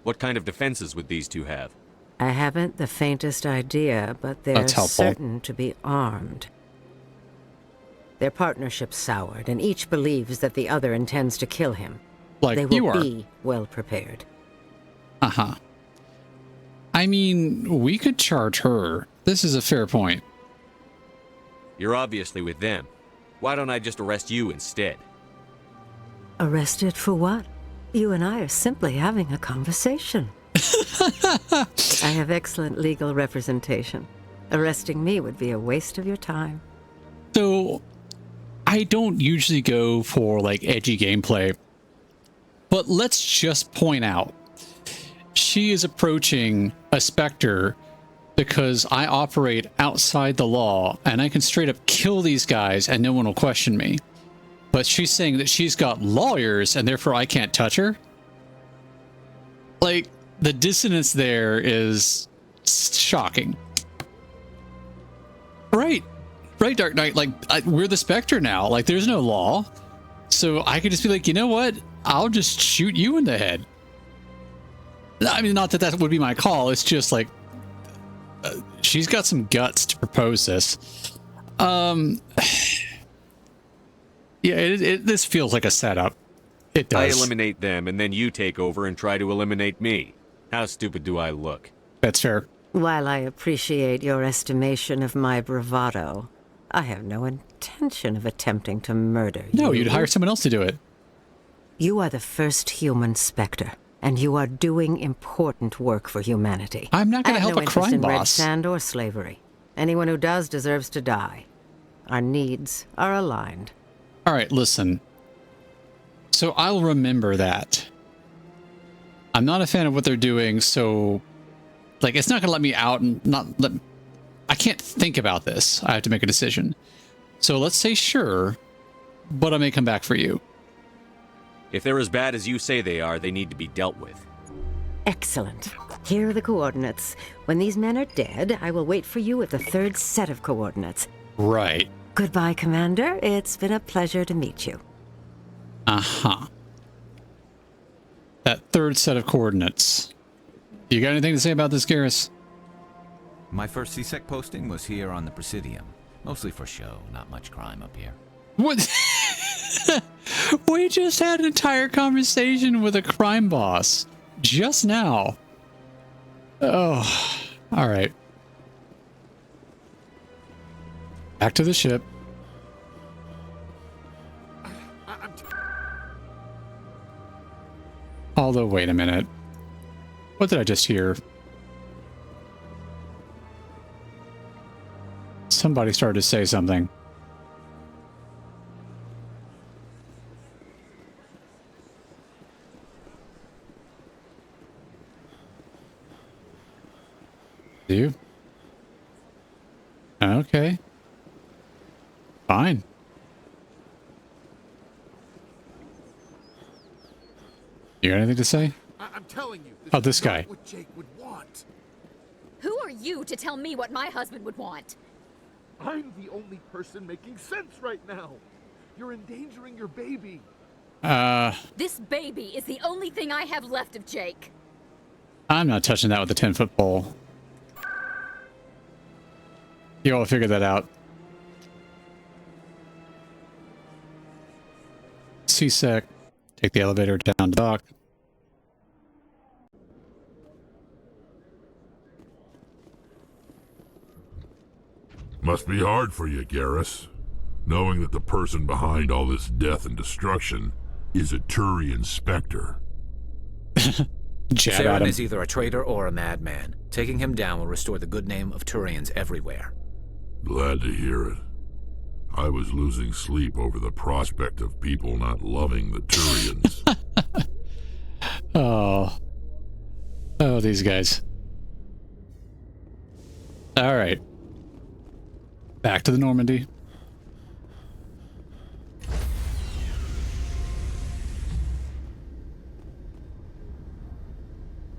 [SPEAKER 3] What kind of defenses would these two have?
[SPEAKER 18] I haven't the faintest idea, but they're
[SPEAKER 1] That's helpful.
[SPEAKER 18] certain to be armed. Their partnership soured, and each believes that the other intends to kill him.
[SPEAKER 1] Like
[SPEAKER 18] they will
[SPEAKER 1] you are.
[SPEAKER 18] be well prepared.
[SPEAKER 1] Uh-huh. I mean, we could charge her. This is a fair point.
[SPEAKER 3] You're obviously with them. Why don't I just arrest you instead?
[SPEAKER 18] Arrested for what? You and I are simply having a conversation. I have excellent legal representation. Arresting me would be a waste of your time.
[SPEAKER 1] So, I don't usually go for, like, edgy gameplay. But let's just point out, she is approaching a Spectre because I operate outside the law, and I can straight up kill these guys and no one will question me. But she's saying that she's got lawyers and therefore I can't touch her? Like, the dissonance there is shocking. Right, Dark Knight, like, we're the Spectre now. Like, there's no law. So I could just be like, you know what? I'll just shoot you in the head. I mean, not that that would be my call. It's just like, she's got some guts to propose this. Yeah, this feels like a setup. It does.
[SPEAKER 3] I eliminate them, and then you take over and try to eliminate me. How stupid do I look?
[SPEAKER 1] That's fair.
[SPEAKER 18] While I appreciate your estimation of my bravado, I have no intention of attempting to murder you.
[SPEAKER 1] No, you'd hire someone else to do it.
[SPEAKER 18] You are the first human Spectre, and you are doing important work for humanity.
[SPEAKER 1] I'm not going to help
[SPEAKER 18] no
[SPEAKER 1] a crime
[SPEAKER 18] in red
[SPEAKER 1] boss.
[SPEAKER 18] sand or slavery. Anyone who does deserves to die. Our needs are aligned.
[SPEAKER 1] All right, listen. So I'll remember that. I'm not a fan of what they're doing, so, like, it's not going to let me out and not let... I can't think about this. I have to make a decision. So let's say sure, but I may come back for you.
[SPEAKER 3] If they're as bad as you say they are, they need to be dealt with.
[SPEAKER 18] Excellent. Here are the coordinates. When these men are dead, I will wait for you at the third set of coordinates.
[SPEAKER 1] Right.
[SPEAKER 18] Goodbye, Commander. It's been a pleasure to meet you.
[SPEAKER 1] Uh-huh. That third set of coordinates. You got anything to say about this, Garrus?
[SPEAKER 5] My first C-Sec posting was here on the Presidium. Mostly for show, not much crime up here.
[SPEAKER 1] What? We just had an entire conversation with a crime boss just now. Oh, all right. Back to the ship. Although, wait a minute. What did I just hear? Somebody started to say something. You? Okay. Fine. You got anything to say?
[SPEAKER 15] I'm telling you.
[SPEAKER 1] Oh, this guy.
[SPEAKER 15] What Jake would want.
[SPEAKER 7] Who are you to tell me what my husband would want?
[SPEAKER 19] I'm the only person making sense right now. You're endangering your baby.
[SPEAKER 7] This baby is the only thing I have left of Jake.
[SPEAKER 1] I'm not touching that with a 10-foot pole. You all figure that out. C-Sec. Take the elevator down to dock.
[SPEAKER 20] Must be hard for you, Garrus, knowing that the person behind all this death and destruction is a Turian Spectre.
[SPEAKER 5] Saren is either a traitor or a madman. Taking him down will restore the good name of Turians everywhere.
[SPEAKER 20] Glad to hear it. I was losing sleep over the prospect of people not loving the Turians.
[SPEAKER 1] Oh, these guys. All right. Back to the Normandy.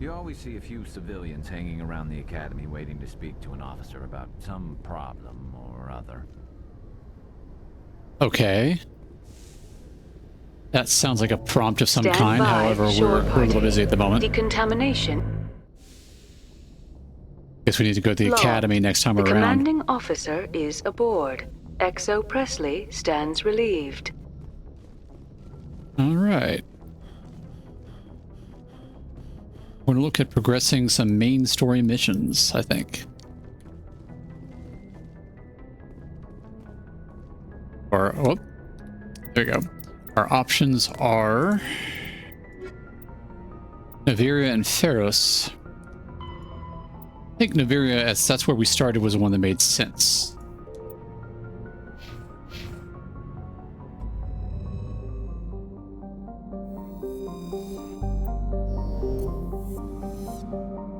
[SPEAKER 21] You always see a few civilians hanging around the academy waiting to speak to an officer about some problem or other.
[SPEAKER 1] Okay. That sounds like a prompt of some kind, however, we're a little busy at the moment.
[SPEAKER 11] Decontamination.
[SPEAKER 1] Guess we need to go to the academy next time
[SPEAKER 11] the
[SPEAKER 1] around.
[SPEAKER 11] Commanding officer is aboard. XO Presley stands relieved.
[SPEAKER 1] All right. We're going to look at progressing some main story missions, I think. Or, oh, there you go. Our options are Naviria and Ferros. I think Naviria, as that's where we started, was the one that made sense.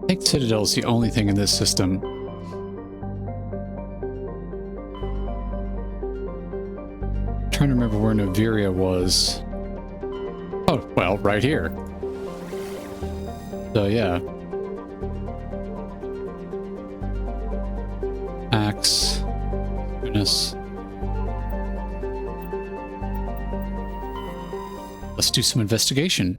[SPEAKER 1] I think Citadel is the only thing in this system. Trying to remember where Naviria was. Oh, well, right here. So, yeah. Axe. Goodness. Let's do some investigation.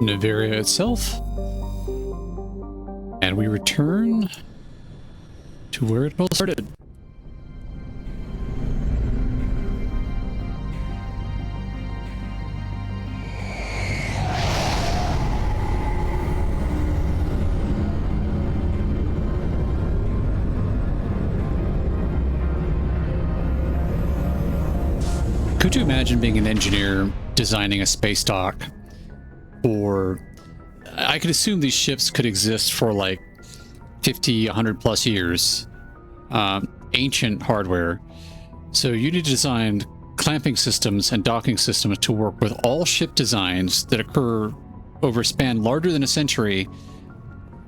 [SPEAKER 1] Naviria itself, and we return to where it all started. Could you imagine being an engineer designing a space dock? Or I could assume these ships could exist for like 50, 100 plus years. Ancient hardware. So you need to design clamping systems and docking systems to work with all ship designs that occur over a span larger than a century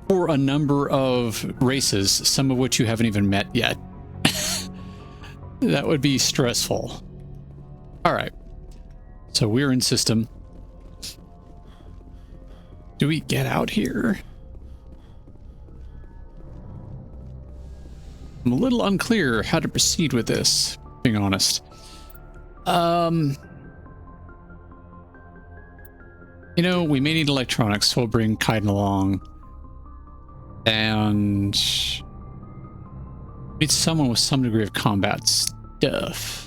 [SPEAKER 1] for a number of races, some of which you haven't even met yet. That would be stressful. All right. So we're in system. Do we get out here? I'm a little unclear how to proceed with this, being honest. You know, we may need electronics, so we'll bring Kaiden along. And we need someone with some degree of combat stuff.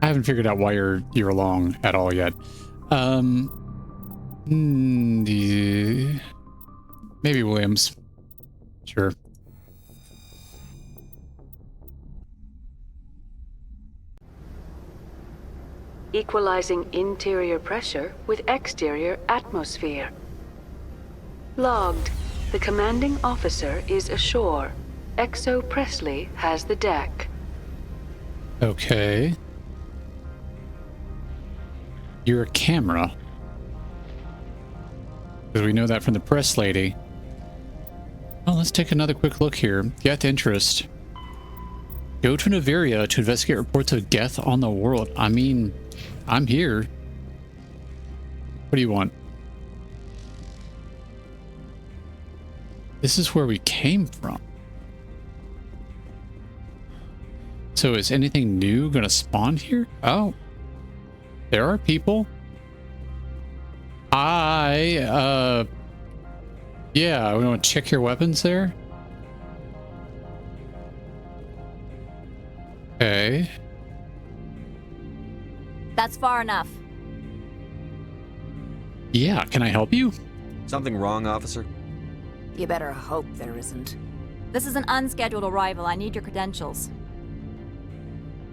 [SPEAKER 1] I haven't figured out why you're along at all yet. Maybe Williams. Sure.
[SPEAKER 11] Equalizing interior pressure with exterior atmosphere. Logged. The commanding officer is ashore. XO Presley has the deck.
[SPEAKER 1] Okay. You're a camera. Because we know that from the press lady. Well, let's take another quick look here. Geth interest. Go to Noveria to investigate reports of Geth on the world. I mean, I'm here. What do you want? This is where we came from. So is anything new gonna spawn here? Oh. There are people. Yeah, we want to check your weapons there. Okay.
[SPEAKER 2] That's far enough.
[SPEAKER 1] Yeah, can I help you?
[SPEAKER 3] Something wrong, officer?
[SPEAKER 2] You better hope there isn't. This is an unscheduled arrival. I need your credentials.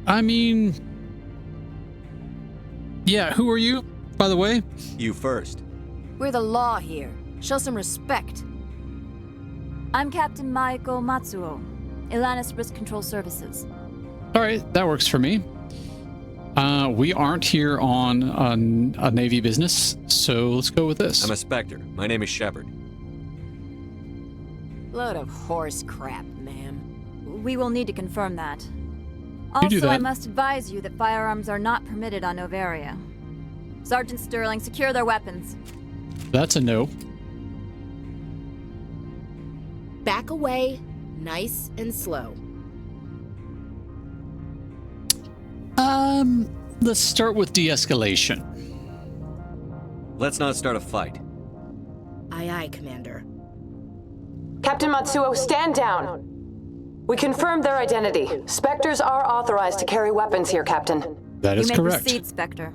[SPEAKER 1] I mean... Yeah, who are you, by the way?
[SPEAKER 3] You first.
[SPEAKER 2] We're the law here. Show some respect. I'm Captain Maiko Matsuo, Ilanis Risk Control Services.
[SPEAKER 1] All right, that works for me. We aren't here on a Navy business, so let's go with this.
[SPEAKER 3] I'm a Spectre. My name is Shepard.
[SPEAKER 2] Load of horse crap, ma'am. We will need to confirm that.
[SPEAKER 1] You do
[SPEAKER 2] Also,
[SPEAKER 1] that.
[SPEAKER 2] I must advise you that firearms are not permitted on Noveria. Sergeant Sterling, secure their weapons.
[SPEAKER 1] That's a no.
[SPEAKER 22] Back away, nice and slow.
[SPEAKER 1] Let's start with de-escalation.
[SPEAKER 3] Let's not start a fight.
[SPEAKER 22] Aye, aye, Commander.
[SPEAKER 23] Captain Matsuo, stand down. We confirmed their identity. Spectres are authorized to carry weapons here, Captain.
[SPEAKER 1] That is
[SPEAKER 2] correct. You may
[SPEAKER 1] correct.
[SPEAKER 2] proceed, Spectre.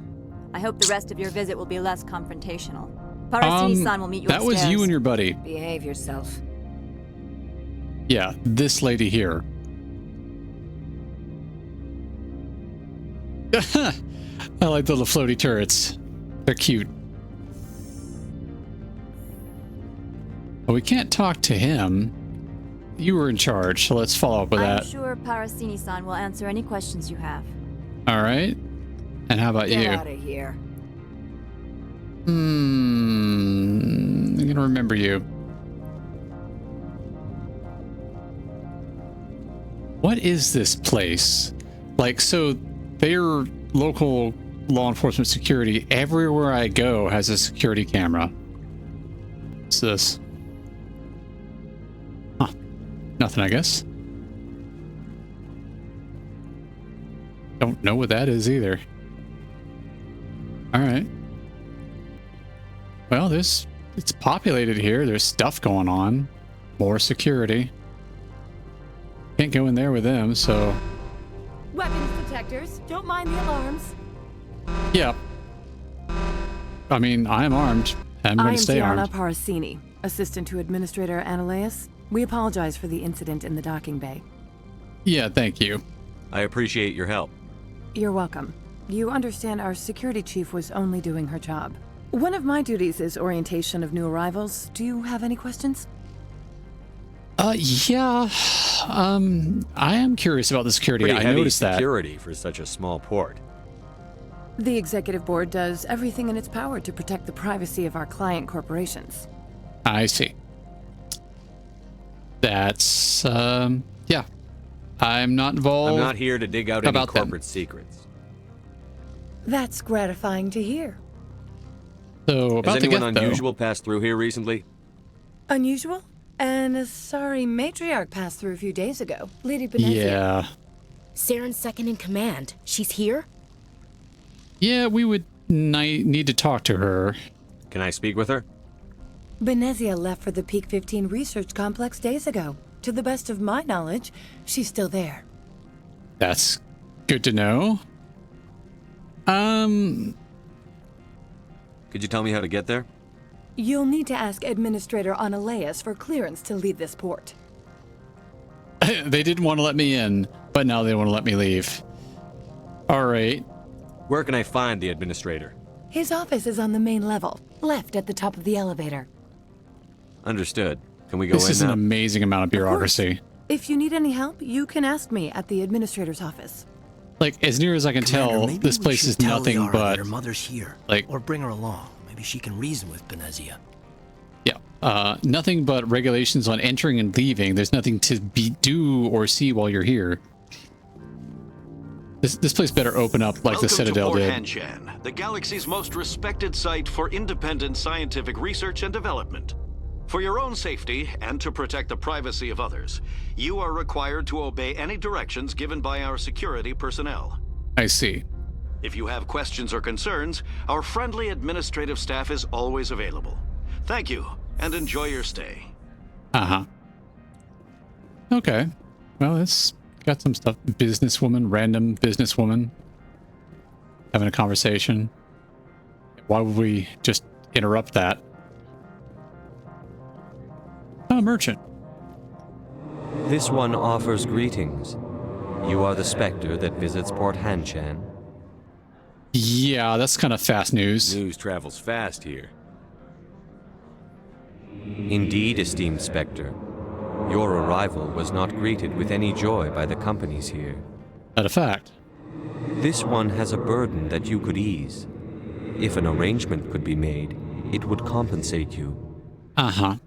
[SPEAKER 2] I hope the rest of your visit will be less confrontational. Parasini-san will meet you
[SPEAKER 1] that
[SPEAKER 2] upstairs.
[SPEAKER 1] was you and your buddy.
[SPEAKER 2] Behave yourself.
[SPEAKER 1] Yeah, this lady here. I like the little floaty turrets. They're cute. But we can't talk to him. You were in charge, so let's follow up with
[SPEAKER 2] I'm
[SPEAKER 1] that.
[SPEAKER 2] sure Parasini-san will answer any questions you have.
[SPEAKER 1] All right. And how about you?
[SPEAKER 2] Get out of here.
[SPEAKER 1] I'm gonna remember you. What is this place? Like, so they're local law enforcement security. Everywhere I go has a security camera. What's this? Huh. Nothing, I guess. Don't know what that is either. All right. Well, it's populated here. There's stuff going on. More security. Can't go in there with them, so...
[SPEAKER 22] Weapons detectors. Don't mind the alarms.
[SPEAKER 1] Yeah. I mean, I'm armed. I'm going to stay
[SPEAKER 24] Gianna
[SPEAKER 1] armed.
[SPEAKER 24] Parasini, assistant to Administrator Ananias. We apologize for the incident in the docking bay.
[SPEAKER 1] Yeah, thank you.
[SPEAKER 3] I appreciate your help.
[SPEAKER 24] You're welcome. You understand our security chief was only doing her job. One of my duties is orientation of new arrivals. Do you have any questions?
[SPEAKER 1] Yeah. I am curious about the security.
[SPEAKER 3] Pretty
[SPEAKER 1] I
[SPEAKER 3] heavy
[SPEAKER 1] noticed that.
[SPEAKER 3] security for such a small port.
[SPEAKER 24] The executive board does everything in its power to protect the privacy of our client corporations.
[SPEAKER 1] I see. That's, yeah. I'm not involved.
[SPEAKER 3] I'm not here to dig out any
[SPEAKER 1] about them.
[SPEAKER 3] corporate secrets.
[SPEAKER 24] That's gratifying to hear.
[SPEAKER 1] So, about
[SPEAKER 3] Has anyone unusual passed through here recently?
[SPEAKER 24] Unusual? And a sorry matriarch passed through a few days ago. Lady Benezia.
[SPEAKER 1] Yeah.
[SPEAKER 6] Saren's second in command. She's here?
[SPEAKER 1] Yeah, we would need to talk to her.
[SPEAKER 3] Can I speak with her?
[SPEAKER 24] Benezia left for the Peak 15 research complex days ago. To the best of my knowledge, she's still there.
[SPEAKER 1] That's good to know.
[SPEAKER 3] Could you tell me how to get there?
[SPEAKER 24] You'll need to ask Administrator Analeas for clearance to leave this port.
[SPEAKER 1] They didn't want to let me in, but now they want to let me leave. All right.
[SPEAKER 3] Where can I find the administrator?
[SPEAKER 24] His office is on the main level, left at the top of the elevator.
[SPEAKER 3] Understood. Can we go in now?
[SPEAKER 1] This is an amazing amount of bureaucracy.
[SPEAKER 24] If you need any help, you can ask me at the administrator's office.
[SPEAKER 1] Like, as near as I can tell, this place is nothing but...
[SPEAKER 9] her mother's here,
[SPEAKER 1] like,
[SPEAKER 9] or bring her along. Maybe she can reason with Benezia.
[SPEAKER 1] Yeah, nothing but regulations on entering and leaving. There's nothing to do or see while you're here. This place better open up like the Citadel did.
[SPEAKER 8] Welcome to Port Hanshan, the galaxy's most respected site for independent scientific research and development. For your own safety and to protect the privacy of others, you are required to obey any directions given by our security personnel.
[SPEAKER 1] I see.
[SPEAKER 8] If you have questions or concerns, our friendly administrative staff is always available. Thank you, and enjoy your stay.
[SPEAKER 1] Uh-huh. Okay. Well, it's got some stuff. Businesswoman, random businesswoman. Having a conversation. Why would we just interrupt that? A merchant.
[SPEAKER 17] This one offers greetings. You are the Spectre that visits Port Hanshan.
[SPEAKER 1] Yeah, that's kind of fast news.
[SPEAKER 3] News travels fast here.
[SPEAKER 17] Indeed, esteemed Spectre. Your arrival was not greeted with any joy by the companies here.
[SPEAKER 1] That a fact.
[SPEAKER 17] This one has a burden that you could ease. If an arrangement could be made, it would compensate you.
[SPEAKER 1] Uh-huh.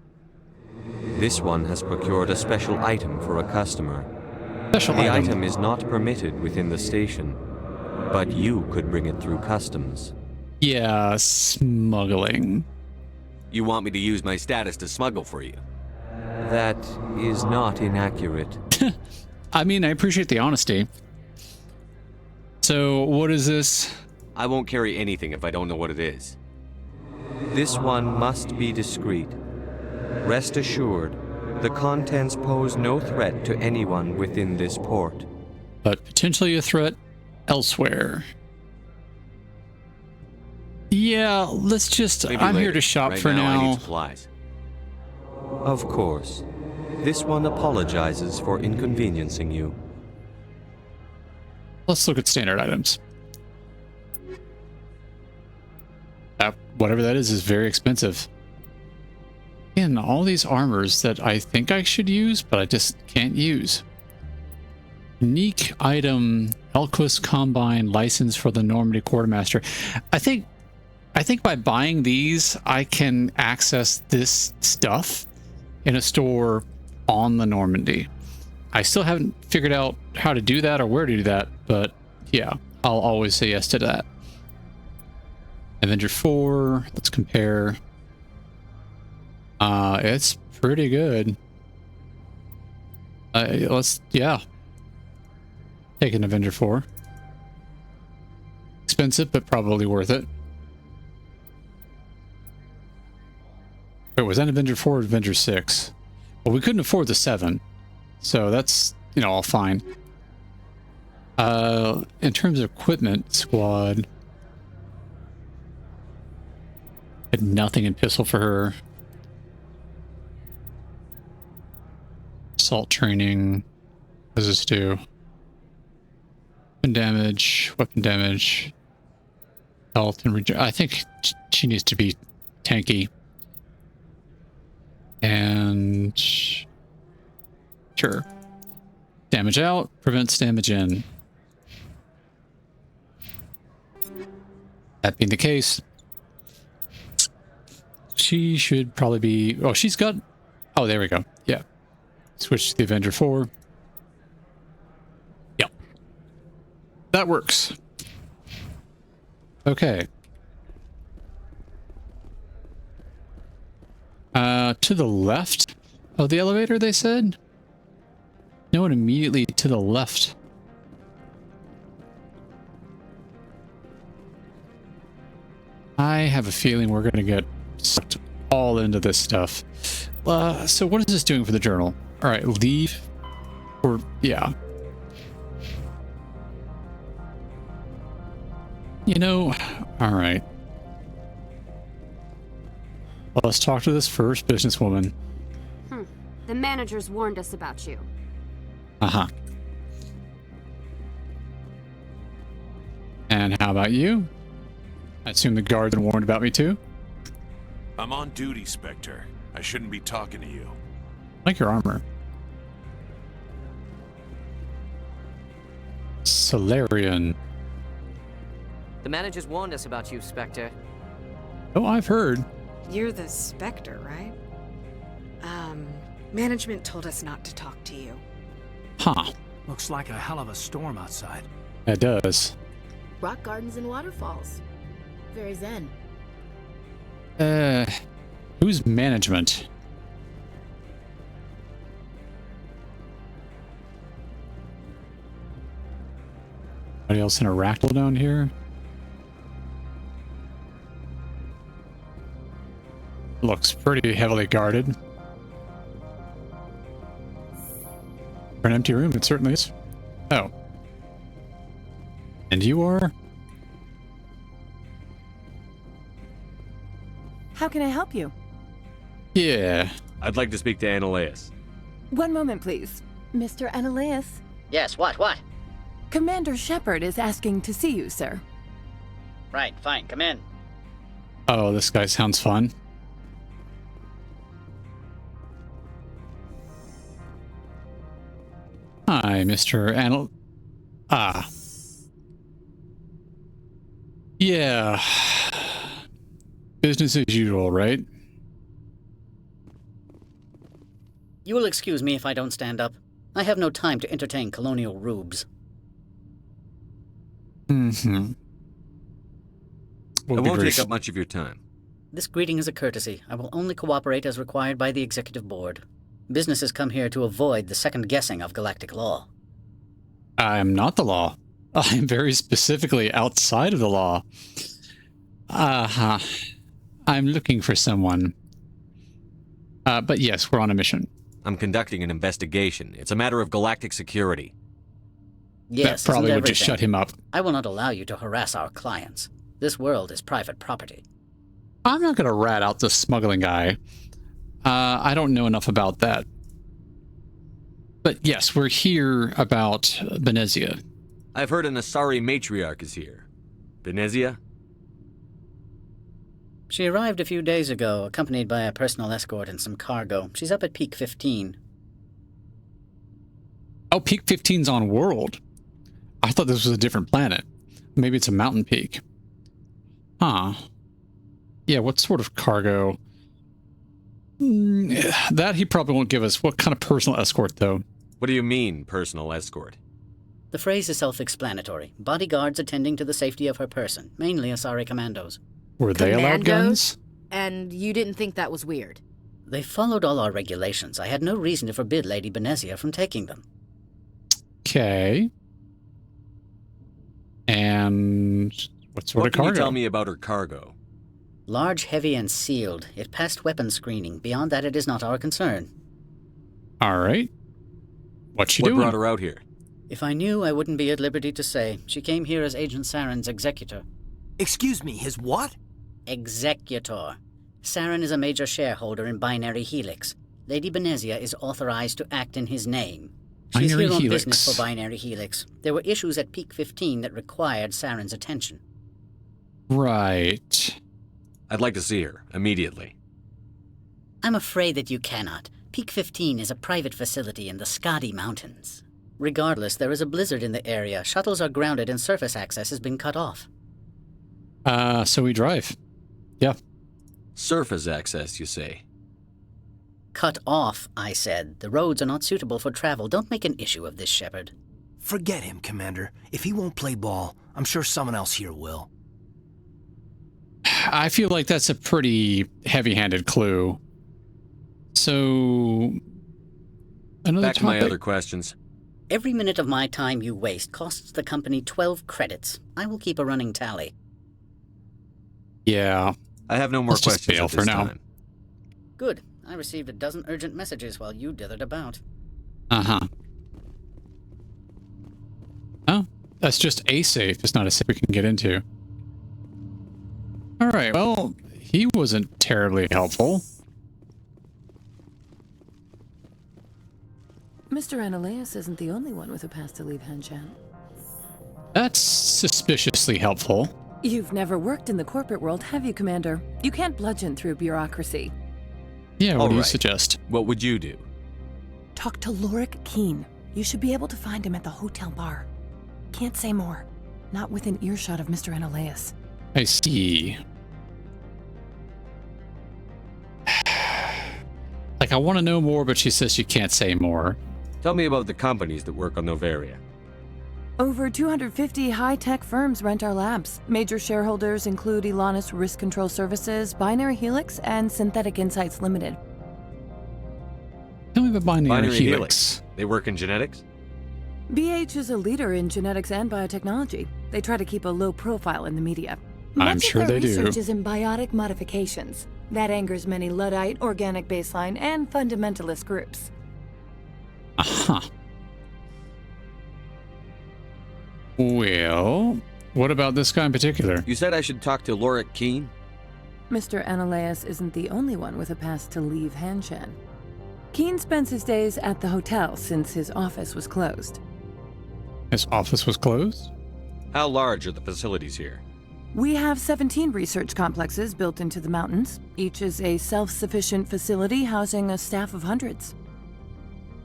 [SPEAKER 17] This one has procured a special item for a customer.
[SPEAKER 1] Special
[SPEAKER 17] the
[SPEAKER 1] item.
[SPEAKER 17] item is not permitted within the station, but you could bring it through customs.
[SPEAKER 1] Yeah, smuggling.
[SPEAKER 3] You want me to use my status to smuggle for you?
[SPEAKER 17] That is not inaccurate.
[SPEAKER 1] I mean, I appreciate the honesty. So, what is this?
[SPEAKER 3] I won't carry anything if I don't know what it is.
[SPEAKER 17] This one must be discreet. Rest assured, the contents pose no threat to anyone within this port.
[SPEAKER 1] But potentially a threat elsewhere. Yeah, let's just...
[SPEAKER 3] Maybe
[SPEAKER 1] I'm
[SPEAKER 3] later.
[SPEAKER 1] here to shop
[SPEAKER 3] Right
[SPEAKER 1] for
[SPEAKER 3] now. I
[SPEAKER 1] now.
[SPEAKER 3] need supplies.
[SPEAKER 17] Of course. This one apologizes for inconveniencing you.
[SPEAKER 1] Let's look at standard items. Whatever that is very expensive. And all these armors that I think I should use, but I just can't use. Unique item, Elquist Combine license for the Normandy Quartermaster. I think by buying these, I can access this stuff in a store on the Normandy. I still haven't figured out how to do that or where to do that, but yeah, I'll always say yes to that. Avenger 4, let's compare. It's pretty good. Yeah. Take an Avenger 4. Expensive, but probably worth it. Wait, was that Avenger 4 or Avenger 6? Well, we couldn't afford the 7. So that's, all fine. In terms of equipment squad, had nothing in pistol for her. Assault training. What does this do? Weapon damage, health, and I think she needs to be tanky. And sure. Damage out, prevents damage in. That being the case, she should probably be... Oh, she's got... Oh, there we go. Yeah. Switch to the Avenger 4. Yep. That works. Okay. To the left of the elevator, they said? No one immediately to the left. I have a feeling we're going to get sucked all into this stuff. So what is this doing for the journal? All right, leave. Or, yeah. You know, all right. Well, let's talk to this first businesswoman.
[SPEAKER 4] The managers warned us about you.
[SPEAKER 1] Uh-huh. And how about you? I assume the guards are warned about me too?
[SPEAKER 12] I'm on duty, Spectre. I shouldn't be talking to you.
[SPEAKER 1] I like your armor. Solarian.
[SPEAKER 13] The managers warned us about you, Spectre.
[SPEAKER 1] Oh, I've heard.
[SPEAKER 14] You're the Spectre, right? Management told us not to talk to you.
[SPEAKER 1] Huh.
[SPEAKER 9] Looks like a hell of a storm outside.
[SPEAKER 1] It does.
[SPEAKER 6] Rock gardens and waterfalls. Very zen.
[SPEAKER 1] Who's management? Anybody else in a rackle down here? Looks pretty heavily guarded. For an empty room, it certainly is. Oh. And you are?
[SPEAKER 24] How can I help you?
[SPEAKER 1] Yeah.
[SPEAKER 3] I'd like to speak to Annaleus.
[SPEAKER 24] One moment, please. Mr. Annaleus?
[SPEAKER 25] Yes, what?
[SPEAKER 24] Commander Shepard is asking to see you, sir.
[SPEAKER 25] Right, fine, come in.
[SPEAKER 1] Oh, this guy sounds fun. Hi, Mr. Anal... Ah. Yeah. Business as usual, right?
[SPEAKER 25] You will excuse me if I don't stand up. I have no time to entertain colonial rubes.
[SPEAKER 1] Mm-hmm.
[SPEAKER 3] I won't take up much of your time.
[SPEAKER 25] This greeting is a courtesy. I will only cooperate as required by the Executive Board. Businesses come here to avoid the second guessing of galactic law.
[SPEAKER 1] I am not the law. I am very specifically outside of the law. I'm looking for someone. But yes, we're on a mission.
[SPEAKER 3] I'm conducting an investigation. It's a matter of galactic security.
[SPEAKER 25] Yes,
[SPEAKER 1] that probably would just shut him up.
[SPEAKER 25] I will not allow you to harass our clients. This world is private property.
[SPEAKER 1] I'm not going to rat out the smuggling guy. I don't know enough about that. But yes, we're here about Benezia.
[SPEAKER 3] I've heard an Asari matriarch is here. Benezia?
[SPEAKER 25] She arrived a few days ago, accompanied by a personal escort and some cargo. She's up at Peak 15.
[SPEAKER 1] Oh, Peak 15's on World. I thought this was a different planet. Maybe it's a mountain peak. Huh. Yeah, what sort of cargo? That he probably won't give us. What kind of personal escort, though?
[SPEAKER 3] What do you mean, personal escort?
[SPEAKER 25] The phrase is self-explanatory. Bodyguards attending to the safety of her person, mainly Asari commandos.
[SPEAKER 1] Were they allowed guns?
[SPEAKER 6] And you didn't think that was weird?
[SPEAKER 25] They followed all our regulations. I had no reason to forbid Lady Benezia from taking them.
[SPEAKER 1] Okay. And what sort of cargo?
[SPEAKER 3] What can you tell me about her cargo?
[SPEAKER 25] Large, heavy, and sealed. It passed weapons screening. Beyond that, it is not our concern.
[SPEAKER 1] All right. What's she doing?
[SPEAKER 3] What brought her out here?
[SPEAKER 25] If I knew, I wouldn't be at liberty to say. She came here as Agent Saren's executor.
[SPEAKER 9] Excuse me, his what?
[SPEAKER 25] Executor. Saren is a major shareholder in Binary Helix. Lady Benezia is authorized to act in his name. She's here on business for Binary Helix. There were issues at Peak 15 that required Saren's attention.
[SPEAKER 1] Right.
[SPEAKER 3] I'd like to see her, immediately.
[SPEAKER 25] I'm afraid that you cannot. Peak 15 is a private facility in the Skadi Mountains. Regardless, there is a blizzard in the area. Shuttles are grounded and surface access has been cut off.
[SPEAKER 1] So we drive. Yeah.
[SPEAKER 3] Surface access, you say?
[SPEAKER 25] Cut off, I said. The roads are not suitable for travel. Don't make an issue of this, Shepard.
[SPEAKER 9] Forget him, Commander. If he won't play ball, I'm sure someone else here will.
[SPEAKER 1] I feel like that's a pretty heavy-handed clue. So, another
[SPEAKER 3] Back to my other questions.
[SPEAKER 25] Every minute of my time you waste costs the company 12 credits. I will keep a running tally.
[SPEAKER 1] Yeah.
[SPEAKER 3] I have no more
[SPEAKER 1] Let's just
[SPEAKER 3] questions
[SPEAKER 1] bail
[SPEAKER 3] at
[SPEAKER 1] for
[SPEAKER 3] this
[SPEAKER 1] now.
[SPEAKER 3] time.
[SPEAKER 25] Good. I received a dozen urgent messages while you dithered about.
[SPEAKER 1] Uh-huh. Oh, that's just a safe. It's not a safe we can get into. All right, well, he wasn't terribly helpful.
[SPEAKER 24] Mr. Ananias isn't the only one with a pass to leave Hanshan.
[SPEAKER 1] That's suspiciously helpful.
[SPEAKER 24] You've never worked in the corporate world, have you, Commander? You can't bludgeon through bureaucracy.
[SPEAKER 1] Yeah, what do you suggest?
[SPEAKER 3] What would you do?
[SPEAKER 24] Talk to Lorik Keen. You should be able to find him at the hotel bar. Can't say more. Not within earshot of Mr. Ananias.
[SPEAKER 1] I see. Like, I want to know more, but she says she can't say more.
[SPEAKER 3] Tell me about the companies that work on Novaria.
[SPEAKER 24] Over 250 high-tech firms rent our labs. Major shareholders include Elanus Risk Control Services, Binary Helix, and Synthetic Insights Limited.
[SPEAKER 1] Tell me about Binary Helix.
[SPEAKER 3] They work in genetics?
[SPEAKER 24] BH is a leader in genetics and biotechnology. They try to keep a low profile in the media.
[SPEAKER 1] I'm sure they do.
[SPEAKER 24] Much of their research is in biotic modifications. That angers many Luddite, organic baseline, and fundamentalist groups.
[SPEAKER 1] Uh-huh. Well, what about this guy in particular?
[SPEAKER 3] You said I should talk to Lorik Keen?
[SPEAKER 24] Mr. Ananias isn't the only one with a pass to leave Hanshan. Keen spends his days at the hotel since his office was closed.
[SPEAKER 1] His office was closed?
[SPEAKER 3] How large are the facilities here?
[SPEAKER 24] We have 17 research complexes built into the mountains. Each is a self-sufficient facility housing a staff of hundreds.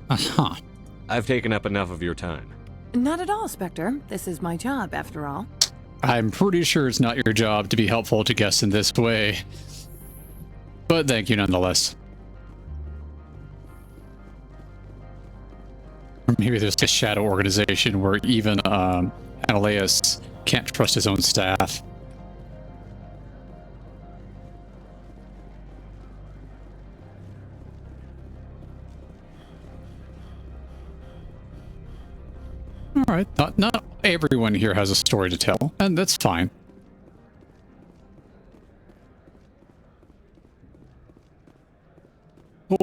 [SPEAKER 1] Uh-huh.
[SPEAKER 3] I've taken up enough of your time.
[SPEAKER 24] Not at all, Spectre. This is my job, after all.
[SPEAKER 1] I'm pretty sure it's not your job to be helpful to guests in this way. But thank you nonetheless. Or maybe there's a shadow organization where even Ananias can't trust his own staff. All right, not everyone here has a story to tell, and that's fine.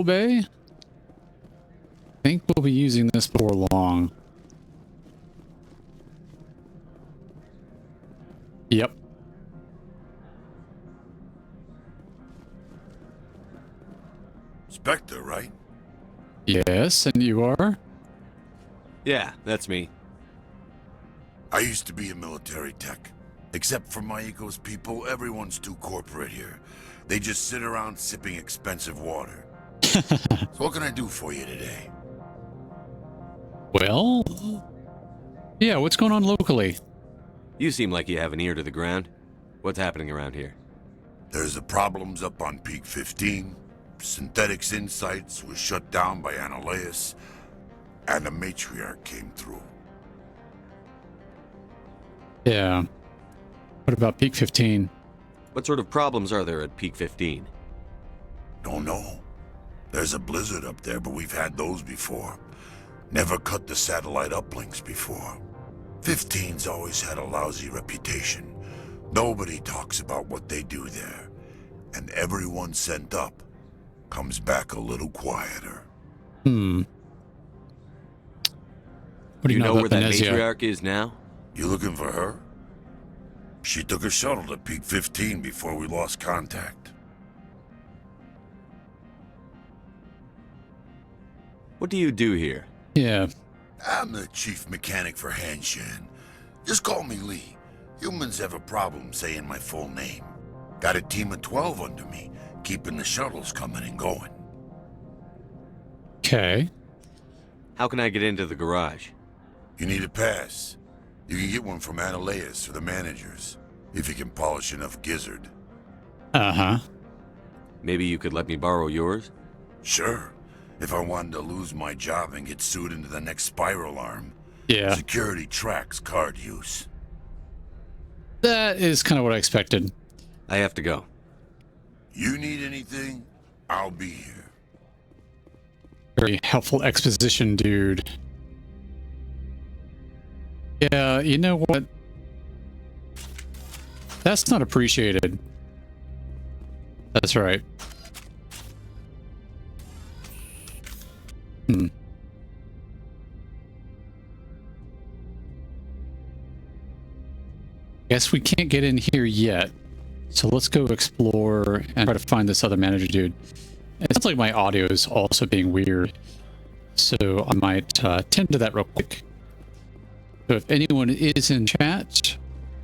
[SPEAKER 1] Bay? I think we'll be using this before long. Yep.
[SPEAKER 20] Spectre, right?
[SPEAKER 1] Yes, and you are?
[SPEAKER 3] Yeah, that's me.
[SPEAKER 20] I used to be a military tech. Except for Maiko's people, everyone's too corporate here. They just sit around sipping expensive water. So what can I do for you today?
[SPEAKER 1] Well, yeah, what's going on locally?
[SPEAKER 3] You seem like you have an ear to the ground. What's happening around here?
[SPEAKER 20] There's the problems up on Peak 15. Synthetics Insights was shut down by Ananias, and the matriarch came through.
[SPEAKER 1] Yeah. What about Peak 15?
[SPEAKER 3] What sort of problems are there at Peak 15?
[SPEAKER 20] Don't know. There's a blizzard up there, but we've had those before. Never cut the satellite uplinks before. 15's always had a lousy reputation. Nobody talks about what they do there. And everyone sent up comes back a little quieter.
[SPEAKER 1] What do
[SPEAKER 3] you know where that
[SPEAKER 1] Venezia?
[SPEAKER 3] matriarch is now?
[SPEAKER 20] You looking for her? She took a shuttle to Peak 15 before we lost contact.
[SPEAKER 3] What do you do here?
[SPEAKER 1] Yeah.
[SPEAKER 20] I'm the chief mechanic for Hanshan. Just call me Lee. Humans have a problem saying my full name. Got a team of 12 under me, keeping the shuttles coming and going.
[SPEAKER 1] Okay.
[SPEAKER 3] How can I get into the garage?
[SPEAKER 20] You need a pass. You can get one from Ananias or the managers, if you can polish enough gizzard.
[SPEAKER 1] Uh-huh.
[SPEAKER 3] Maybe you could let me borrow yours?
[SPEAKER 20] Sure. If I wanted to lose my job and get sued into the next spiral arm.
[SPEAKER 1] Yeah.
[SPEAKER 20] Security tracks card use.
[SPEAKER 1] That is kind of what I expected.
[SPEAKER 3] I have to go.
[SPEAKER 20] You need anything? I'll be here.
[SPEAKER 1] very helpful exposition, dude. Yeah, you know what? That's not appreciated. That's right. Guess we can't get in here yet. So let's go explore and try to find this other manager dude. It sounds like my audio is also being weird. So I might tend to that real quick. So if anyone is in chat,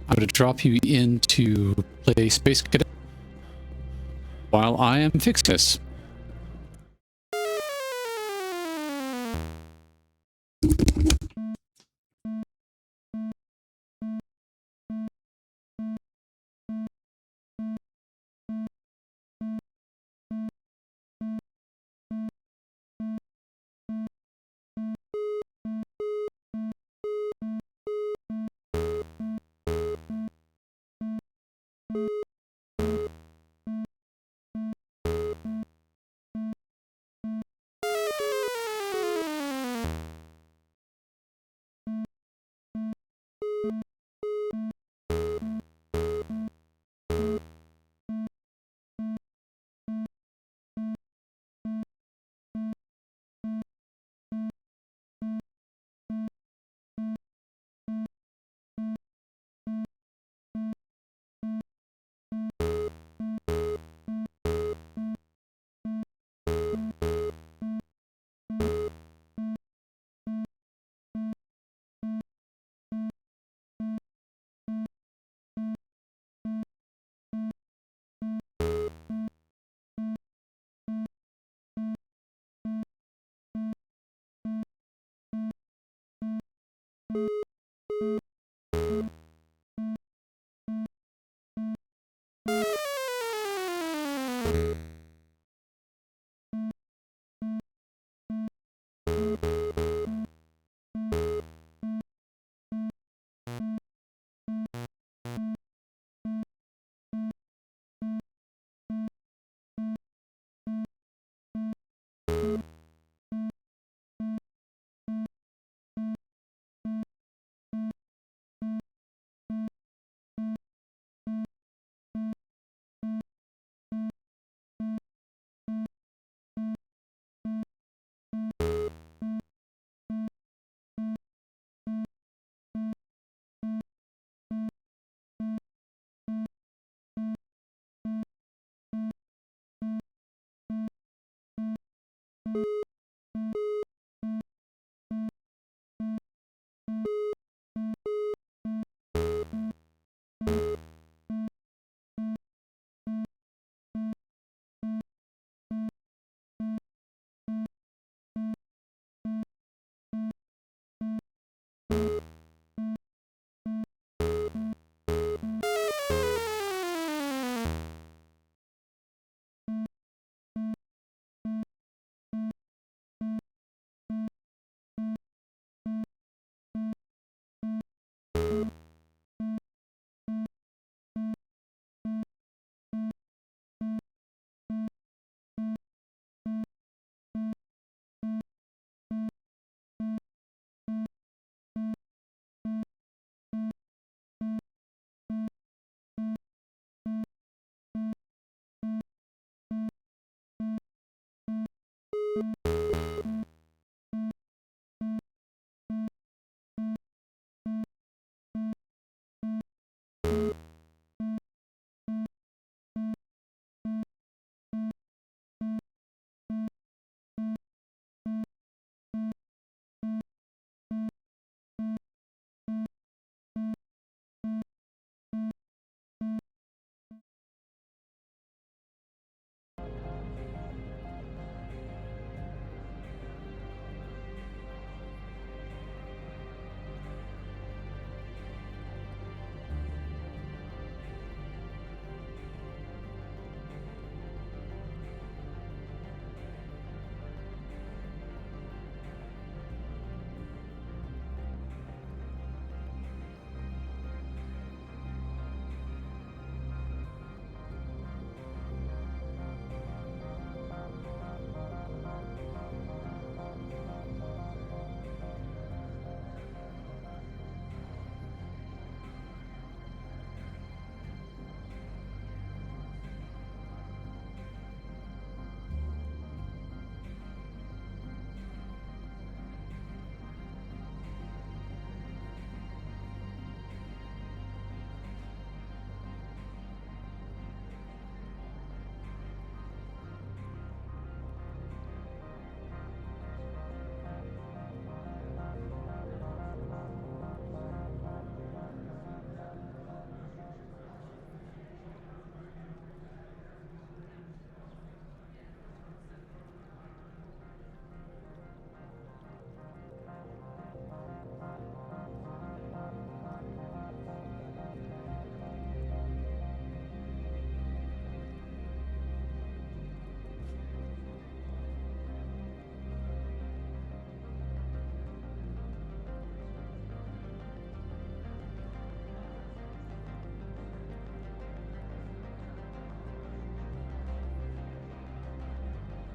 [SPEAKER 1] I'm going to drop you into play Space Cadet while I am fixing this.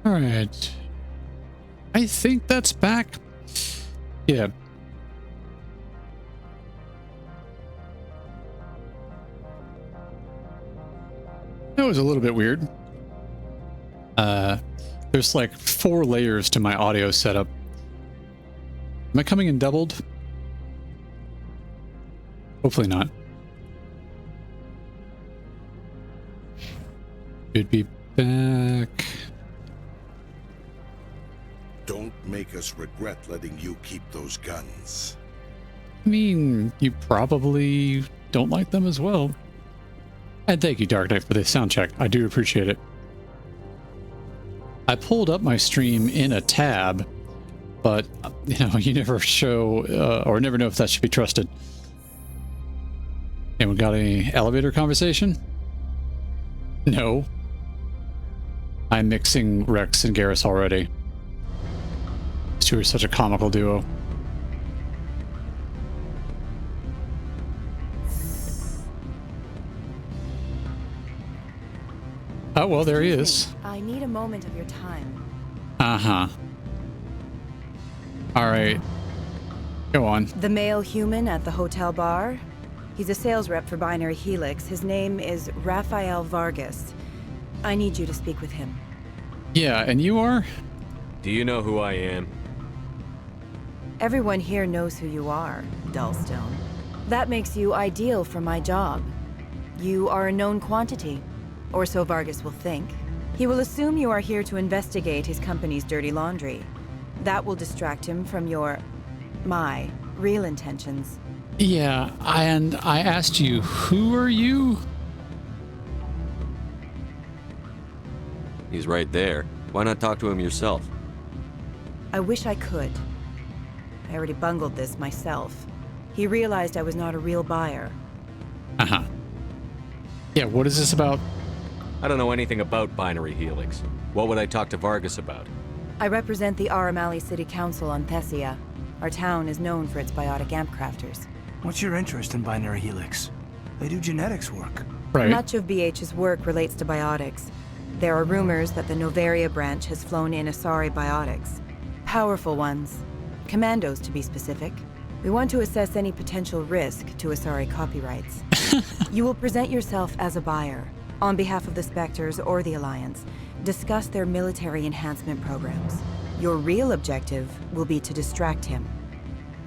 [SPEAKER 1] All right. I think that's back. Yeah. That was a little bit weird. There's like 4 layers to my audio setup. Am I coming in doubled? Hopefully not. Should be back.
[SPEAKER 20] Don't make us regret letting you keep those guns.
[SPEAKER 1] I mean, you probably don't like them as well. And thank you, Dark Knight, for the sound check. I do appreciate it. I pulled up my stream in a tab, but, you know, you never show or never know if that should be trusted. And we got any elevator conversation? No. I'm mixing Rex and Garrus already. These two are such a comical duo. Oh, well, there he is.
[SPEAKER 24] I need a moment of your time.
[SPEAKER 1] Uh-huh. All right. Go on.
[SPEAKER 24] The male human at the hotel bar? He's a sales rep for Binary Helix. His name is Rafael Vargas. I need you to speak with him.
[SPEAKER 1] Yeah, and you are?
[SPEAKER 3] Do you know who I am?
[SPEAKER 24] Everyone here knows who you are, Dullstone. That makes you ideal for my job. You are a known quantity. Or so Vargas will think. He will assume you are here to investigate his company's dirty laundry. That will distract him from my real intentions.
[SPEAKER 1] Yeah, and I asked you, who are you?
[SPEAKER 3] He's right there. Why not talk to him yourself?
[SPEAKER 24] I wish I could. I already bungled this myself. He realized I was not a real buyer.
[SPEAKER 1] Uh-huh. Yeah, what is this about?
[SPEAKER 3] I don't know anything about Binary Helix. What would I talk to Vargas about?
[SPEAKER 24] I represent the Aramali City Council on Thessia. Our town is known for its biotic amp crafters.
[SPEAKER 9] What's your interest in Binary Helix? They do genetics work.
[SPEAKER 1] Right.
[SPEAKER 24] Much of BH's work relates to biotics. There are rumors that the Novaria branch has flown in Asari biotics. Powerful ones. Commandos, to be specific. We want to assess any potential risk to Asari copyrights. You will present yourself as a buyer. On behalf of the Spectres or the Alliance, discuss their military enhancement programs. Your real objective will be to distract him.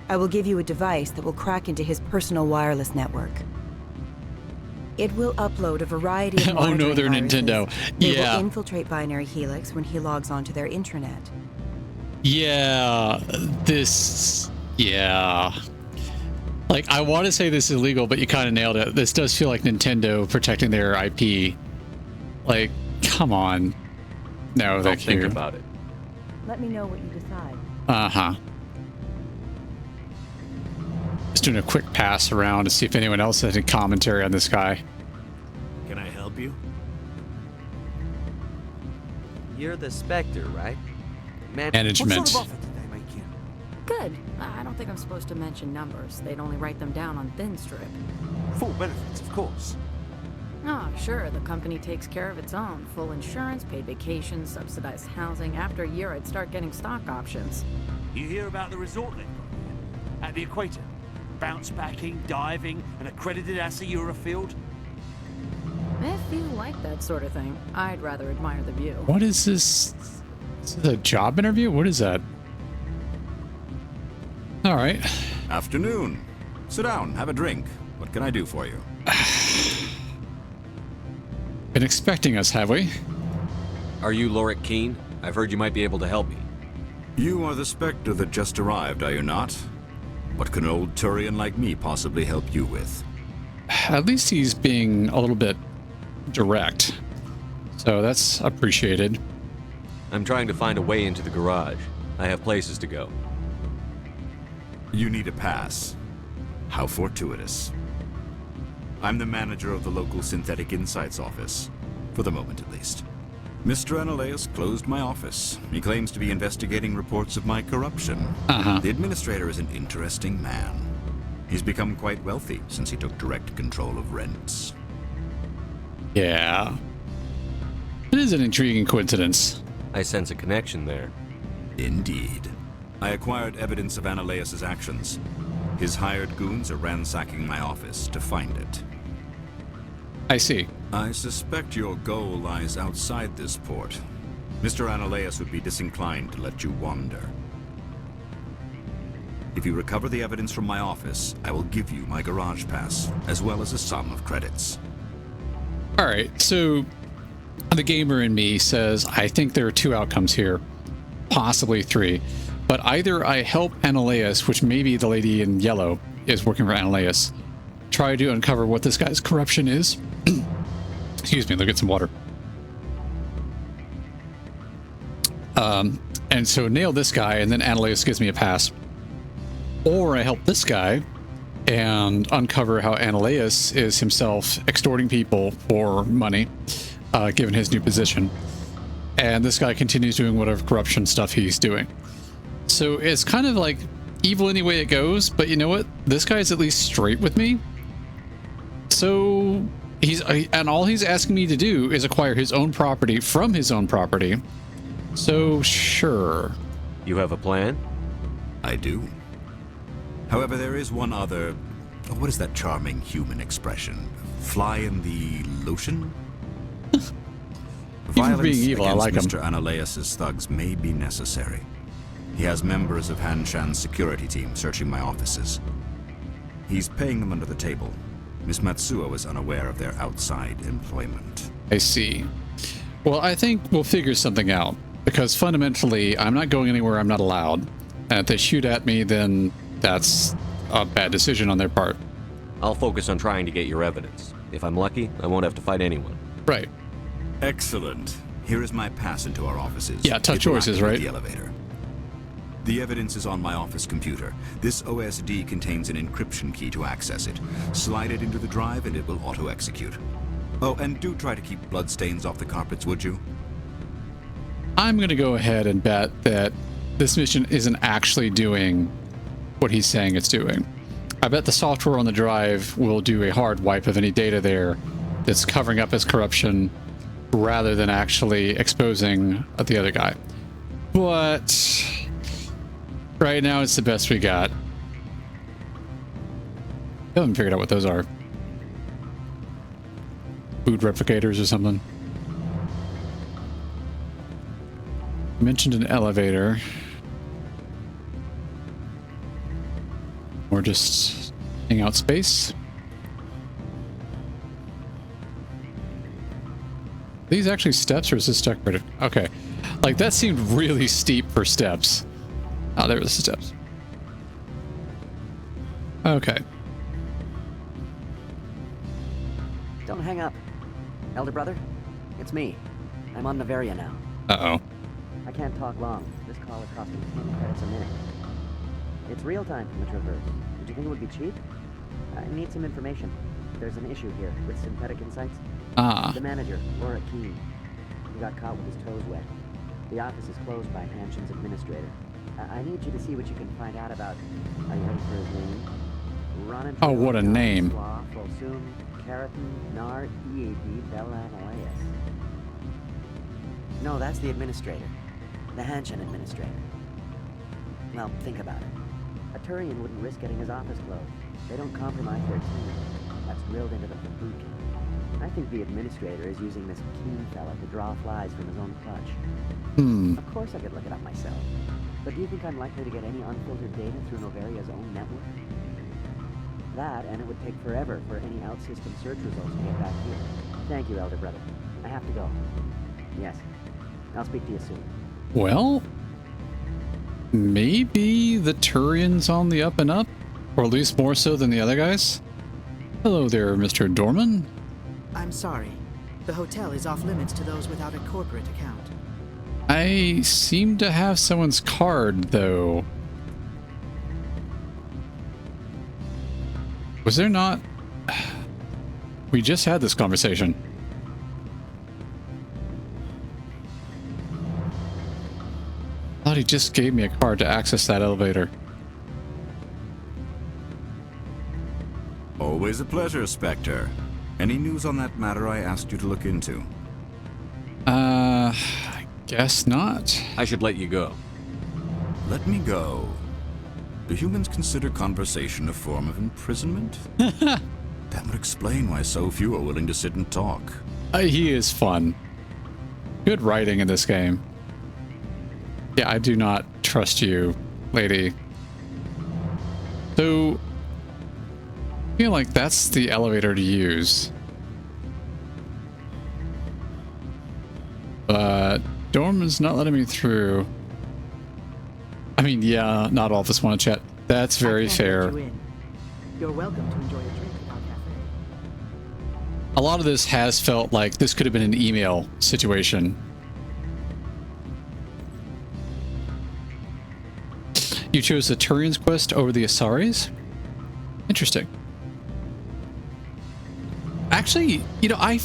[SPEAKER 24] I will give you a device that will crack into his personal wireless network. It will upload a variety of
[SPEAKER 1] oh no, they're
[SPEAKER 24] viruses.
[SPEAKER 1] Nintendo.
[SPEAKER 24] They
[SPEAKER 1] Yeah.
[SPEAKER 24] will infiltrate Binary Helix when he logs onto their intranet.
[SPEAKER 1] Yeah, yeah. Like, I want to say this is illegal, but you kind of nailed it. This does feel like Nintendo protecting their IP. Like, come on. No, thank you.
[SPEAKER 3] Think about it.
[SPEAKER 24] Let me know what you decide.
[SPEAKER 1] Uh-huh. Just doing a quick pass around to see if anyone else has any commentary on this guy.
[SPEAKER 10] Can I help you?
[SPEAKER 17] You're the Spectre, right?
[SPEAKER 1] Management.
[SPEAKER 10] What sort of offer did they make you?
[SPEAKER 15] Good. I don't think I'm supposed to mention numbers. They'd only write them down on thin strip.
[SPEAKER 10] Full benefits, of course.
[SPEAKER 15] Oh, sure. The company takes care of its own. Full insurance, paid vacations, subsidized housing. After a year, I'd start getting stock options.
[SPEAKER 10] You hear about the resort they've got here? At the equator? Bounce backing, diving, an accredited ASA Eurofield?
[SPEAKER 15] If you like that sort of thing, I'd rather admire the view.
[SPEAKER 1] What is this? Is this a job interview? What is that? All right.
[SPEAKER 16] Afternoon. Sit down, have a drink. What can I do for you?
[SPEAKER 1] Been expecting us, have we?
[SPEAKER 3] Are you Lorik Keen? I've heard you might be able to help me.
[SPEAKER 16] You are the Spectre that just arrived, are you not? What can an old Turian like me possibly help you with?
[SPEAKER 1] At least he's being a little bit direct. So that's appreciated.
[SPEAKER 3] I'm trying to find a way into the garage. I have places to go.
[SPEAKER 16] You need a pass. How fortuitous. I'm the manager of the local Synthetic Insights office. For the moment, at least. Mr. Analeus closed my office. He claims to be investigating reports of my corruption. The administrator is an interesting man. He's become quite wealthy since he took direct control of rents.
[SPEAKER 1] Yeah. It is an intriguing coincidence.
[SPEAKER 3] I sense a connection there.
[SPEAKER 16] Indeed. I acquired evidence of Ananias's actions. His hired goons are ransacking my office to find it.
[SPEAKER 1] I see.
[SPEAKER 16] I suspect your goal lies outside this port. Mr. Ananias would be disinclined to let you wander. If you recover the evidence from my office, I will give you my garage pass, as well as a sum of credits.
[SPEAKER 1] Alright, so the gamer in me says, I think there are two outcomes here. Possibly three. But either I help Ananias, which maybe the lady in yellow is working for Ananias, try to uncover what this guy's corruption is. Excuse me, look at some water. And so nail this guy, and then Ananias gives me a pass. Or I help this guy and uncover how Ananias is himself extorting people for money, given his new position. And this guy continues doing whatever corruption stuff he's doing. So it's kind of like evil any way it goes, but you know what? This guy's at least straight with me. So and all he's asking me to do is acquire his own property from his own property. So sure.
[SPEAKER 3] You have a plan?
[SPEAKER 16] I do. However, there is one other... what is that charming human expression? Fly in the lotion? Violence
[SPEAKER 1] being evil, I like him.
[SPEAKER 16] Mr. Ananias's thugs may be necessary. He has members of Han Shan's security team searching my offices. He's paying them under the table. Miss Matsuo is unaware of their outside employment.
[SPEAKER 1] I see. Well, I think we'll figure something out, because fundamentally, I'm not going anywhere I'm not allowed. And if they shoot at me, then that's a bad decision on their part.
[SPEAKER 3] I'll focus on trying to get your evidence. If I'm lucky, I won't have to fight anyone.
[SPEAKER 1] Right.
[SPEAKER 16] Excellent. Here is my pass into our offices.
[SPEAKER 1] Yeah, tough choices, right?
[SPEAKER 16] The elevator. The evidence is on my office computer. This OSD contains an encryption key to access it. Slide it into the drive and it will auto-execute. Oh, and do try to keep bloodstains off the carpets, would you?
[SPEAKER 1] I'm going to go ahead and bet that this mission isn't actually doing what he's saying it's doing. I bet the software on the drive will do a hard wipe of any data there that's covering up his corruption rather than actually exposing the other guy. But right now it's the best we got. I haven't figured out what those are. Food replicators or something. Mentioned an elevator. Or just hang out space. These actually steps, or is this decorative? Okay. Like, that seemed really steep for steps. Oh, there are the steps. Okay.
[SPEAKER 5] Don't hang up. Elder brother, it's me. I'm on Noveria now.
[SPEAKER 1] Uh-oh.
[SPEAKER 5] I can't talk long. This call is costing 10 credits a minute. It's real time from the Traverse. Did you think it would be cheap? I need some information. There's an issue here with Synthetic Insights.
[SPEAKER 1] Ah.
[SPEAKER 5] The manager, Laura Keene. He got caught with his toes wet. The office is closed by Hanshin's administrator. I need you to see what you can find out about... Are you ready for his name?
[SPEAKER 1] Oh, what a name.
[SPEAKER 5] No, that's the administrator. The Hanshin administrator. Well, think about it. A Turian wouldn't risk getting his office closed. They don't compromise their team. That's drilled into them from boot camp. I think the administrator is using this Keene fella to draw flies from his own clutch. Of course I could look it up myself. But do you think I'm likely to get any unfiltered data through Noveria's own network? That, and it would take forever for any out-system search results to get back here. Thank you, Elder Brother. I have to go. Yes. I'll speak to you soon.
[SPEAKER 1] Well, maybe the Turian's on the up and up, or at least more so than the other guys. Hello there, Mr. Dorman.
[SPEAKER 7] I'm sorry. The hotel is off limits to those without a corporate account.
[SPEAKER 1] I seem to have someone's card, though. Was there not? We just had this conversation. I thought he just gave me a card to access that elevator.
[SPEAKER 16] Always a pleasure, Spectre. Any news on that matter I asked you to look into?
[SPEAKER 1] Guess not.
[SPEAKER 3] I should let you go.
[SPEAKER 16] Let me go. Do humans consider conversation a form of imprisonment? That would explain why so few are willing to sit and talk.
[SPEAKER 1] He is fun. Good writing in this game. Yeah, I do not trust you, lady. So, I feel like that's the elevator to use. But Dorman's not letting me through. I mean, yeah, not all of us want to chat. That's very fair.
[SPEAKER 7] You're welcome to enjoy a drink at our cafe.
[SPEAKER 1] A lot of this has felt like this could have been an email situation. You chose the Turian's quest over the Asaris? Interesting. Actually, you know, I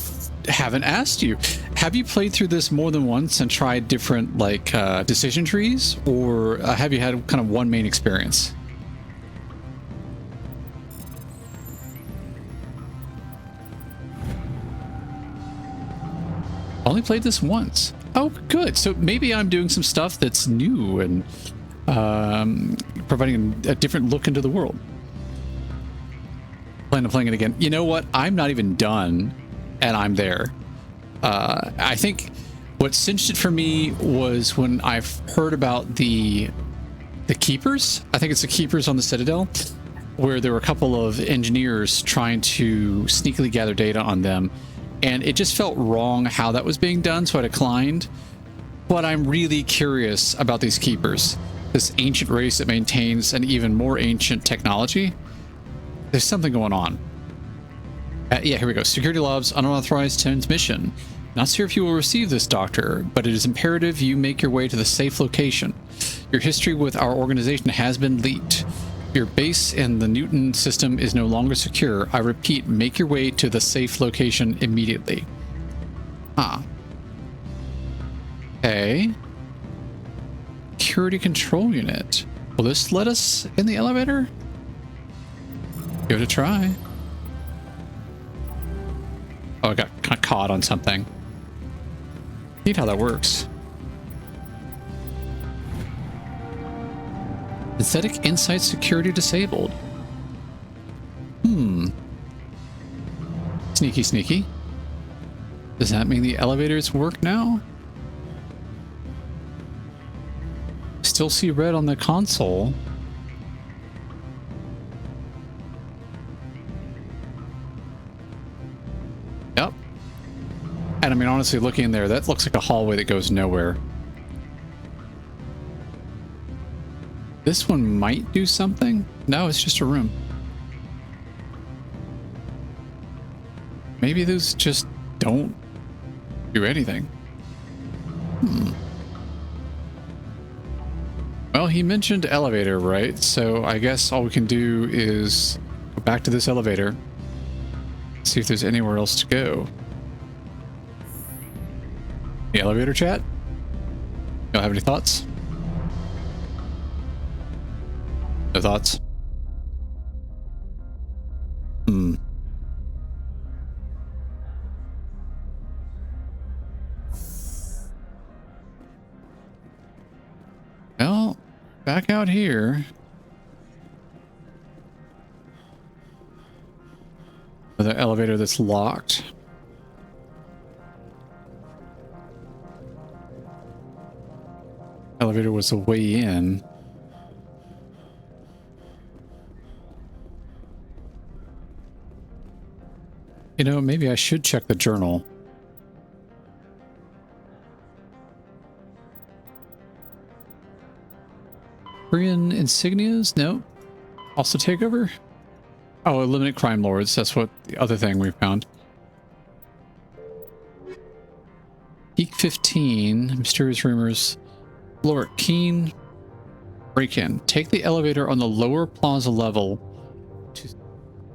[SPEAKER 1] haven't asked you. Have you played through this more than once and tried different, like, decision trees? Or have you had kind of one main experience? Only played this once. Oh, good. So maybe I'm doing some stuff that's new and providing a different look into the world. Plan on playing it again. You know what? I'm not even done, and I'm there. I think what cinched it for me was when I've heard about the keepers. I think it's the keepers on the Citadel, where there were a couple of engineers trying to sneakily gather data on them. And it just felt wrong how that was being done, so I declined. But I'm really curious about these keepers. This ancient race that maintains an even more ancient technology. There's something going on. Yeah, here we go. Security Labs unauthorized transmission. Not sure if you will receive this, Doctor, but it is imperative you make your way to the safe location. Your history with our organization has been leaked. Your base in the Newton system is no longer secure. I repeat, make your way to the safe location immediately. Huh. Okay. Security control unit. Will this let us in the elevator? Give it a try. Oh, I got kind of caught on something. Neat how that works. Synthetic Insight Security disabled. Sneaky, sneaky. Does that mean the elevators work now? Still see red on the console. Yep. And I mean, honestly, looking in there, that looks like a hallway that goes nowhere. This one might do something. No, it's just a room. Maybe those just don't do anything. Well, he mentioned elevator, right? So I guess all we can do is go back to this elevator. See if there's anywhere else to go. The elevator chat? Y'all have any thoughts? No thoughts? Well, back out here. Another elevator that's locked. Elevator was the way in. You know, maybe I should check the journal. Korean insignias? No. Also takeover? Oh, eliminate crime lords. That's what the other thing we found. Peak 15. Mysterious rumors. Floor keen. Break in. Take the elevator on the lower plaza level to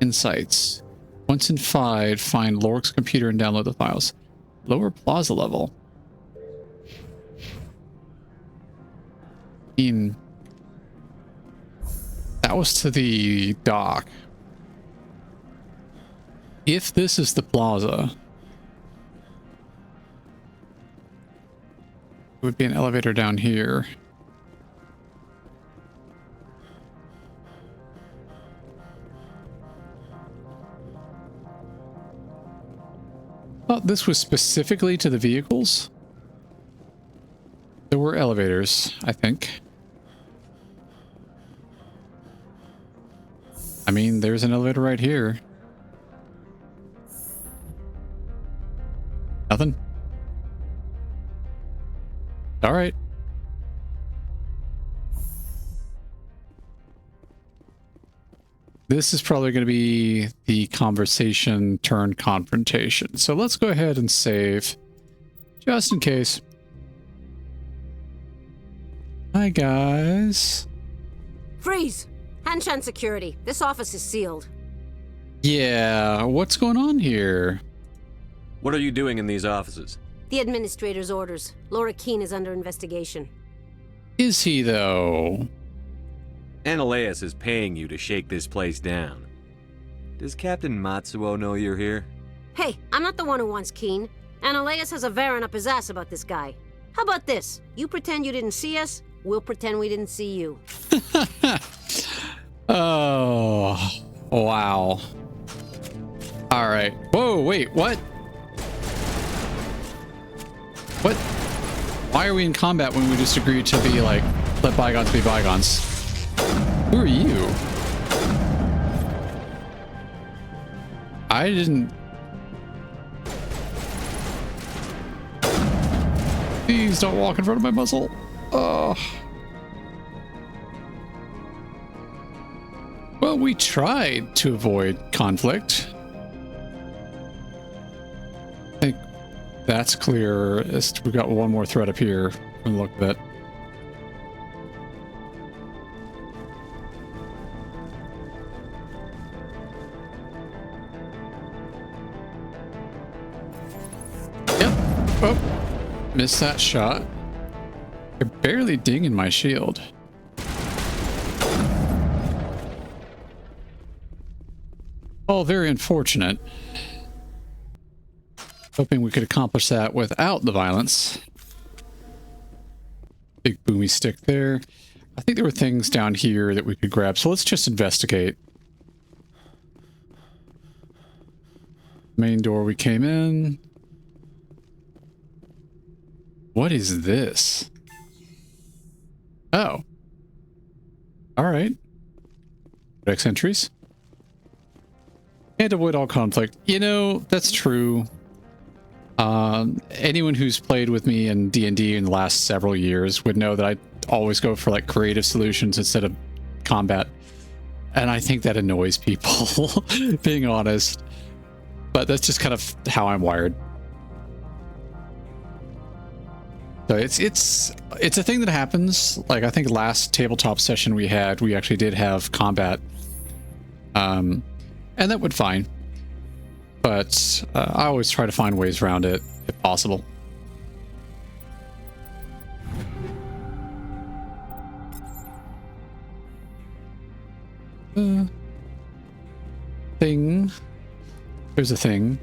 [SPEAKER 1] insights. Once in 5, find Lorik's computer and download the files. Lower plaza level. I mean, that was to the dock. If this is the plaza, would be an elevator down here. Oh, this was specifically to the vehicles. There were elevators, I think. I mean, there's an elevator right here. Nothing? All right. This is probably going to be the conversation turned confrontation. So let's go ahead and save, just in case. Hi, guys.
[SPEAKER 4] Freeze! Hanshan security. This office is sealed.
[SPEAKER 1] Yeah, what's going on here?
[SPEAKER 3] What are you doing in these offices?
[SPEAKER 4] The administrator's orders. Laura Keene is under investigation.
[SPEAKER 1] Is he, though?
[SPEAKER 3] Ananias is paying you to shake this place down. Does Captain Matsuo know you're here?
[SPEAKER 4] Hey, I'm not the one who wants Keene. Ananias has a Varen up his ass about this guy. How about this? You pretend you didn't see us, we'll pretend we didn't see you.
[SPEAKER 1] Oh, wow. All right. Whoa, wait, what? What? Why are we in combat when we just agreed to be like, let bygones be bygones? Who are you? I didn't... Please don't walk in front of my muzzle. Oh. Well, we tried to avoid conflict. I think that's clear. We've got one more thread up here from the look of it. Yep. Oh, missed that shot. You're barely dinging my shield. Oh, very unfortunate. Hoping we could accomplish that without the violence. Big boomy stick there. I think there were things down here that we could grab, so let's just investigate. Main door we came in. What is this? Oh. Alright. Codex entries. And avoid all conflict. You know, that's true. Anyone who's played with me in D&D in the last several years would know that I always go for like creative solutions instead of combat. And I think that annoys people, being honest. But that's just kind of how I'm wired. So it's a thing that happens. Like I think last tabletop session we had, we actually did have combat. And that went fine. But I always try to find ways around it if possible. Thing. There's a thing.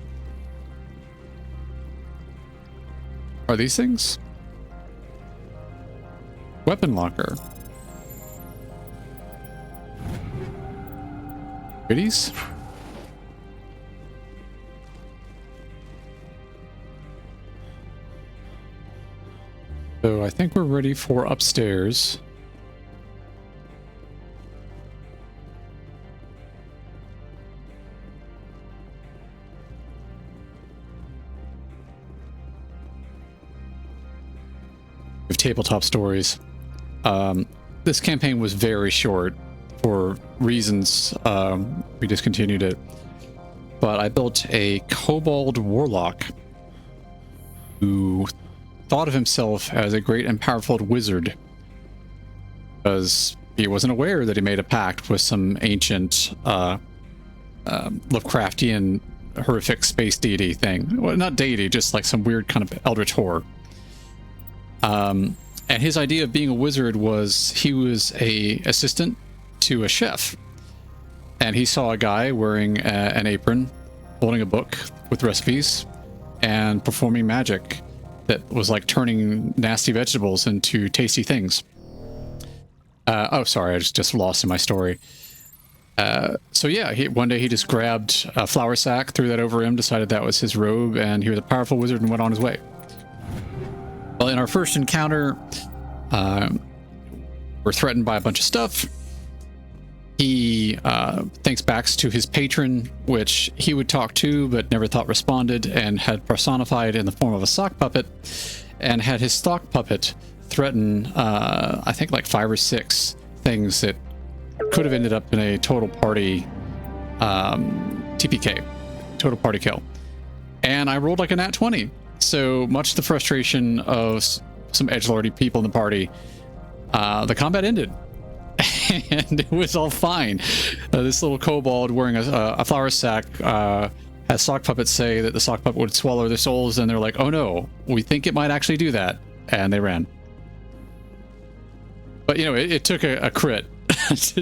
[SPEAKER 1] Are these things? Weapon locker. Goodies? So I think we're ready for upstairs. Of tabletop stories. This campaign was very short for reasons we discontinued it. But I built a kobold warlock who thought of himself as a great and powerful wizard because he wasn't aware that he made a pact with some ancient Lovecraftian horrific space deity thing. Well, not deity, just like some weird kind of eldritch horror. And his idea of being a wizard was he was a assistant to a chef. And he saw a guy wearing an apron, holding a book with recipes, and performing magic. that was like turning nasty vegetables into tasty things. Oh, sorry, I just lost in my story. So yeah, one day he just grabbed a flour sack, threw that over him, decided that was his robe, and he was a powerful wizard and went on his way. Well, in our first encounter, we're threatened by a bunch of stuff. He thanks back to his patron, which he would talk to but never thought responded, and had personified in the form of a sock puppet, and had his sock puppet threaten, I think, like 5 or 6 things that could have ended up in a total party TPK, total party kill. And I rolled like a nat 20. So much to the frustration of some edgelordy people in the party, the combat ended. And it was all fine. This little kobold wearing a flour sack has sock puppets say that the sock puppet would swallow their souls, and they're like, oh no, we think it might actually do that. And they ran. But, you know, it took a crit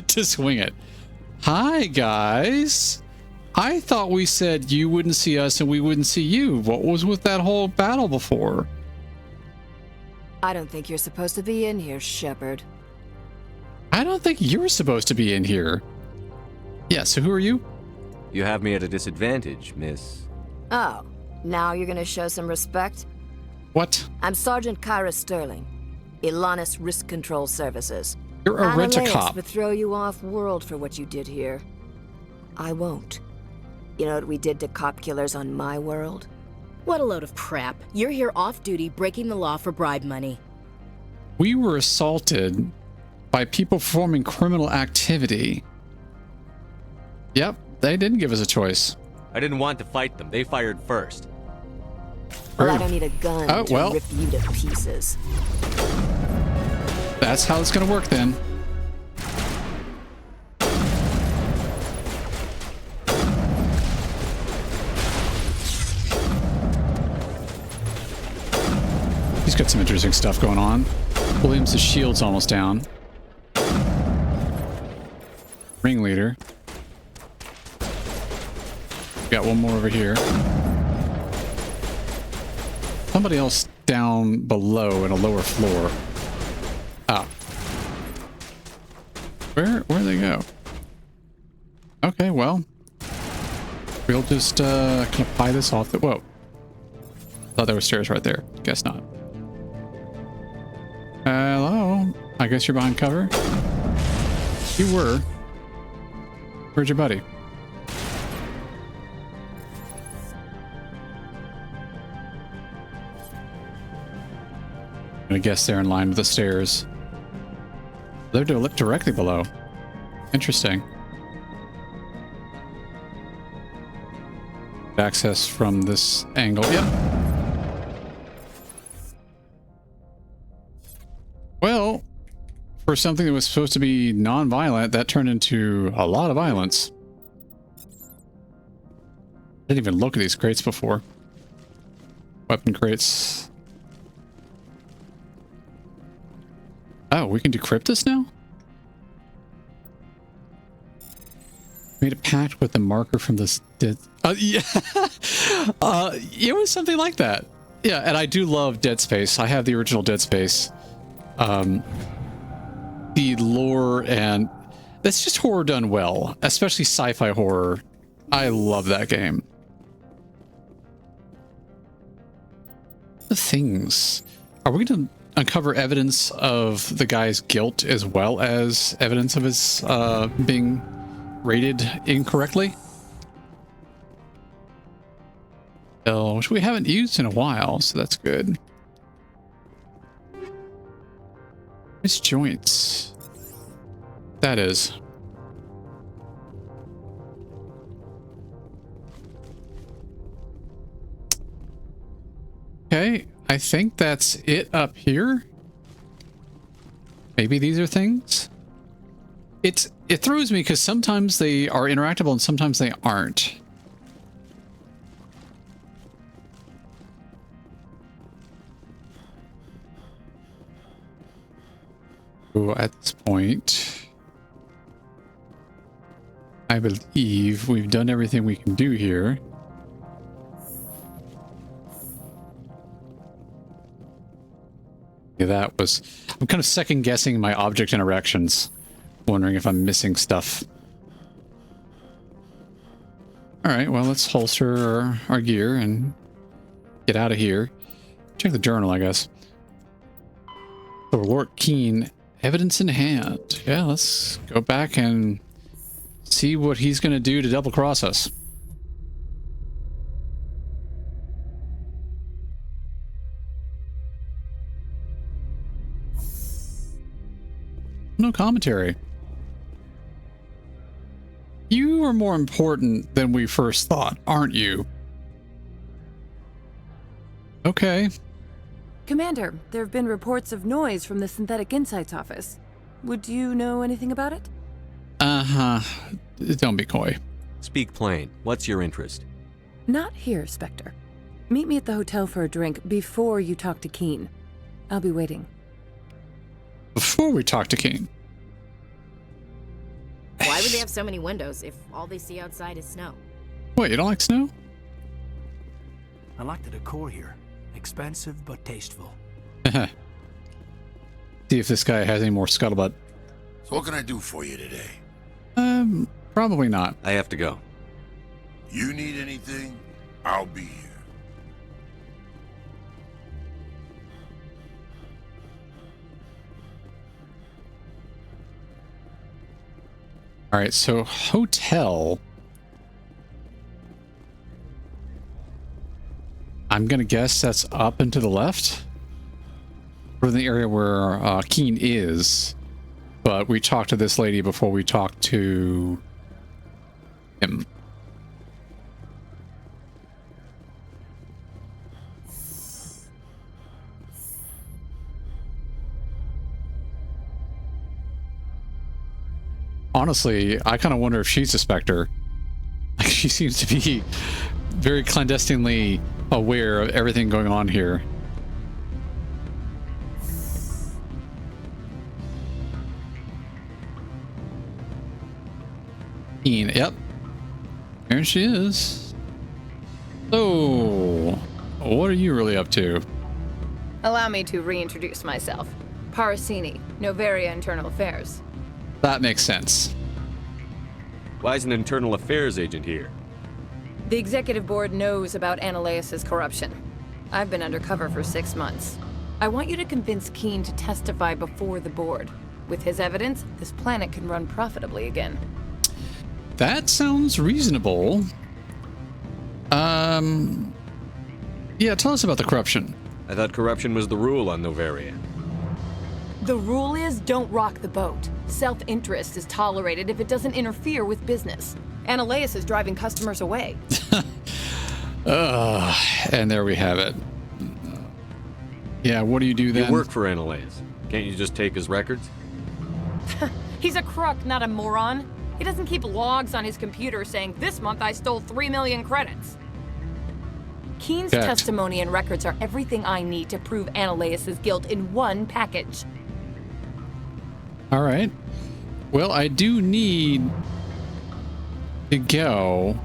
[SPEAKER 1] to swing it. Hi, guys. I thought we said you wouldn't see us and we wouldn't see you. What was with that whole battle before?
[SPEAKER 2] I don't think you're supposed to be in here, Shepard.
[SPEAKER 1] I don't think you're supposed to be in here. Yeah, so who are you?
[SPEAKER 3] You have me at a disadvantage, miss.
[SPEAKER 2] Oh, now you're gonna show some respect?
[SPEAKER 1] What?
[SPEAKER 2] I'm Sergeant Kyra Sterling, Ilanis Risk Control Services.
[SPEAKER 1] You're a rent-a-cop.
[SPEAKER 2] Would throw you off-world for what you did here. I won't. You know what we did to cop killers on my world?
[SPEAKER 22] What a load of crap. You're here off-duty breaking the law for bribe money.
[SPEAKER 1] We were assaulted by people performing criminal activity. Yep, they didn't give us a choice.
[SPEAKER 3] I didn't want to fight them. They fired first.
[SPEAKER 2] Well, I don't need a gun to rip you to pieces.
[SPEAKER 1] That's how it's gonna work then. He's got some interesting stuff going on. Williams' shield's almost down. Ringleader. Got one more over here. Somebody else down below in a lower floor. Ah. Where'd they go? Okay, well. We'll just kind of pie this off. Whoa. Thought there were stairs right there. Guess not. Hello? I guess you're behind cover? You were. Where's your buddy? I guess they're in line with the stairs. They're directly below. Interesting. Access from this angle. Yep. Well, for something that was supposed to be non-violent, that turned into a lot of violence. I didn't even look at these crates before. Weapon crates. Oh, we can decrypt this now? Made a pact with the marker from this dead... yeah. It was something like that. Yeah, and I do love Dead Space. I have the original Dead Space. The lore, and that's just horror done well, especially sci-fi horror. I love that game. The things. Are we going to uncover evidence of the guy's guilt as well as evidence of his being rated incorrectly? Which we haven't used in a while, so that's good. It's joints. That is. Okay, I think that's it up here. Maybe these are things. It throws me because sometimes they are interactable and sometimes they aren't. So at this point, I believe we've done everything we can do here. That was... I'm kind of second-guessing my object interactions, wondering if I'm missing stuff. Alright, well, let's holster our gear and get out of here. Check the journal, I guess. So, Lord Keen, evidence in hand. Yeah, let's go back and see what he's going to do to double-cross us. No commentary. You are more important than we first thought, aren't you? Okay.
[SPEAKER 11] Commander, there have been reports of noise from the Synthetic Insights office. Would you know anything about it?
[SPEAKER 1] Uh-huh. Don't be coy.
[SPEAKER 3] Speak plain. What's your interest?
[SPEAKER 11] Not here, Spectre. Meet me at the hotel for a drink before you talk to Keen. I'll be waiting.
[SPEAKER 1] Before we talk to Keen.
[SPEAKER 22] Why would they have so many windows if all they see outside is snow?
[SPEAKER 1] Wait, you don't like snow?
[SPEAKER 9] I like the decor here. Expensive but tasteful.
[SPEAKER 1] See if this guy has any more scuttlebutt.
[SPEAKER 20] So what can I do for you today?
[SPEAKER 1] Probably not.
[SPEAKER 3] I have to go.
[SPEAKER 20] You need anything? I'll be here.
[SPEAKER 1] All right, so hotel. I'm gonna guess that's up and to the left, or in the area where Keen is. But we talked to this lady before we talked to him. Honestly, I kind of wonder if she's a Spectre. She seems to be very clandestinely aware of everything going on here. Yep. There she is. So, what are you really up to?
[SPEAKER 15] Allow me to reintroduce myself. Parasini, Novaria Internal Affairs.
[SPEAKER 1] That makes sense.
[SPEAKER 3] Why is an internal affairs agent here?
[SPEAKER 15] The executive board knows about Ananias' corruption. I've been undercover for 6 months. I want you to convince Keen to testify before the board. With his evidence, this planet can run profitably again.
[SPEAKER 1] That sounds reasonable. Yeah, tell us about the corruption.
[SPEAKER 3] I thought corruption was the rule on Novaria.
[SPEAKER 15] The rule is don't rock the boat. Self-interest is tolerated if it doesn't interfere with business. Ananias is driving customers away.
[SPEAKER 1] And there we have it. Yeah, what do you do then?
[SPEAKER 3] You work for Ananias. Can't you just take his records?
[SPEAKER 15] He's a crook, not a moron. He doesn't keep logs on his computer saying, this month I stole 3 million credits. Keen's testimony and records are everything I need to prove Ananias' guilt in one package.
[SPEAKER 1] All right. Well, I do need to go.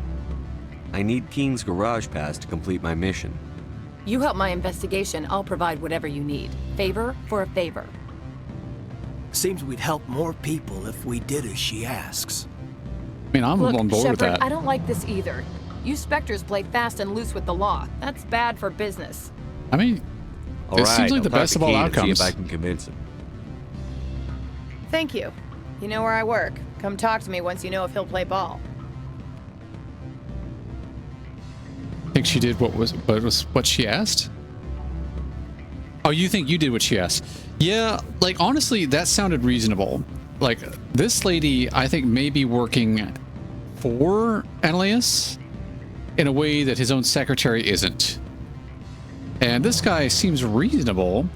[SPEAKER 3] I need Keen's garage pass to complete my mission.
[SPEAKER 15] You help my investigation, I'll provide whatever you need. Favor for a favor.
[SPEAKER 9] Seems we'd help more people if we did as she asks.
[SPEAKER 1] I mean, I'm on board with that.
[SPEAKER 15] I don't like this either. You Spectres play fast and loose with the law. That's bad for business.
[SPEAKER 1] I mean, this seems like the best of all outcomes.
[SPEAKER 3] See if I can convince him.
[SPEAKER 15] Thank you. You know where I work. Come talk to me once you know if he'll play ball.
[SPEAKER 1] I think she did what she asked? Oh, you think you did what she asked? Yeah, like honestly, that sounded reasonable. Like this lady, I think may be working for Ananias in a way that his own secretary isn't. And this guy seems reasonable.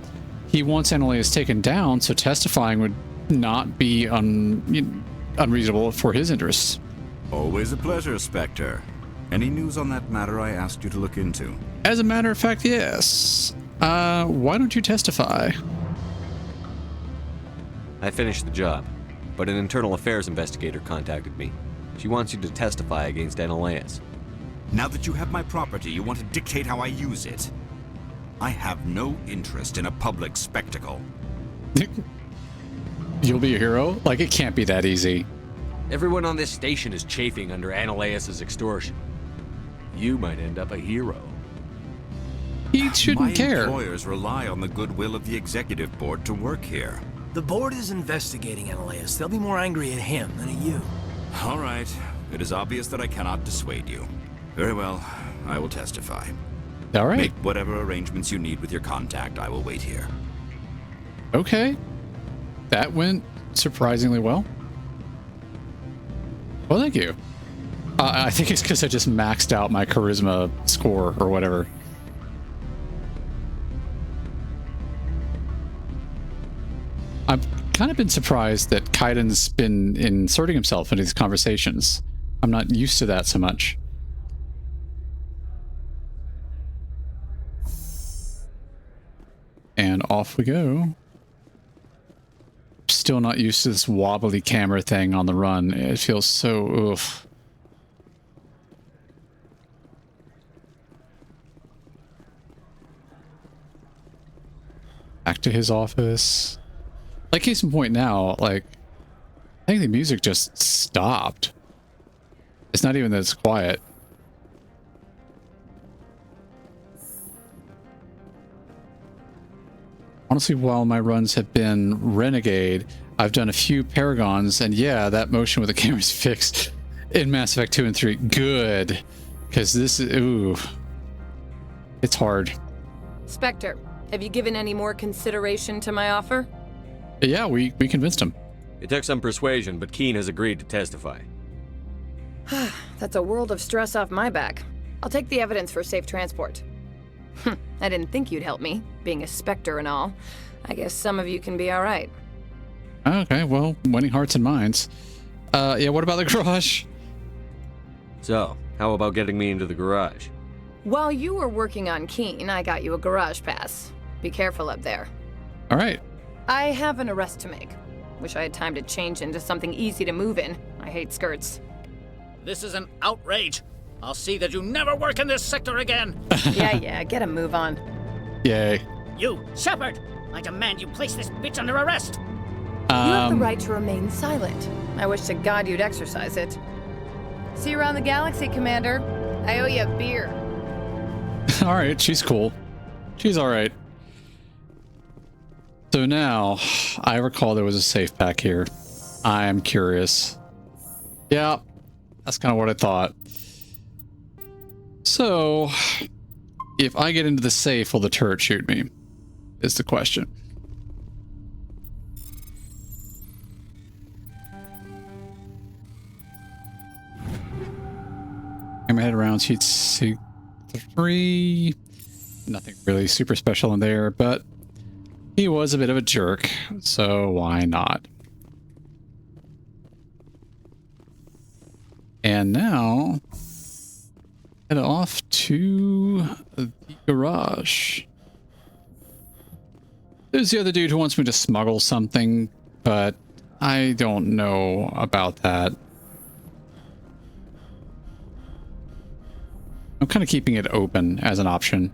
[SPEAKER 1] He wants Ananias taken down, so testifying would not be unreasonable for his interests.
[SPEAKER 16] Always a pleasure, Spectre. Any news on that matter I asked you to look into?
[SPEAKER 1] As a matter of fact, yes. Why don't you testify?
[SPEAKER 3] I finished the job, but an internal affairs investigator contacted me. She wants you to testify against Ananias.
[SPEAKER 16] Now that you have my property, you want to dictate how I use it? I have no interest in a public spectacle.
[SPEAKER 1] You'll be a hero? Like, it can't be that easy.
[SPEAKER 3] Everyone on this station is chafing under Ananias' extortion. You might end up a hero.
[SPEAKER 1] He shouldn't care.
[SPEAKER 16] My employers rely on the goodwill of the executive board to work here.
[SPEAKER 9] The board is investigating Ananias. They'll be more angry at him than at you.
[SPEAKER 16] All right. It is obvious that I cannot dissuade you. Very well. I will testify.
[SPEAKER 1] All right.
[SPEAKER 16] Make whatever arrangements you need with your contact. I will wait here.
[SPEAKER 1] Okay. That went surprisingly well. Well, thank you. I think it's because I just maxed out my charisma score or whatever. I've kind of been surprised that Kaiden's been inserting himself into these conversations. I'm not used to that so much. And off we go. Still not used to this wobbly camera thing on the run. It feels so oof. Back to his office. Like, case in point now, like, I think the music just stopped. It's not even that it's quiet. Honestly, while my runs have been Renegade, I've done a few Paragons, and yeah, that motion with the camera's fixed in Mass Effect 2 and 3. Good. Because this is, ooh. It's hard.
[SPEAKER 15] Spectre, have you given any more consideration to my offer?
[SPEAKER 1] Yeah, we convinced him.
[SPEAKER 3] It took some persuasion, but Keen has agreed to testify.
[SPEAKER 15] That's a world of stress off my back. I'll take the evidence for safe transport. I didn't think you'd help me, being a Spectre and all. I guess some of you can be all right.
[SPEAKER 1] Okay, well, winning hearts and minds. Yeah, what about the garage?
[SPEAKER 3] So, how about getting me into the garage?
[SPEAKER 15] While you were working on Keen, I got you a garage pass. Be careful up there.
[SPEAKER 1] All right.
[SPEAKER 15] I have an arrest to make. Wish I had time to change into something easy to move in. I hate skirts.
[SPEAKER 25] This is an outrage. I'll see that you never work in this sector again.
[SPEAKER 15] Yeah, get a move on.
[SPEAKER 1] Yay.
[SPEAKER 25] You, Shepard! I demand you place this bitch under arrest.
[SPEAKER 15] You have the right to remain silent. I wish to God you'd exercise it. See you around the galaxy, Commander. I owe you a beer.
[SPEAKER 1] All right, she's cool. She's all right. So now, I recall there was a safe pack here. I'm curious. Yeah, that's kind of what I thought. So, if I get into the safe, will the turret shoot me? Is the question. Get my head around sheet C3. Nothing really super special in there, but he was a bit of a jerk, so why not? And now, head off to the garage. There's the other dude who wants me to smuggle something, but I don't know about that. I'm kind of keeping it open as an option.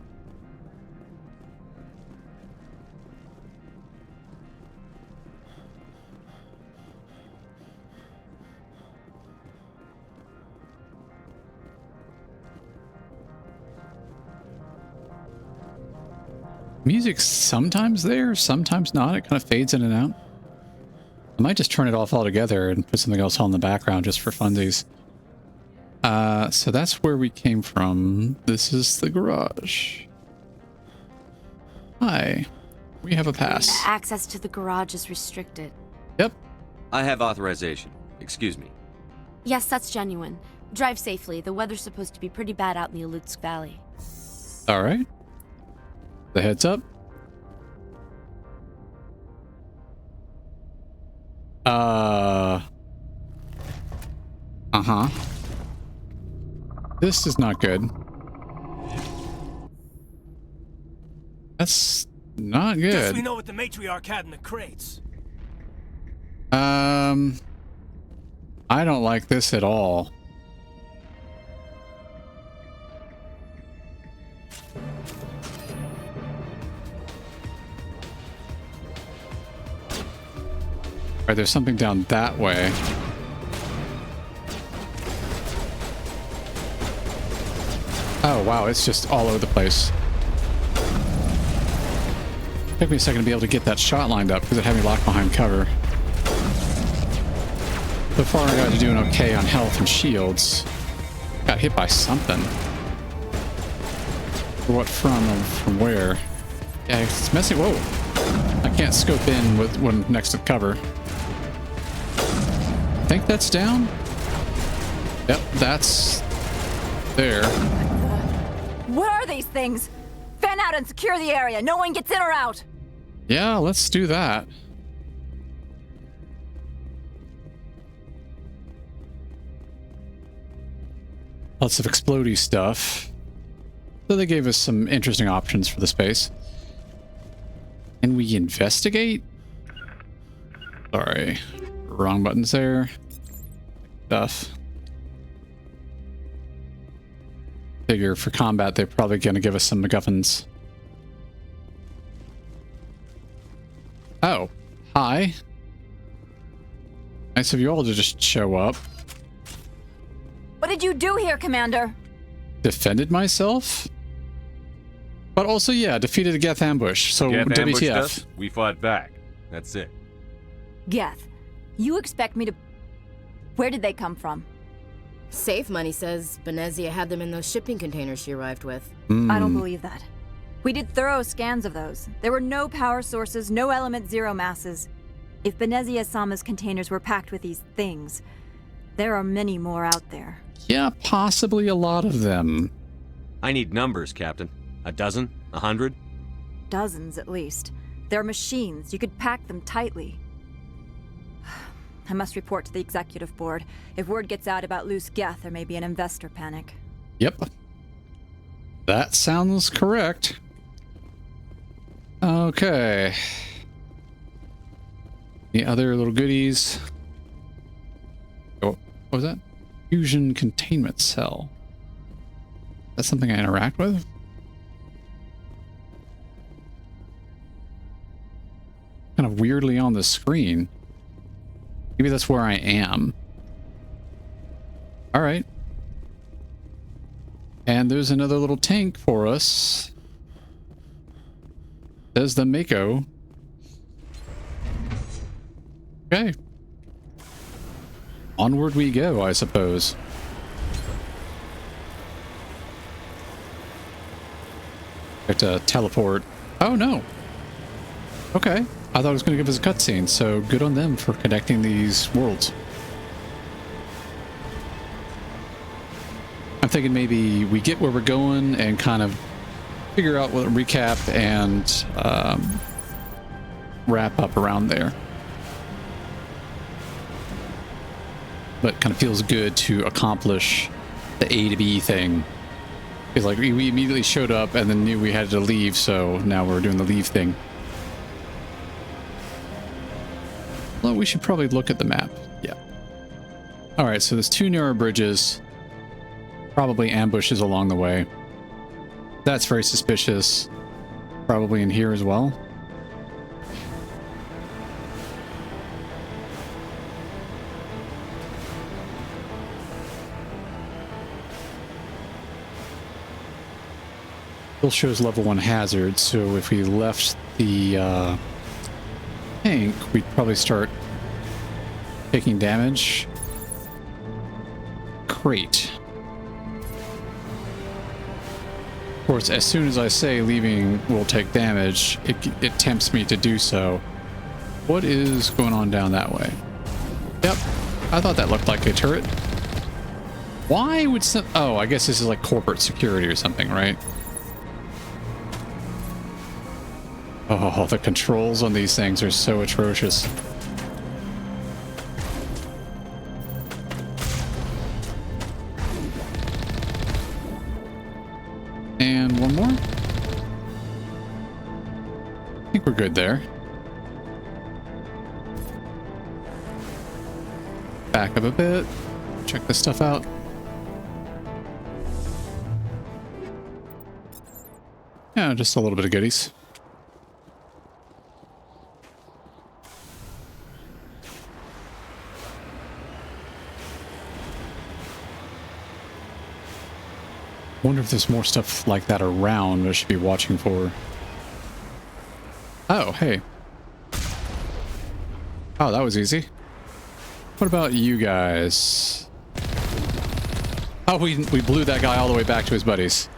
[SPEAKER 1] Music's sometimes there, sometimes not. It kind of fades in and out. I might just turn it off altogether and put something else on in the background just for funsies. So that's where we came from. This is the garage. Hi. We have a pass.
[SPEAKER 2] Access to the garage is restricted.
[SPEAKER 1] Yep.
[SPEAKER 3] I have authorization. Excuse me.
[SPEAKER 2] Yes, that's genuine. Drive safely. The weather's supposed to be pretty bad out in the Alutsk Valley.
[SPEAKER 1] All right. The heads up. Uh-huh. This is not good. That's not good.
[SPEAKER 9] Guess we know what the matriarch had in the crates.
[SPEAKER 1] I don't like this at all. Alright, there's something down that way. Oh, wow, it's just all over the place. Took me a second to be able to get that shot lined up because it had me locked behind cover. So far, I got to doing okay on health and shields. Got hit by something. What from where? Yeah, it's messy. Whoa. I can't scope in with when next to cover. I think that's down. Yep, that's there.
[SPEAKER 2] What are these things? Fan out and secure the area. No one gets in or out.
[SPEAKER 1] Yeah, let's do that. Lots of explodey stuff. So they gave us some interesting options for the space. Can we investigate? Sorry. Wrong buttons there. Stuff. Figure for combat, they're probably going to give us some MacGuffins. Oh. Hi. Nice of you all to just show up.
[SPEAKER 2] What did you do here, Commander?
[SPEAKER 1] Defended myself? But also, yeah, defeated a Geth ambush. So
[SPEAKER 3] Geth ambushed
[SPEAKER 1] WTF.
[SPEAKER 3] us, we fought back. That's it.
[SPEAKER 2] Geth, you expect me to... Where did they come from?
[SPEAKER 22] Safe Money says Benezia had them in those shipping containers she arrived with.
[SPEAKER 2] I don't believe that. We did thorough scans of those. There were no power sources, no element zero masses. If Benezia-sama's containers were packed with these things, there are many more out there.
[SPEAKER 1] Yeah, possibly a lot of them.
[SPEAKER 3] I need numbers, Captain. A dozen? 100?
[SPEAKER 2] Dozens, at least. They're machines. You could pack them tightly. I must report to the executive board. If word gets out about loose Geth, there may be an investor panic.
[SPEAKER 1] Yep. That sounds correct. Okay. The other little goodies. Oh, what was that? Fusion containment cell. That's something I interact with? Kind of weirdly on the screen. Maybe that's where I am. All right. And there's another little tank for us. Says the Mako. Okay. Onward we go, I suppose. Have to teleport. Oh, no. Okay. I thought it was going to give us a cutscene, so good on them for connecting these worlds. I'm thinking maybe we get where we're going and kind of figure out what recap and wrap up around there. But kind of feels good to accomplish the A to B thing. Because like we immediately showed up and then knew we had to leave, so now we're doing the leave thing. Well, we should probably look at the map. Yeah. All right, so there's 2 narrow bridges. Probably ambushes along the way. That's very suspicious. Probably in here as well. Still shows level 1 hazard, so if we left the tank, we'd probably start taking damage. Crate. Of course, as soon as I say leaving will take damage, it tempts me to do so. What is going on down that way? Yep, I thought that looked like a turret. Why would some... Oh, I guess this is like corporate security or something, right? Oh, the controls on these things are so atrocious. And one more. I think we're good there. Back up a bit. Check this stuff out. Yeah, just a little bit of goodies. Wonder if there's more stuff like that around I should be watching for. Oh, hey. Oh, that was easy. What about you guys? Oh, we blew that guy all the way back to his buddies.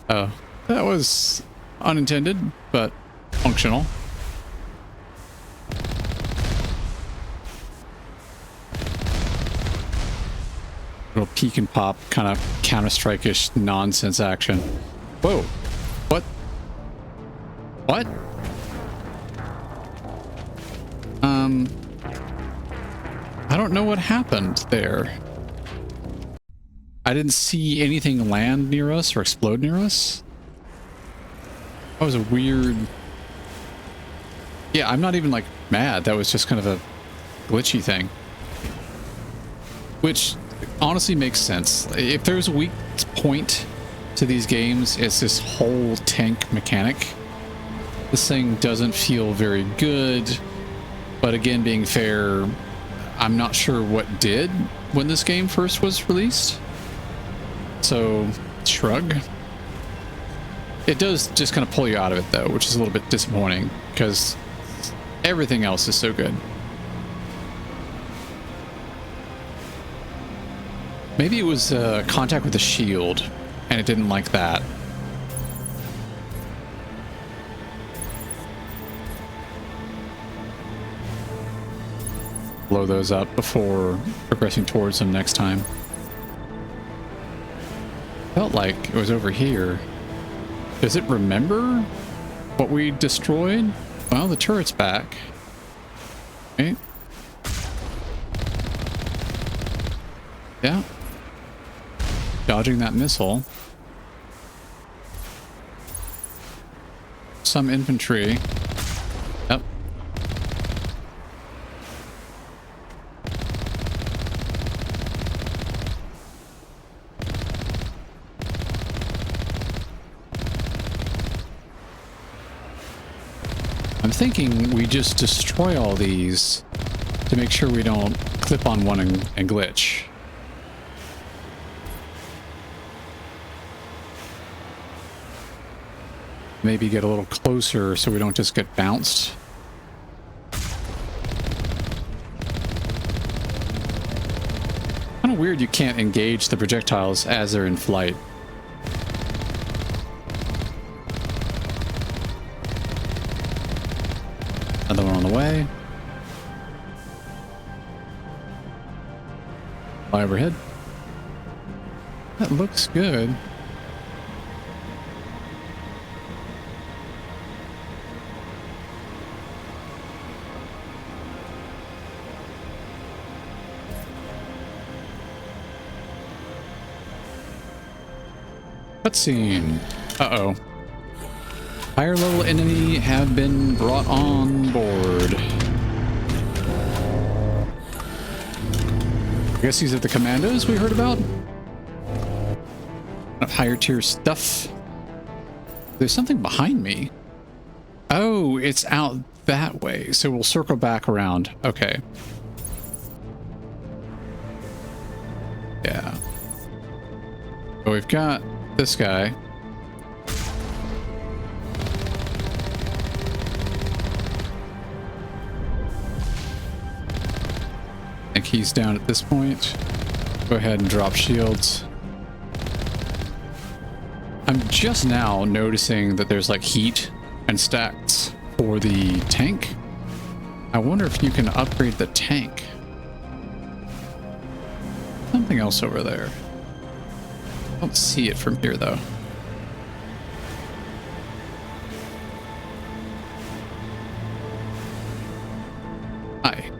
[SPEAKER 1] Oh, that was unintended, but functional. Little peek and pop, kind of Counter-Strike-ish nonsense action. Whoa. What? What? I don't know what happened there. I didn't see anything land near us or explode near us. That was a weird... Yeah, I'm not even, like, mad. That was just kind of a glitchy thing. Which honestly makes sense. If there's a weak point to these games, it's this whole tank mechanic. This thing doesn't feel very good. But again, being fair, I'm not sure what did when this game first was released. So, shrug. It does just kind of pull you out of it, though, which is a little bit disappointing, because everything else is so good. Maybe it was contact with the shield, and it didn't like that. Blow those up before progressing towards them next time. Felt like it was over here. Does it remember what we destroyed? Well, the turret's back. Okay. Yeah. Dodging that missile. Some infantry. Yep. I'm thinking we just destroy all these to make sure we don't clip on one and glitch. Maybe get a little closer so we don't just get bounced. Kind of weird you can't engage the projectiles as they're in flight. Another one on the way. Fly overhead. That looks good. Cutscene. Uh-oh. Higher level enemy have been brought on board. I guess these are the commandos we heard about? Of higher tier stuff. There's something behind me. Oh, it's out that way. So we'll circle back around. Okay. Yeah. So we've got this guy. I think he's down at this point. Go ahead and drop shields. I'm just now noticing that there's like heat and stacks for the tank. I wonder if you can upgrade the tank. Something else over there. I don't see it from here though. Hi.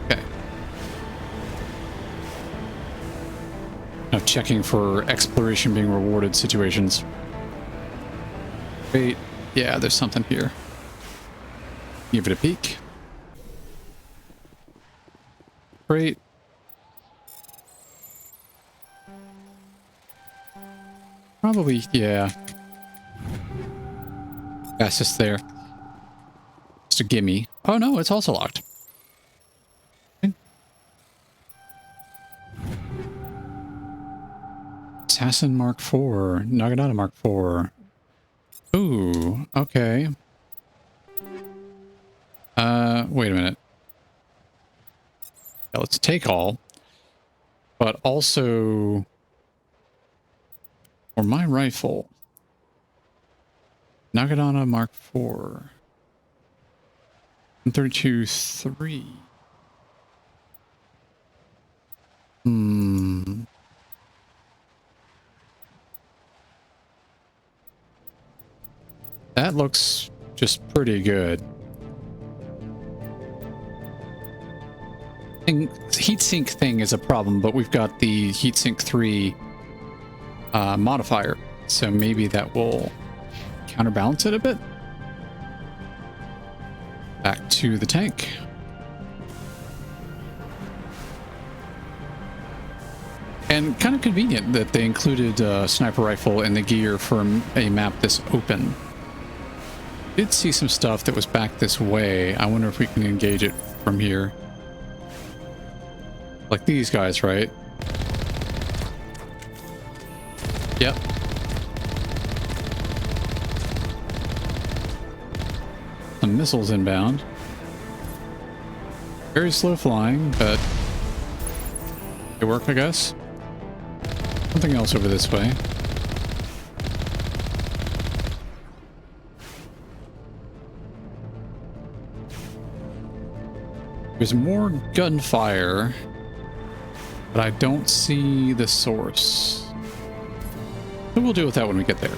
[SPEAKER 1] Okay. Now checking for exploration being rewarded situations. Wait, yeah, there's something here. Give it a peek. Great. Probably, yeah. That's just there. Just a gimme. Oh no, it's also locked. Okay. Assassin Mark IV. Naginata Mark IV. Ooh, okay. Wait a minute. Yeah, let's take all. But also... for my rifle. Naginata Mark IV. 132-3. That looks just pretty good. And heatsink thing is a problem, but we've got the heatsink 3 modifier, so maybe that will counterbalance it a bit. Back to the tank. And kind of convenient that they included a sniper rifle in the gear for a map this open. Did see some stuff that was back this way. I wonder if we can engage it from here. Like these guys, right? Yep. Some missiles inbound. Very slow flying, but they work, I guess. Something else over this way. There's more gunfire, but I don't see the source. But we'll deal with that when we get there.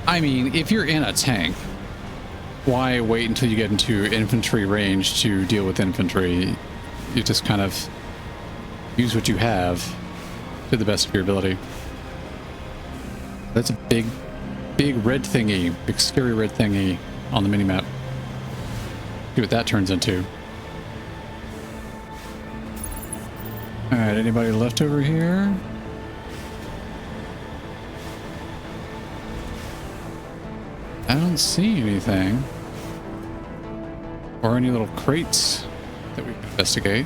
[SPEAKER 1] I mean, if you're in a tank, why wait until you get into infantry range to deal with infantry? You just kind of use what you have to the best of your ability. That's a big red thingy, big scary red thingy on the minimap. See what that turns into. Alright, anybody left over here? I don't see anything. Or any little crates that we can investigate.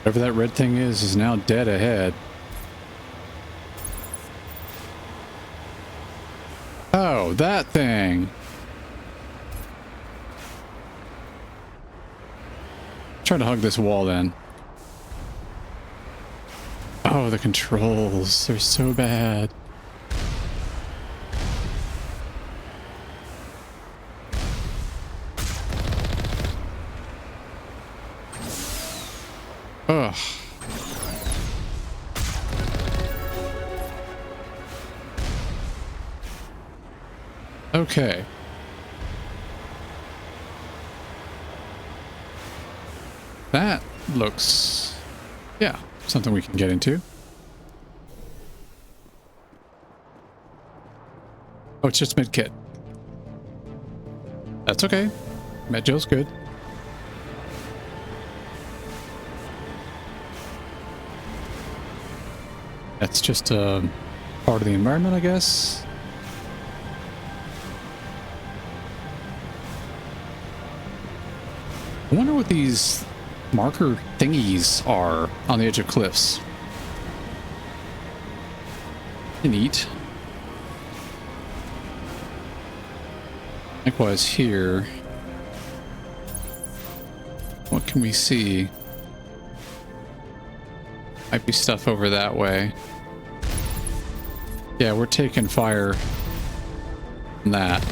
[SPEAKER 1] Whatever that red thing is now dead ahead. Oh, that thing. Try to hug this wall then. Oh, the controls. They're so bad. Ugh. Okay. That looks... yeah, something we can get into. Oh, it's just med kit. That's okay. Med gel's good. That's just a part of the environment, I guess. I wonder what these marker thingies are on the edge of cliffs. Neat. Likewise here. What can we see? Might be stuff over that way. Yeah, we're taking fire from that.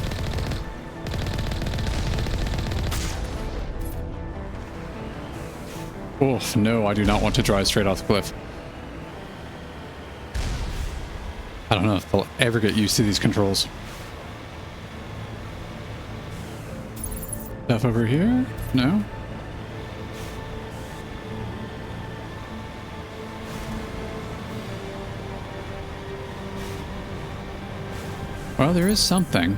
[SPEAKER 1] Oof, no, I do not want to drive straight off the cliff. I don't know if I'll ever get used to these controls. Stuff over here? No? Well, there is something.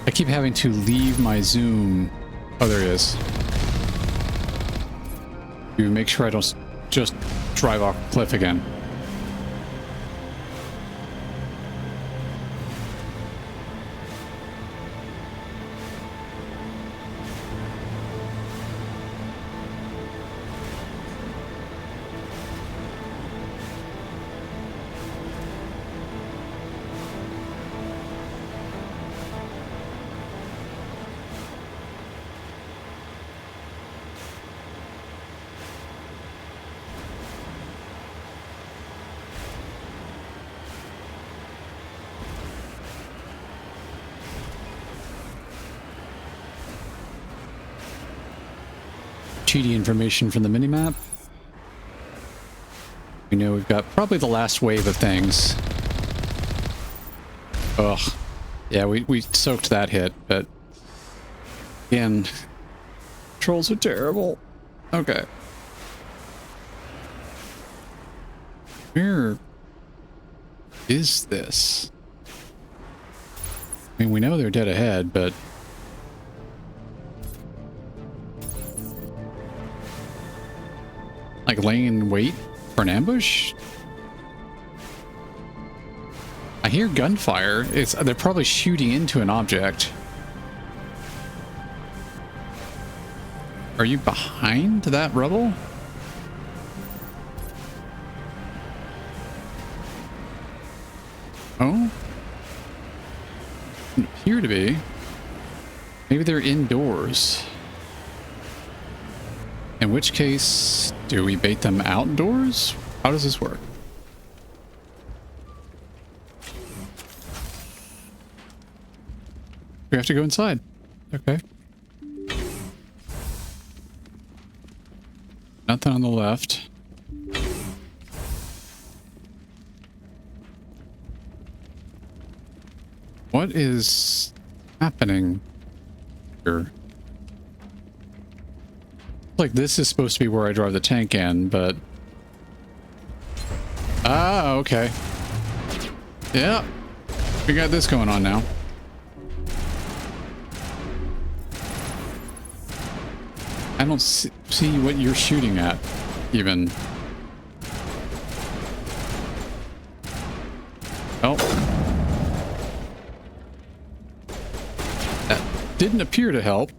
[SPEAKER 1] I keep having to leave my zoom. Oh, there he is. to make sure I don't just drive off a cliff again. Cheaty information from the minimap. We know we've got probably the last wave of things. Ugh. Yeah, we soaked that hit, but again, trolls are terrible. Okay. Where is this? I mean, we know they're dead ahead, but like laying in wait for an ambush? I hear gunfire. They're probably shooting into an object. Are you behind that rubble? Oh? Doesn't appear to be. Maybe they're indoors. In which case, do we bait them outdoors? How does this work? We have to go inside. Okay. Nothing on the left. What is happening here? Like this is supposed to be where I drive the tank in, but ah, okay. Yeah, we got this going on now. I don't see what you're shooting at, even. Oh. That didn't appear to help.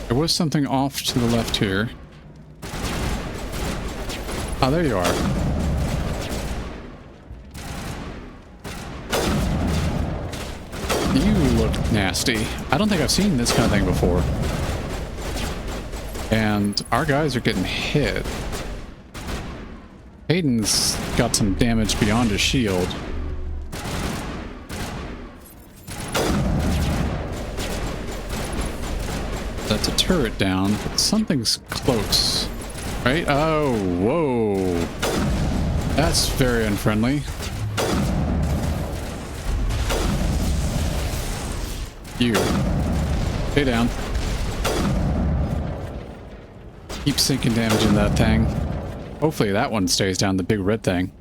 [SPEAKER 1] There was something off to the left here. Oh, there you are. You look nasty. I don't think I've seen this kind of thing before. And our guys are getting hit. Hayden's got some damage beyond his shield. That's a turret down, but something's close. Right? Oh, whoa. That's very unfriendly. You. Stay down. Keep sinking damage in that thing. Hopefully that one stays down, the big red thing.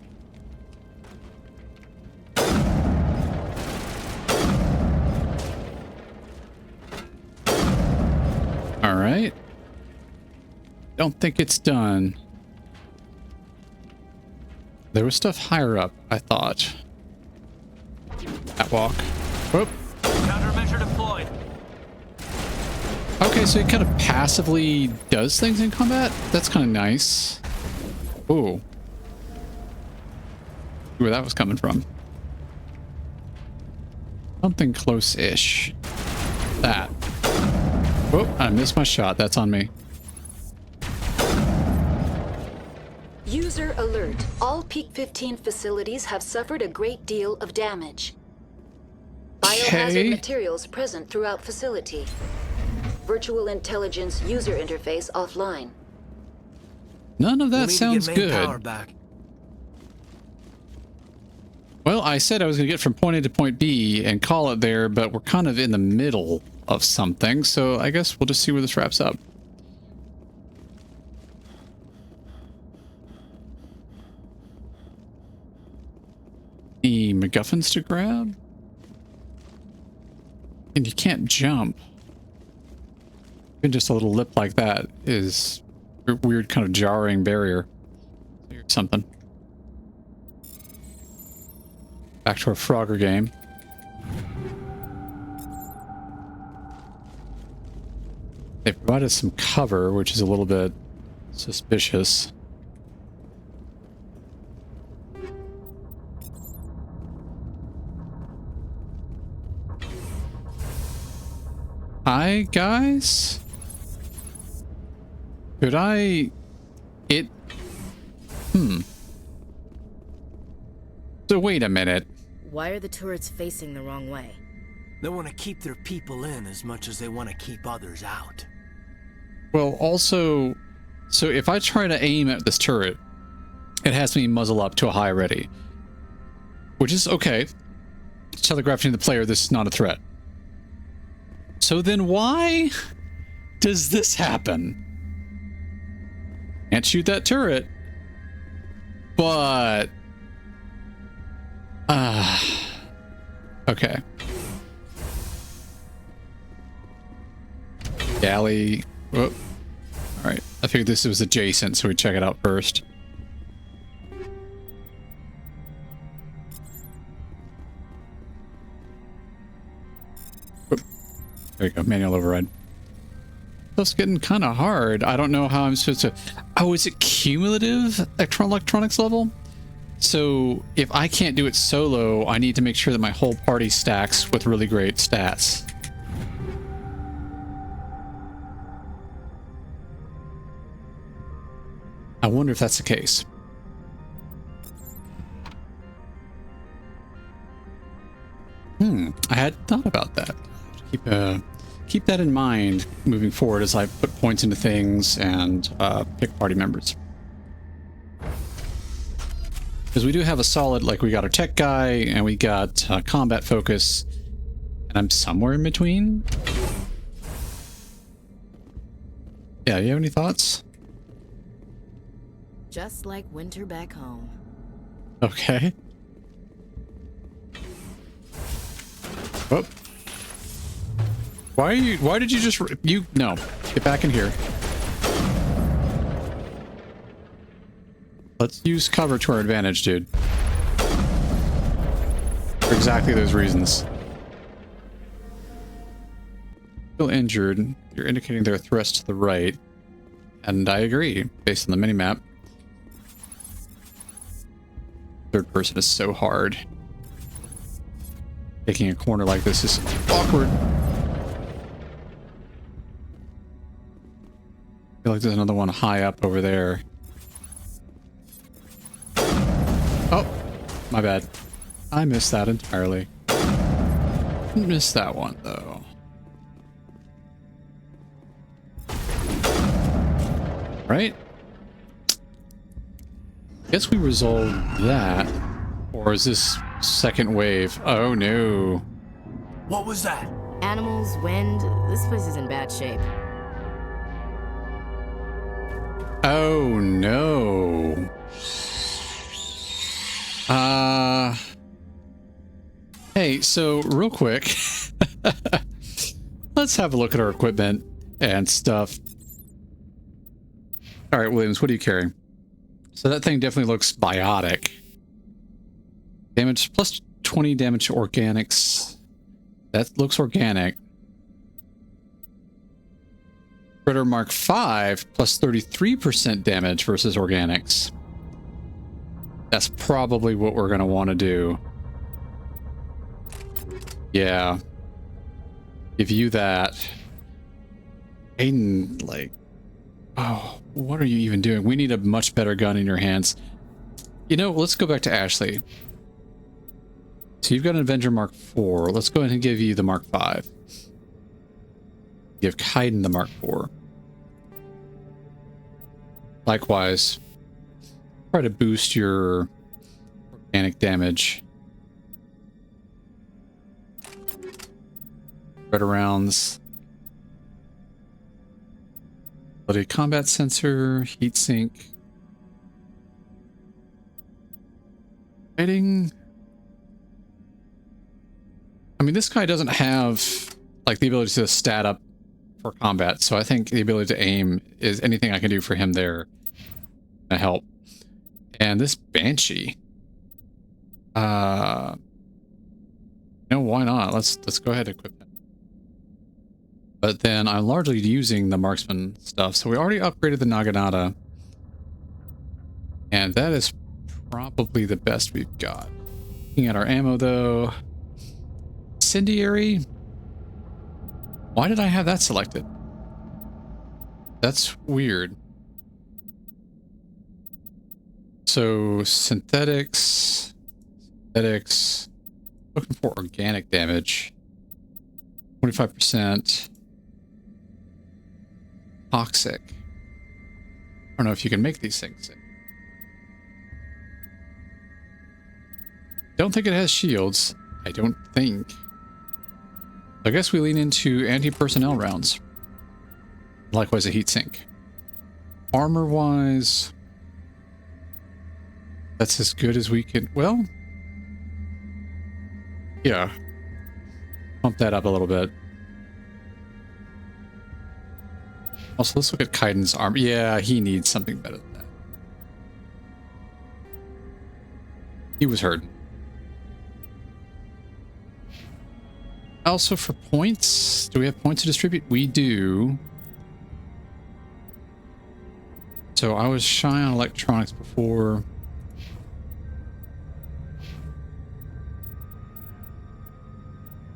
[SPEAKER 1] Alright. Don't think it's done. There was stuff higher up, I thought. That walk. Whoop.
[SPEAKER 10] Countermeasure deployed.
[SPEAKER 1] Okay, so he kind of passively does things in combat? That's kind of nice. Ooh. Where that was coming from. Something close-ish. That. Whoop, I missed my shot. That's on me.
[SPEAKER 8] User alert. All Peak 15 facilities have suffered a great deal of damage. Biohazard materials present throughout facility. Virtual intelligence user interface offline.
[SPEAKER 1] None of that sounds good. Well, I said I was going to get from point A to point B and call it there, but we're kind of in the middle of something, so I guess we'll just see where this wraps up. The MacGuffins to grab? And you can't jump. Even just a little lip like that is weird kind of jarring barrier. Or something. Back to our Frogger game. They provided some cover, which is a little bit suspicious. Hi, guys? Could I... So wait a minute.
[SPEAKER 22] Why are the turrets facing the wrong way?
[SPEAKER 9] They want to keep their people in as much as they want to keep others out. Well,
[SPEAKER 1] also, so if I try to aim at this turret, it has me muzzle up to a high ready. Which is okay. It's telegraphing to the player this is not a threat. So then why does this happen? Can't shoot that turret. But... okay. Galley. Oh. Alright. I figured this was adjacent, so we check it out first. Oh. There you go. Manual override. Stuff's getting kind of hard. I don't know how I'm supposed to... Oh, is it cumulative electronics level? So if I can't do it solo, I need to make sure that my whole party stacks with really great stats. I wonder if that's the case. I had thought about that. Keep that in mind moving forward as I put points into things and pick party members. Because we do have a solid, like we got our tech guy and we got combat focus, and I'm somewhere in between. Yeah, you have any thoughts?
[SPEAKER 22] Just like winter back home.
[SPEAKER 1] Okay. Oh. Why did you just... No. Get back in here. Let's use cover to our advantage, dude. For exactly those reasons. Still injured. You're indicating there are threats to the right. And I agree, based on the minimap. Third person is so hard. Taking a corner like this is awkward. I feel like there's another one high up over there. Oh, my bad. I missed that entirely. Missed that one, though. Right? Guess we resolved that. Or is this second wave? Oh, no.
[SPEAKER 9] What was that?
[SPEAKER 22] Animals, wind. This place is in bad shape.
[SPEAKER 1] Oh, no. Hey, so real quick, let's have a look at our equipment and stuff. All right, Williams, what are you carrying? So that thing definitely looks biotic. Damage plus 20 damage to organics. That looks organic. Predator Mark 5 plus 33% damage versus organics. That's probably what we're going to want to do. Yeah. Give you that. Aiden, like... Oh, what are you even doing? We need a much better gun in your hands. You know, let's go back to Ashley. So you've got an Avenger Mark 4. Let's go ahead and give you the Mark 5. Give Kaiden the Mark 4. Likewise, try to boost your organic damage. Better rounds. Ability combat sensor, heatsink. Fighting. I mean, this guy doesn't have like the ability to stat up for combat, so I think the ability to aim is anything I can do for him there to help. And this Banshee, why not? Let's go ahead and equip it. But then I'm largely using the marksman stuff, so we already upgraded the Naginata, and that is probably the best we've got. Looking at our ammo though, incendiary. Why did I have that selected? That's weird. So synthetics, looking for organic damage, 25%. Toxic. I don't know if you can make these things. Don't think it has shields. I don't think. I guess we lean into anti-personnel rounds. Likewise a heatsink. Armor-wise, that's as good as we can. Well, yeah. Pump that up a little bit. Also, let's look at Kaiden's armor. Yeah, he needs something better than that. He was hurting. Also, for points, do we have points to distribute? We do. So I was shy on electronics before.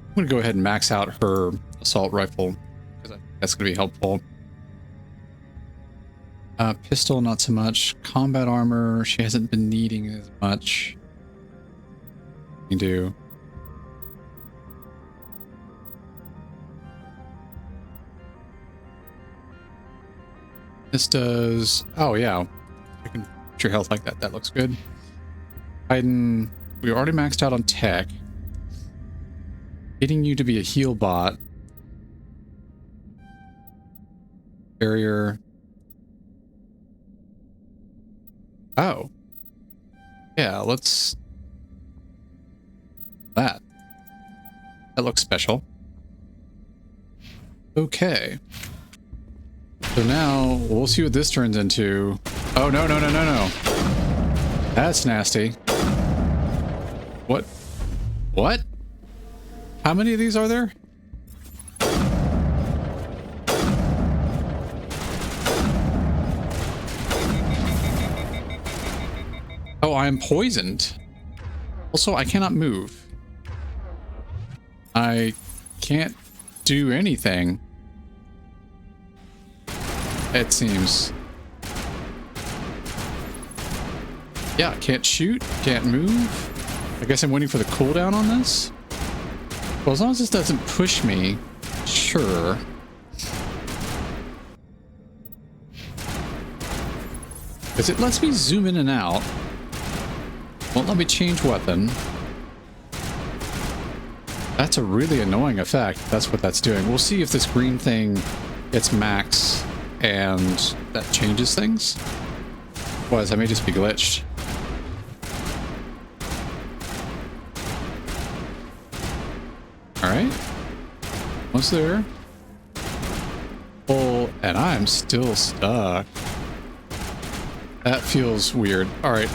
[SPEAKER 1] I'm going to go ahead and max out her assault rifle, because I think that's going to be helpful. Pistol, not so much. Combat armor, she hasn't been needing as much. You do. This does... Oh, yeah. I can put your health like that. That looks good. Kaiden, we already maxed out on tech. Getting you to be a heal bot. Barrier. Oh. Yeah, let's... That. That looks special. Okay. So now, we'll see what this turns into. Oh, no, no, no, no, no. That's nasty. What? What? How many of these are there? Oh, I am poisoned. Also, I cannot move. I can't do anything. It seems. Yeah, can't shoot, can't move. I guess I'm waiting for the cooldown on this. Well, as long as this doesn't push me, sure. Because it lets me zoom in and out. Won't let me change weapon. That's a really annoying effect. That's what that's doing. We'll see if this green thing gets max and that changes things. Otherwise, I may just be glitched. Alright. Almost there. Oh, and I'm still stuck. That feels weird. Alright.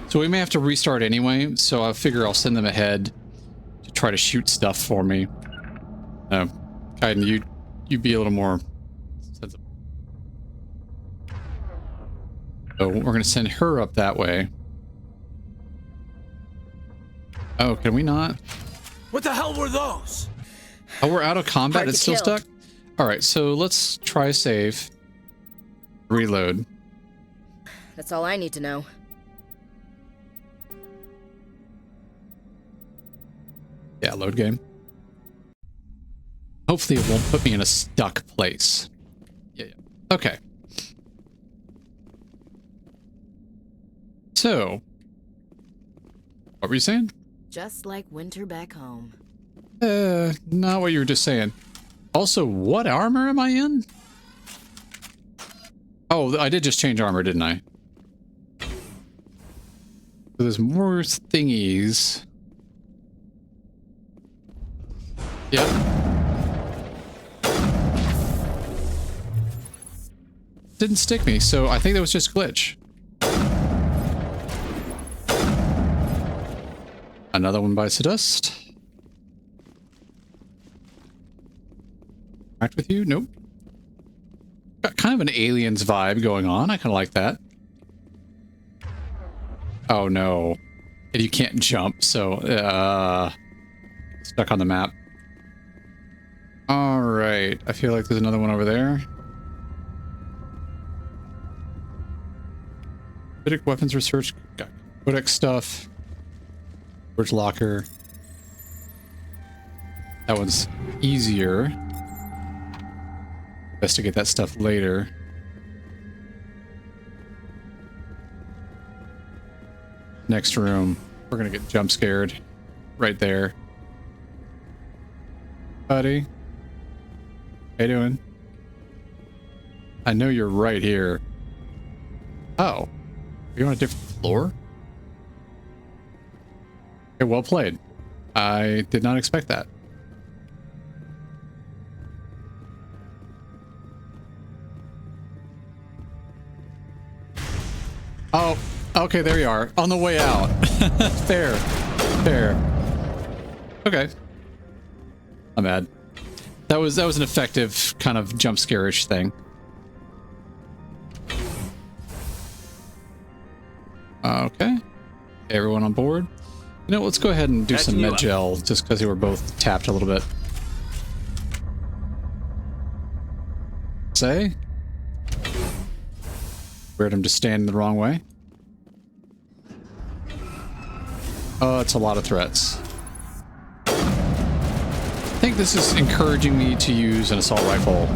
[SPEAKER 1] So we may have to restart anyway, so I figure I'll send them ahead to try to shoot stuff for me. Kaiden, you be a little more sensible. So we're going to send her up that way. Oh, can we not?
[SPEAKER 10] What the hell were those?
[SPEAKER 1] Oh, we're out of combat.
[SPEAKER 22] Hard
[SPEAKER 1] It's
[SPEAKER 22] to
[SPEAKER 1] still
[SPEAKER 22] kill.
[SPEAKER 1] stuck? Alright, so let's try save. Reload.
[SPEAKER 22] That's all I need to know.
[SPEAKER 1] Yeah, load game. Hopefully it won't put me in a stuck place. Yeah. Okay. So, what were you saying?
[SPEAKER 22] Just like winter back home.
[SPEAKER 1] Not what you were just saying. Also, what armor am I in? Oh, I did just change armor, didn't I? So there's more thingies. Yep. didn't stick me, so I think that was just glitch. Another one bites the dust. Interact with you? Nope. Got kind of an Aliens vibe going on. I kind of like that. Oh no. And you can't jump, so stuck on the map. All right. I feel like there's another one over there. Basic weapons research. Got codex stuff. Storage locker. That one's easier. Investigate that stuff later. Next room. We're gonna get jump scared. Right there. Buddy. How you doing? I know you're right here. Oh. Are you on a different floor? Okay, well played. I did not expect that. Oh, okay, there you are. On the way out. Fair. Fair. Okay. I'm mad. That was an effective kind of jump scare-ish thing. Okay. Everyone on board? You know, let's go ahead and do some med gel just because they were both tapped a little bit. Say? Weird him to stand the wrong way. Oh, it's a lot of threats. I think this is encouraging me to use an assault rifle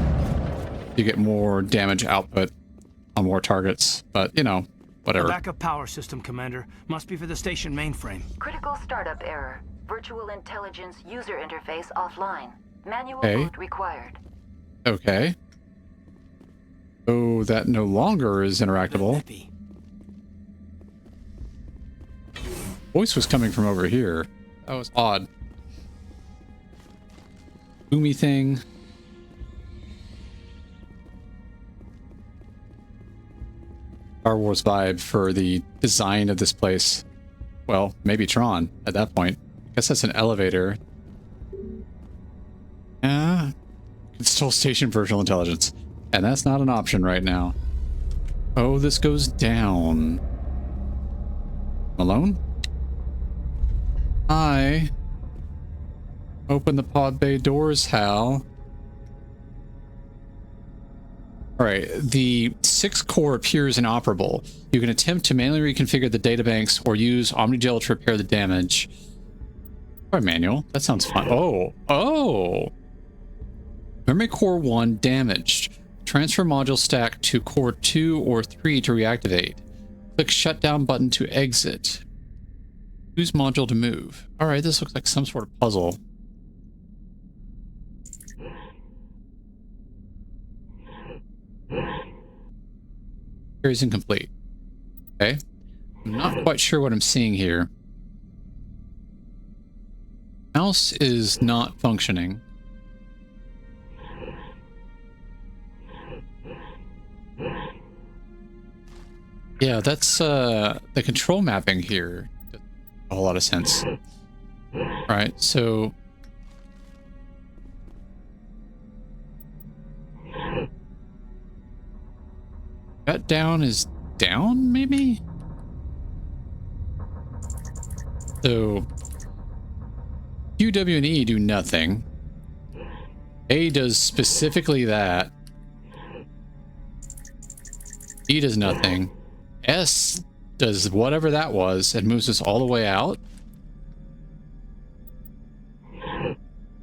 [SPEAKER 1] to get more damage output on more targets, but you know, whatever.
[SPEAKER 9] The backup power system, Commander. Must be for the station mainframe.
[SPEAKER 8] Critical startup error. Virtual intelligence user interface offline. Manual
[SPEAKER 1] Okay.
[SPEAKER 8] boot required.
[SPEAKER 1] Okay. Oh, that no longer is interactable. Voice was coming from over here. That was odd. Boomy thing. Star Wars vibe for the design of this place. Well, maybe Tron at that point. I guess that's an elevator. Install station virtual intelligence. And that's not an option right now. Oh, this goes down. Malone? Hi. Open the pod bay doors, Hal. Alright, the 6th core appears inoperable. You can attempt to manually reconfigure the databanks or use Omnigel to repair the damage. Alright, manual. That sounds fun. Oh! Memory core 1 damaged. Transfer module stack to core 2 or 3 to reactivate. Click shutdown button to exit. Use module to move. Alright, this looks like some sort of puzzle. Query is incomplete. Okay. I'm not quite sure what I'm seeing here. Mouse is not functioning. Yeah, that's the control mapping here. A whole lot of sense. All right, so shut down is down, maybe? So Q, W, and E do nothing. A does specifically that. E does nothing. S does whatever that was and moves us all the way out.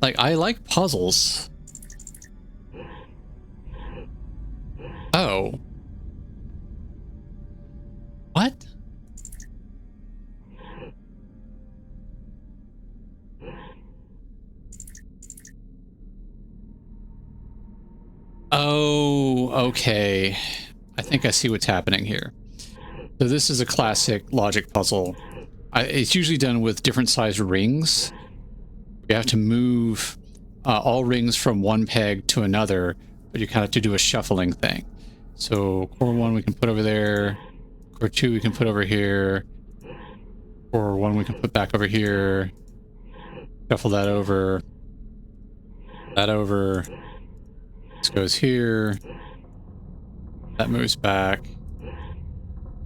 [SPEAKER 1] Like, I like puzzles. Oh. What? Oh, okay. I think I see what's happening here. So this is a classic logic puzzle. It's usually done with different sized rings. You have to move all rings from one peg to another, but you kind of have to do a shuffling thing. So core 1 we can put over there. Core 2 we can put over here. Core 1 we can put back over here. Shuffle that over. That over. This goes here. That moves back.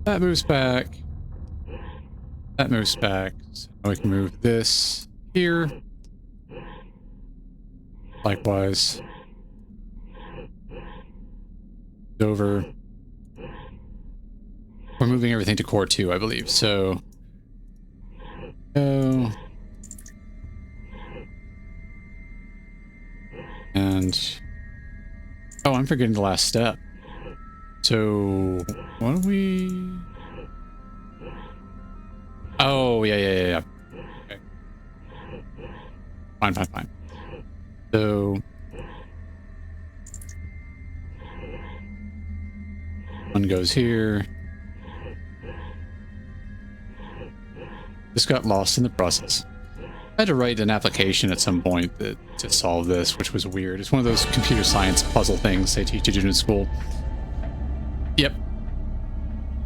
[SPEAKER 1] That moves back. That moves back. So we can move this here. Likewise. Over. We're moving everything to core 2, I believe. So go. And oh, I'm forgetting the last step. So what do we? Oh, yeah. Okay. Fine. So one goes here. Just got lost in the process. I had to write an application at some point to solve this, which was weird. It's one of those computer science puzzle things they teach you to do in school. Yep.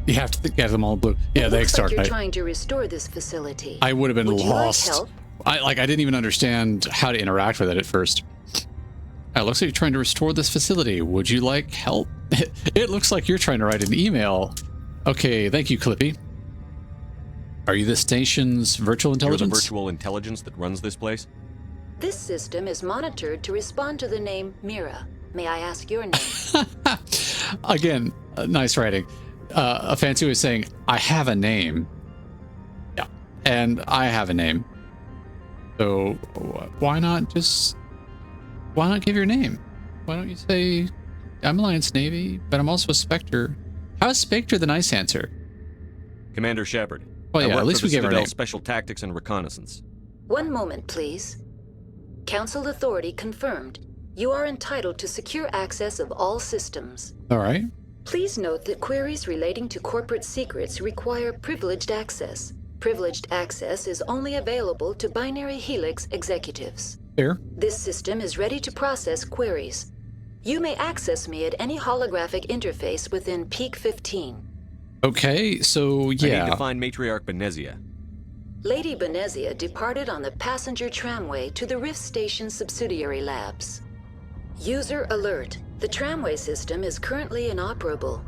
[SPEAKER 1] You have to get them all blue. Yeah, they start.
[SPEAKER 8] You're trying to restore this facility.
[SPEAKER 1] I would have been lost.
[SPEAKER 8] Like help?
[SPEAKER 1] I didn't even understand how to interact with it at first. It looks like you're trying to restore this facility. Would you like help? It looks like you're trying to write an email. Okay, thank you, Clippy. Are you the station's virtual intelligence?
[SPEAKER 3] You're the virtual intelligence that runs this place?
[SPEAKER 8] This system is monitored to respond to the name Mira. May I ask your name?
[SPEAKER 1] Again, nice writing. A fancy way of saying, I have a name. Yeah, and I have a name. So why not give your name? Why don't you say, I'm Alliance Navy, but I'm also a Spectre. How's Spectre the nice answer?
[SPEAKER 3] Commander Shepard.
[SPEAKER 1] Well, yeah,
[SPEAKER 3] I work
[SPEAKER 1] at least
[SPEAKER 3] for
[SPEAKER 1] we
[SPEAKER 3] the
[SPEAKER 1] gave our
[SPEAKER 3] Citadel
[SPEAKER 1] name.
[SPEAKER 3] Special Tactics and Reconnaissance.
[SPEAKER 8] One moment, please. Council authority confirmed. You are entitled to secure access of all systems.
[SPEAKER 1] All right.
[SPEAKER 8] Please note that queries relating to corporate secrets require privileged access. Privileged access is only available to Binary Helix executives.
[SPEAKER 1] Fair.
[SPEAKER 8] This system is ready to process queries. You may access me at any holographic interface within Peak 15.
[SPEAKER 1] Okay, so yeah.
[SPEAKER 3] I need to find Matriarch Benezia.
[SPEAKER 8] Lady Benezia departed on the passenger tramway to the Rift Station subsidiary labs. User alert. The tramway system is currently inoperable.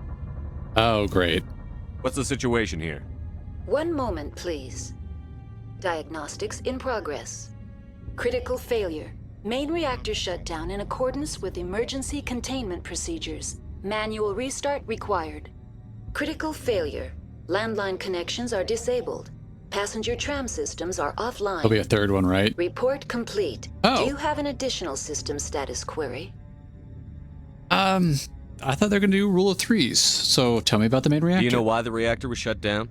[SPEAKER 1] Oh, great.
[SPEAKER 3] What's the situation here?
[SPEAKER 8] One moment, please. Diagnostics in progress. Critical failure. Main reactor shut down in accordance with emergency containment procedures. Manual restart required. Critical failure. Landline connections are disabled. Passenger tram systems are offline.
[SPEAKER 1] There'll be a third one, right?
[SPEAKER 8] Report complete.
[SPEAKER 1] Oh.
[SPEAKER 8] Do you have an additional system status query?
[SPEAKER 1] I thought they were going to do rule of threes. So tell me about the main reactor.
[SPEAKER 3] Do you know why the reactor was shut down?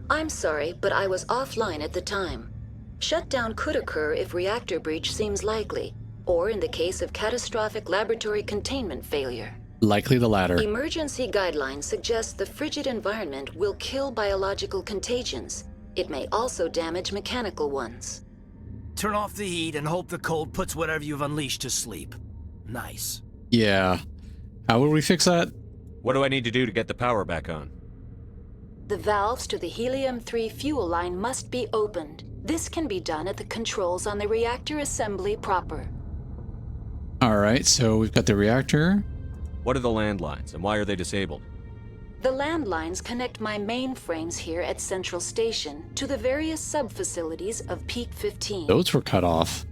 [SPEAKER 8] I'm sorry, but I was offline at the time. Shutdown could occur if reactor breach seems likely, or in the case of catastrophic laboratory containment failure.
[SPEAKER 1] Likely the latter.
[SPEAKER 8] Emergency guidelines suggest the frigid environment will kill biological contagions. It may also damage mechanical ones.
[SPEAKER 9] Turn off the heat and hope the cold puts whatever you've unleashed to sleep. Nice.
[SPEAKER 1] Yeah. How will we fix that?
[SPEAKER 3] What do I need to do to get the power back on?
[SPEAKER 8] The valves to the helium-3 fuel line must be opened. This can be done at the controls on the reactor assembly proper.
[SPEAKER 1] All right, so we've got the reactor.
[SPEAKER 3] What are the landlines, and why are they disabled?
[SPEAKER 8] The landlines connect my mainframes here at Central Station to the various sub-facilities of Peak 15.
[SPEAKER 1] Those were cut off.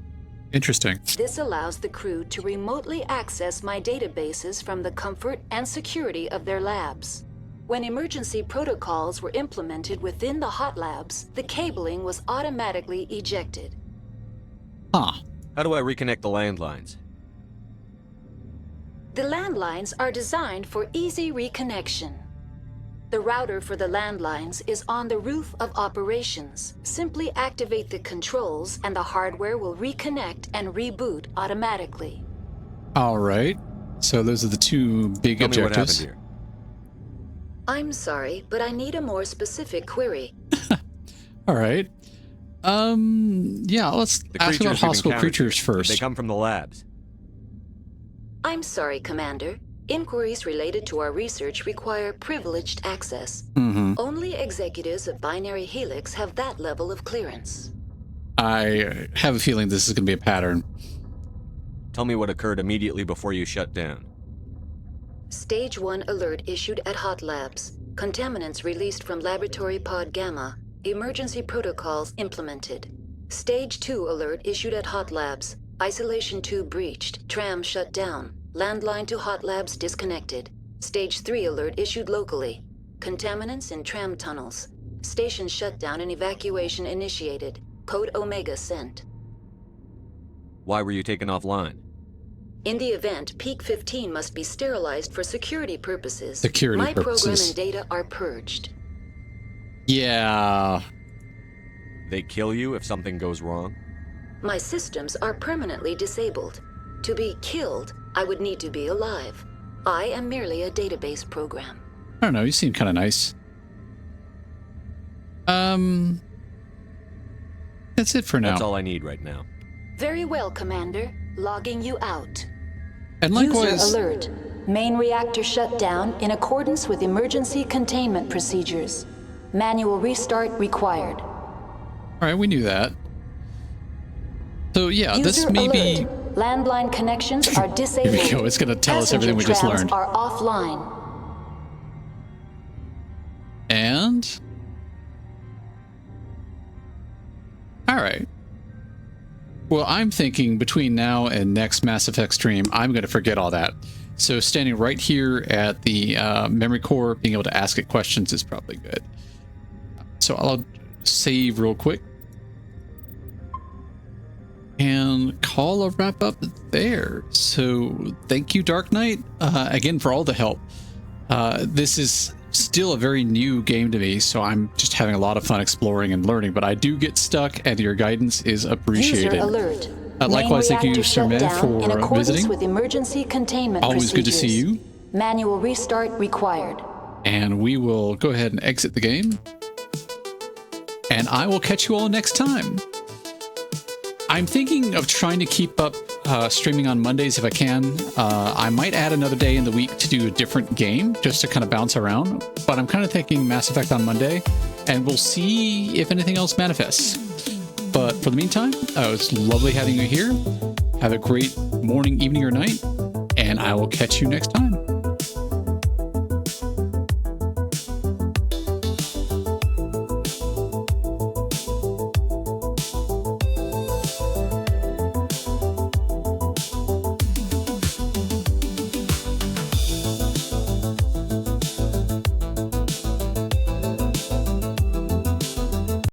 [SPEAKER 1] Interesting.
[SPEAKER 8] This allows the crew to remotely access my databases from the comfort and security of their labs. When emergency protocols were implemented within the hot labs, the cabling was automatically ejected.
[SPEAKER 1] Huh.
[SPEAKER 3] How do I reconnect the landlines?
[SPEAKER 8] The landlines are designed for easy reconnection. The router for the landlines is on the roof of operations. Simply activate the controls and the hardware will reconnect and reboot automatically.
[SPEAKER 1] All right. So those are the two big
[SPEAKER 3] Tell me what
[SPEAKER 1] objectives.
[SPEAKER 3] happened here.
[SPEAKER 8] I'm sorry, but I need a more specific query.
[SPEAKER 1] All right. Yeah, let's ask about hostile creatures first.
[SPEAKER 3] They come from the labs.
[SPEAKER 8] I'm sorry, Commander. Inquiries related to our research require privileged access. Only executives of Binary Helix have that level of clearance.
[SPEAKER 1] I have a feeling this is going to be a pattern.
[SPEAKER 3] Tell me what occurred immediately before you shut down.
[SPEAKER 8] Stage 1 alert issued at Hot Labs. Contaminants released from Laboratory Pod Gamma. Emergency protocols implemented. Stage 2 alert issued at Hot Labs. Isolation tube breached. Tram shut down. Landline to Hot Labs disconnected. Stage 3 alert issued locally. Contaminants in tram tunnels. Station shutdown and evacuation initiated. Code Omega sent.
[SPEAKER 3] Why were you taken offline?
[SPEAKER 8] In the event, Peak 15 must be sterilized for security purposes.
[SPEAKER 1] Security purposes.
[SPEAKER 8] My program and data are purged.
[SPEAKER 1] Yeah.
[SPEAKER 3] They kill you if something goes wrong?
[SPEAKER 8] My systems are permanently disabled. To be killed, I would need to be alive. I am merely a database program.
[SPEAKER 1] I don't know, you seem kind of nice. That's it for now.
[SPEAKER 3] That's all I need right now.
[SPEAKER 8] Very well, Commander. Logging you out.
[SPEAKER 1] And likewise...
[SPEAKER 8] User alert. Main reactor shut down in accordance with emergency containment procedures. Manual restart required.
[SPEAKER 1] Alright, we knew that. So yeah,
[SPEAKER 8] User
[SPEAKER 1] this may be...
[SPEAKER 8] Landline connections are disabled.
[SPEAKER 1] Here we go, it's going to tell us everything we just learned.
[SPEAKER 8] Are offline.
[SPEAKER 1] And... Alright. Well, I'm thinking between now and next Mass Effect stream, I'm going to forget all that. So standing right here at the memory core, being able to ask it questions is probably good. So I'll save real quick. And call a wrap up there. So thank you, Dark Knight, again for all the help. This is still a very new game to me, so I'm just having a lot of fun exploring and learning, but I do get stuck and your guidance is appreciated.
[SPEAKER 8] User alert.
[SPEAKER 1] Likewise, thank you, Sir Med, for visiting.
[SPEAKER 8] With emergency containment
[SPEAKER 1] Always good to see you.
[SPEAKER 8] Manual restart required.
[SPEAKER 1] And we will go ahead and exit the game. And I will catch you all next time. I'm thinking of trying to keep up streaming on Mondays if I can. I might add another day in the week to do a different game just to kind of bounce around. But I'm kind of thinking Mass Effect on Monday, and we'll see if anything else manifests. But for the meantime, it's lovely having you here. Have a great morning, evening, or night, and I will catch you next time.